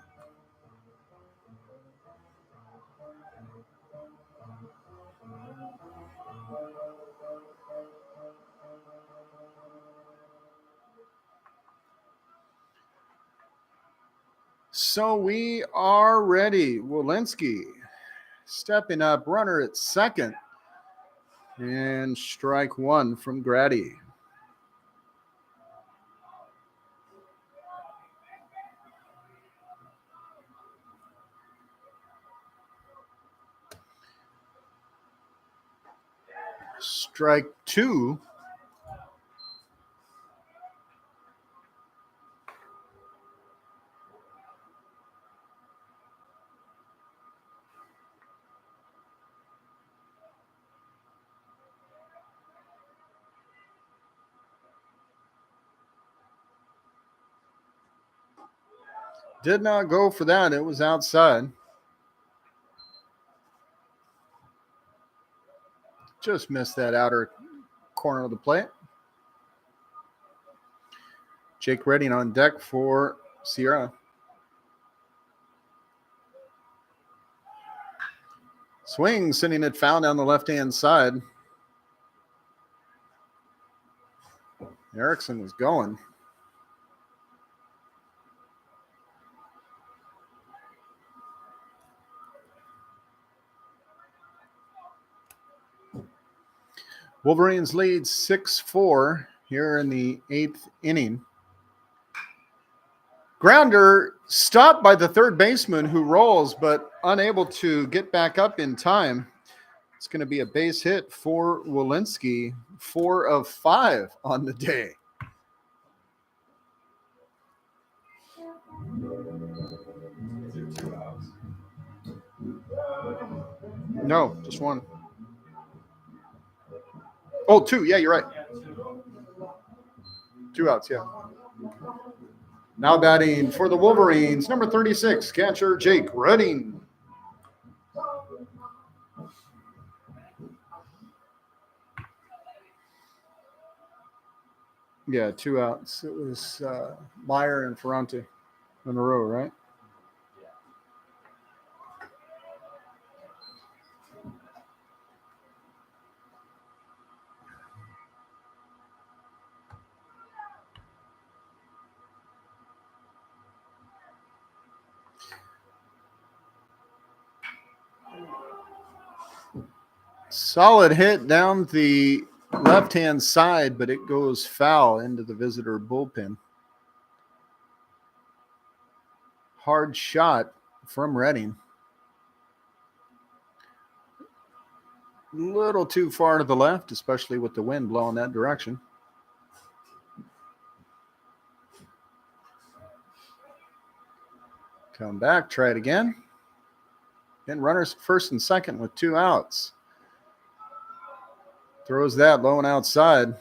So we are ready. Walensky stepping up, runner at second. And strike one from Grady. Strike two. Did not go for that. It was outside. Just missed that outer corner of the plate. Jake Redding on deck for Sierra. Swing, sending it foul down the left-hand side. Erickson was going. Wolverines lead 6-4 here in the 8th inning. Grounder stopped by the third baseman who rolls, but unable to get back up in time. It's going to be a base hit for Walensky, 4 of 5 on the day. No, just one. Oh, 2. Yeah, you're right. 2 outs, yeah. Now batting for the Wolverines, number 36, catcher Jake Redding. Yeah, 2 outs. It was Meyer and Ferrante in a row, right? Solid hit down the left-hand side, but it goes foul into the visitor bullpen. Hard shot from Reading. A little too far to the left, especially with the wind blowing that direction. Come back, try it again. And runners first and second with 2 outs. Throws that low and outside.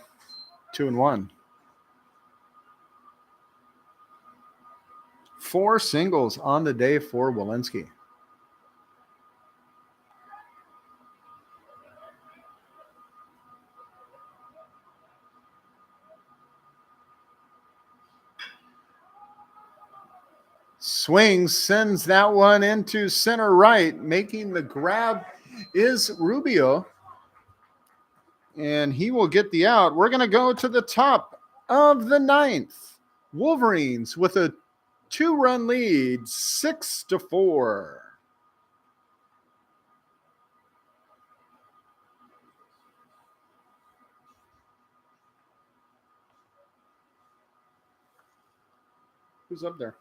2-1. 4 singles on the day for Walensky. Swings, sends that one into center right. Making the grab is Rubio. And he will get the out. We're going to go to the top of the 9th. Wolverines with a 2-run lead, 6-4. Who's up there?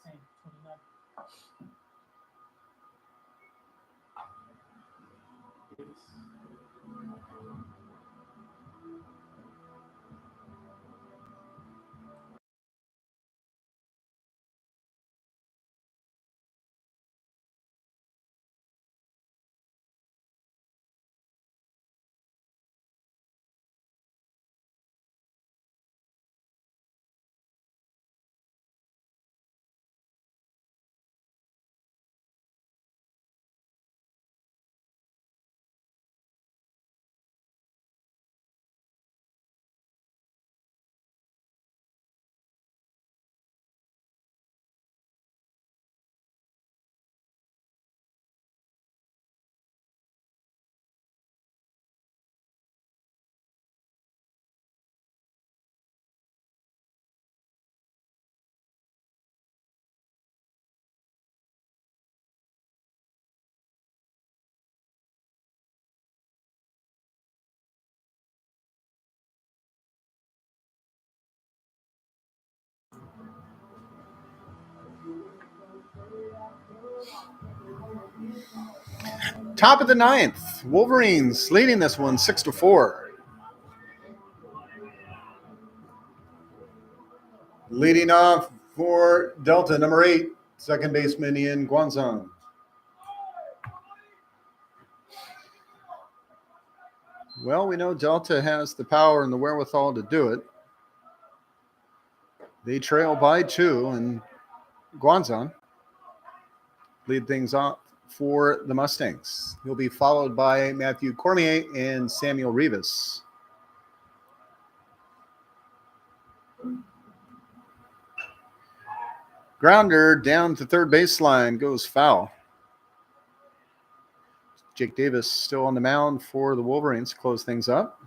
Same 29. Top of the 9th. Wolverines leading this one 6-4. Leading off for Delta, number 8, second baseman Ian Guanzon. Well, we know Delta has the power and the wherewithal to do it. They trail by 2, and Guanzon lead things off for the Mustangs. He'll be followed by Matthew Cormier and Samuel Rivas. Grounder down to third baseline, goes foul. Jake Davis still on the mound for the Wolverines to close things up.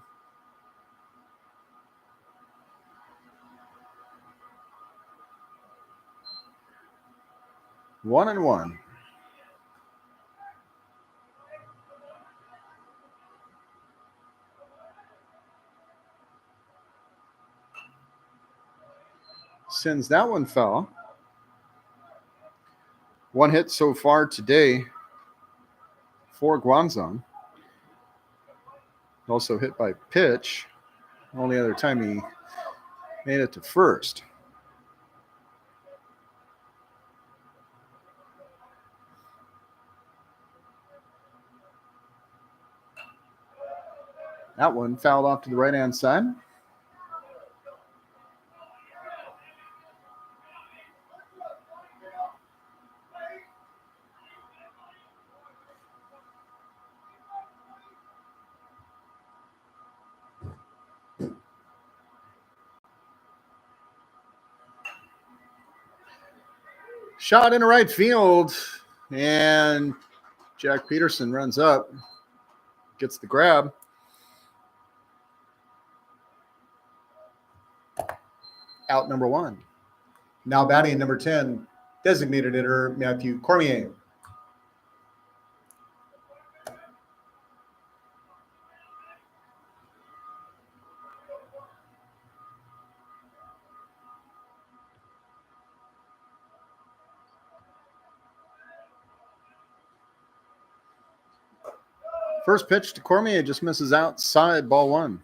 One and one. Sends that one foul. One hit so far today for Guanzon. Also hit by pitch. Only other time he made it to first. That one fouled off to the right-hand side. Shot into right field, and Jack Peterson runs up, gets the grab. Out number 1. Now batting number 10, designated hitter Matthew Cormier. First pitch to Cormier just misses outside, ball one.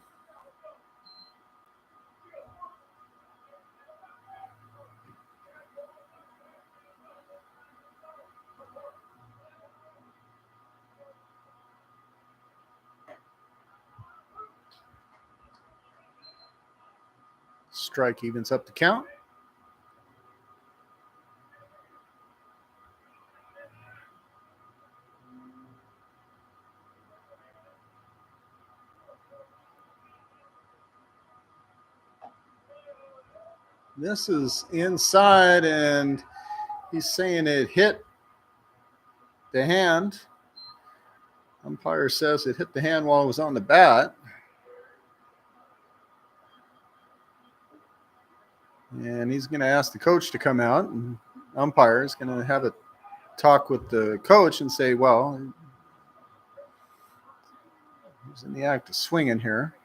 Strike evens up the count. This is inside, and he's saying it hit the hand. Umpire says it hit the hand while it was on the bat. And he's going to ask the coach to come out, and umpire is going to have a talk with the coach and say, well, he's in the act of swinging here.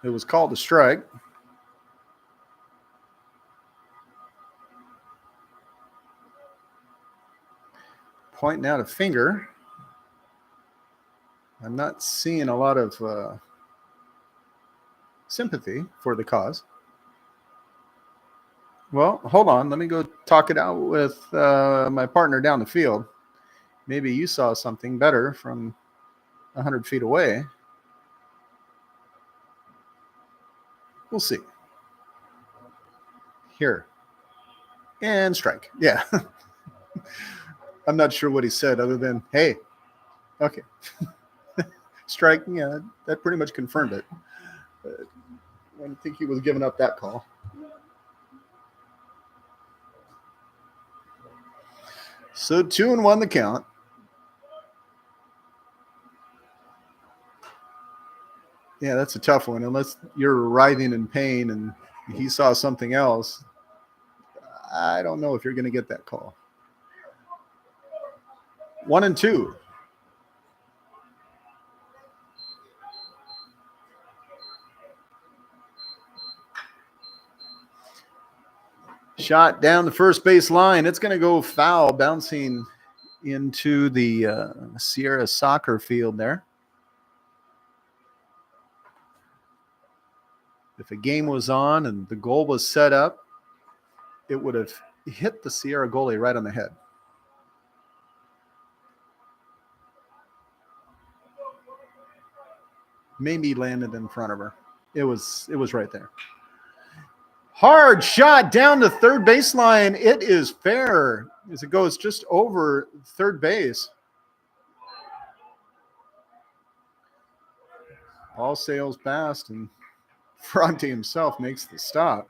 It was called a strike. Pointing out a finger. I'm not seeing a lot of sympathy for the cause. Well, hold on. Let me go talk it out with my partner down the field. Maybe you saw something better from 100 feet away. We'll see. Here. And strike. Yeah. I'm not sure what he said other than, hey, okay. Strike, yeah, that pretty much confirmed it. I don't think he was giving up that call. So 2-1 the count. Yeah, that's a tough one. Unless you're writhing in pain and he saw something else, I don't know if you're going to get that call. 1-2. Shot down the first base line. It's going to go foul, bouncing into the Sierra soccer field there. If a game was on and the goal was set up, it would have hit the Sierra goalie right on the head. Maybe landed in front of her. It was right there. Hard shot down the third baseline. It is fair as it goes just over third base. All sails past, and Fronte himself makes the stop.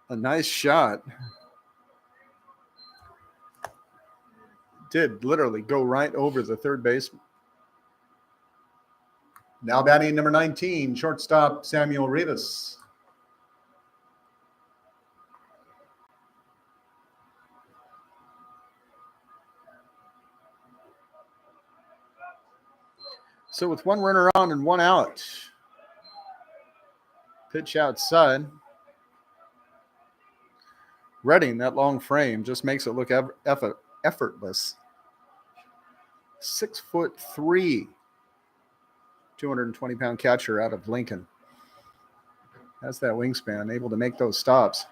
A nice shot. Did literally go right over the third baseman. Now batting number 19, shortstop Samuel Rivas. So with one runner on and one out, pitch outside. Redding, that long frame just makes it look effortless. 6'3", 220-pound catcher out of Lincoln. Has that wingspan, able to make those stops.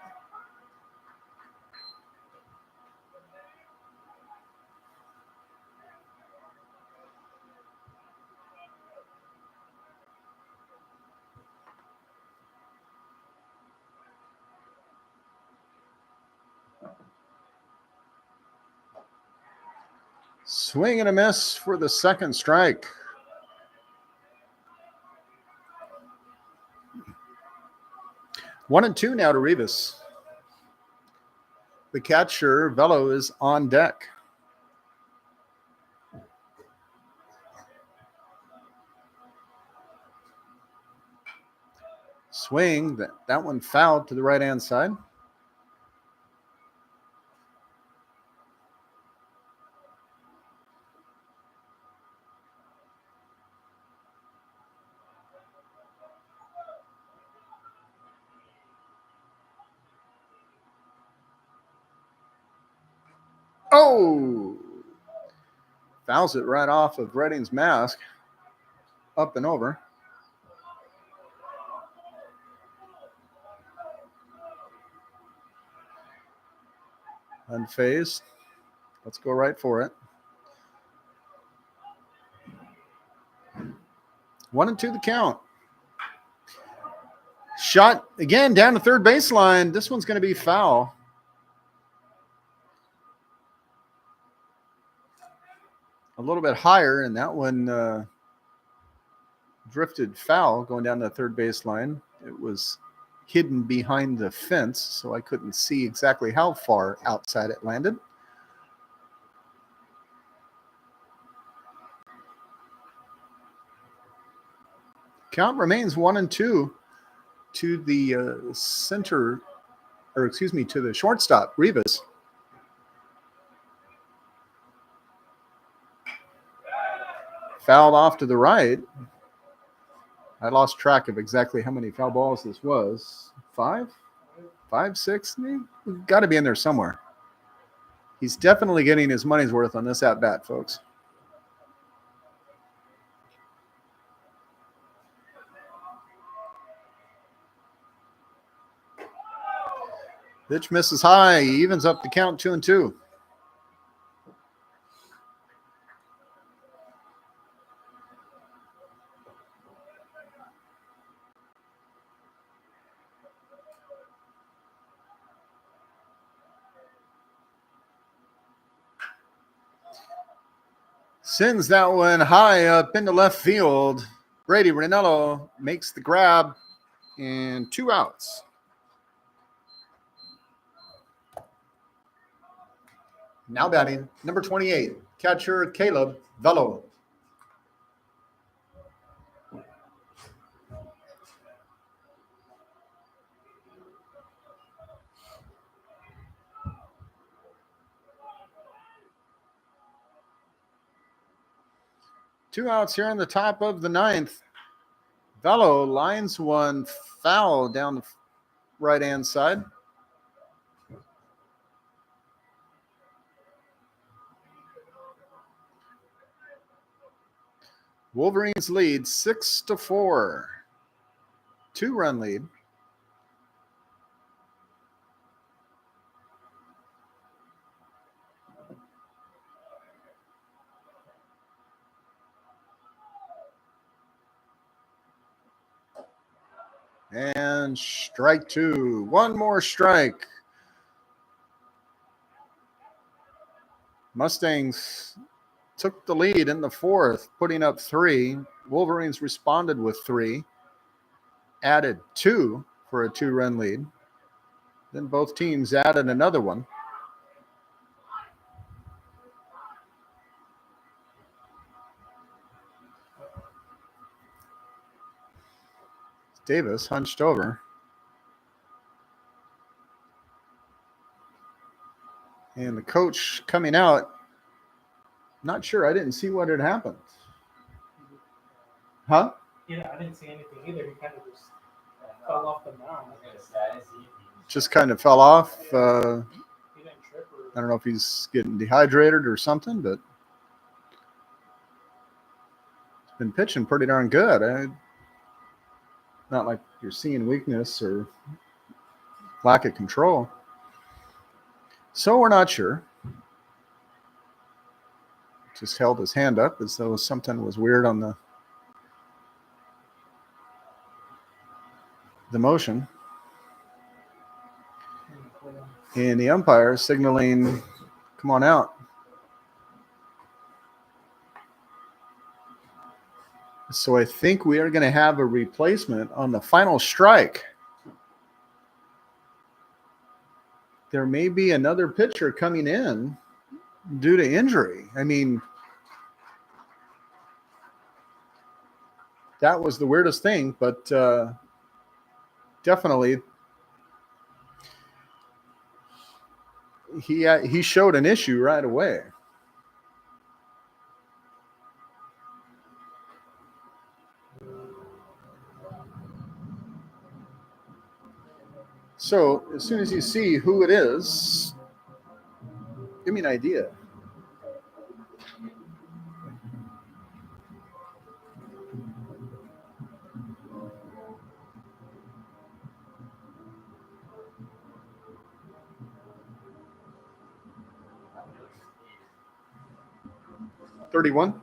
Swing and a miss for the second strike. One and two now to Rivas. The catcher, Velo, is on deck. Swing, that one fouled to the right-hand side. Oh! Fouls it right off of Redding's mask. Up and over. Unfazed. Let's go right for it. 1-2 the count. Shot again down the third baseline. This one's going to be foul. A little bit higher, and that one drifted foul going down the third baseline. It was hidden behind the fence, so I couldn't see exactly how far outside it landed. Count remains 1-2 to the center, or excuse me, to the shortstop, Rivas. Fouled off to the right. I lost track of exactly how many foul balls this was. 5, 6? Got to be in there somewhere. He's definitely getting his money's worth on this at-bat, folks. Pitch misses high. He evens up the count 2-2. Sends that one high up into left field. Brady Ranello makes the grab and 2 outs. Now batting, number 28, catcher Caleb Velo. Two outs here in the top of the ninth. Velo lines one foul down the right-hand side. Wolverines lead 6-4. 2-run lead. And strike 2. One more strike. Mustangs took the lead in the fourth, putting up 3. Wolverines responded with 3, added 2 for a 2-run lead. Then both teams added another one. Davis hunched over. And the coach coming out, not sure. I didn't see what had happened. Huh? Yeah, I didn't see anything either. He kind of just fell off the mound. Just kind of fell off. He didn't trip or... I don't know if he's getting dehydrated or something, but he's been pitching pretty darn good. Not like you're seeing weakness or lack of control. So we're not sure. Just held his hand up as though something was weird on the motion. And the umpire signaling, come on out. So I think we are going to have a replacement on the final strike. There may be another pitcher coming in due to injury. I mean, that was the weirdest thing, but definitely he showed an issue right away. So as soon as you see who it is, Give me an idea. $31.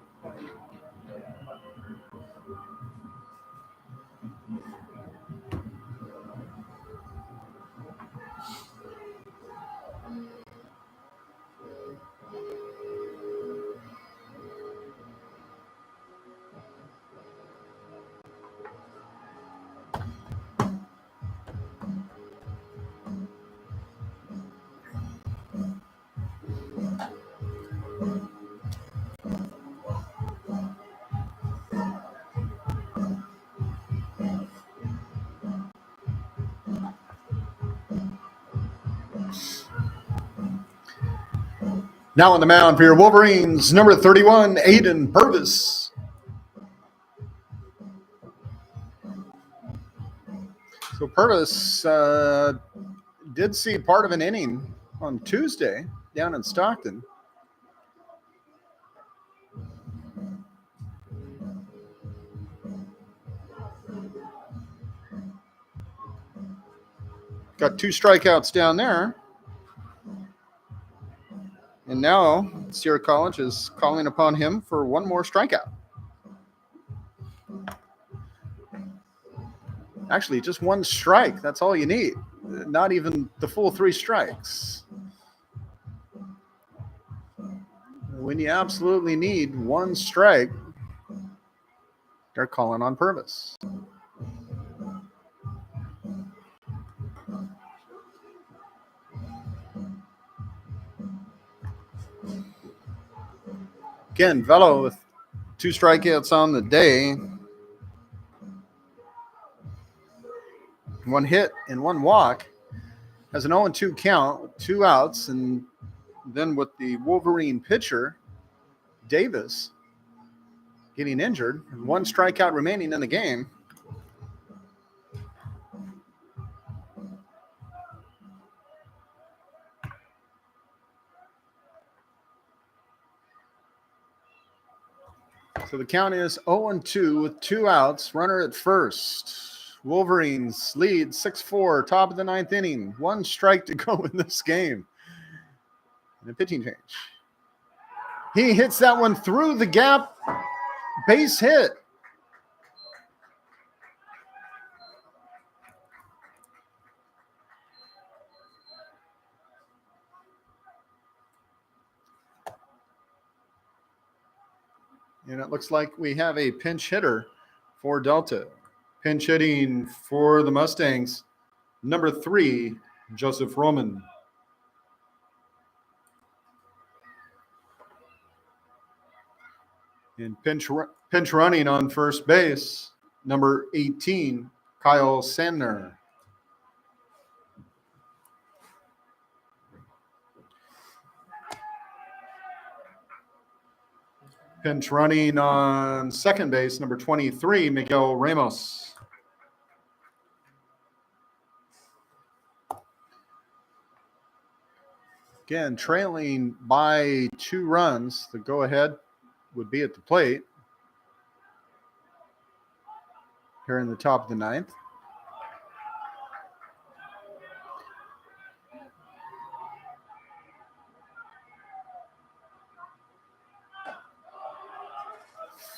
Now on the mound for your Wolverines, number 31, Aiden Purvis. So Purvis did see part of an inning on Tuesday down in Stockton. Got 2 strikeouts down there. And now Sierra College is calling upon him for 1 more strikeout. Actually, just 1 strike. That's all you need. Not even the full 3 strikes. When you absolutely need 1 strike, they're calling on Purvis. Again, Velo with 2 strikeouts on the day. 1 hit and 1 walk. Has an 0-2 count with 2 outs. And then with the Wolverine pitcher, Davis, getting injured, 1 strikeout remaining in the game. So the count is 0-2 with 2 outs, runner at first. Wolverines lead 6-4, top of the 9th inning. 1 strike to go in this game. And a pitching change. He hits that one through the gap. Base hit. And it looks like we have a pinch hitter for Delta. Pinch hitting for the Mustangs, number 3, Joseph Roman. And pinch running on first base, number 18, Kyle Sandner. Pinch running on second base, number 23, Miguel Ramos. Again, trailing by 2 runs. The go-ahead would be at the plate here in the top of the 9th.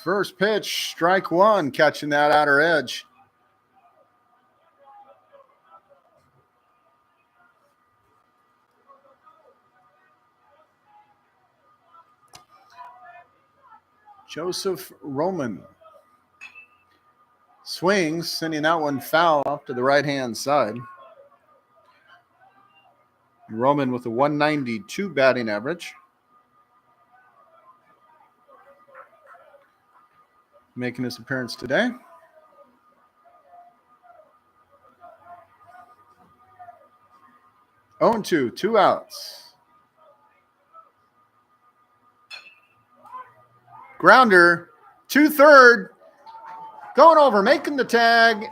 First pitch, strike 1, catching that outer edge. Joseph Roman swings, sending that one foul off to the right-hand side. Roman with a 192 batting average. Making his appearance today. Oh, 2, 2 outs. Grounder to third, going over, making the tag,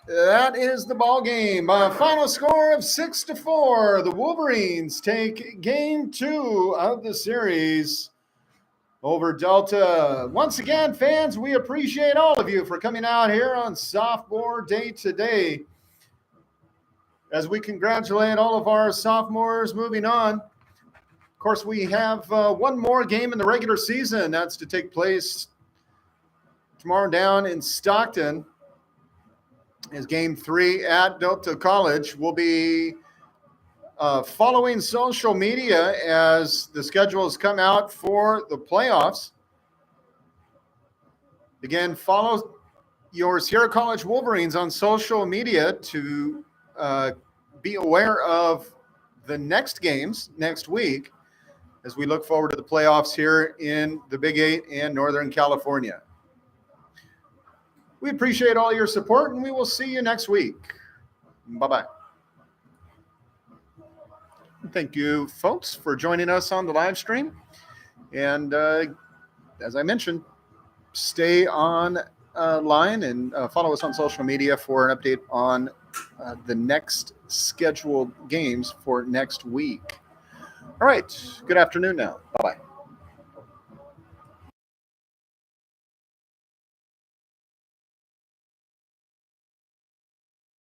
That is the ball game. Final score of 6-4. The Wolverines take game 2 of the series over Delta. Once again, fans, we appreciate all of you for coming out here on Sophomore Day today. As we congratulate all of our sophomores moving on. Of course, we have one more game in the regular season. That's to take place tomorrow down in Stockton. Is game 3 at Delta College. We'll be following social media as the schedules come out for the playoffs. Again, follow your Sierra College Wolverines on social media to be aware of the next games next week as we look forward to the playoffs here in the Big 8 and Northern California. We appreciate all your support, and we will see you next week. Bye-bye. Thank you, folks, for joining us on the live stream. And as I mentioned, stay on line and follow us on social media for an update on the next scheduled games for next week. All right. Good afternoon now. Bye-bye.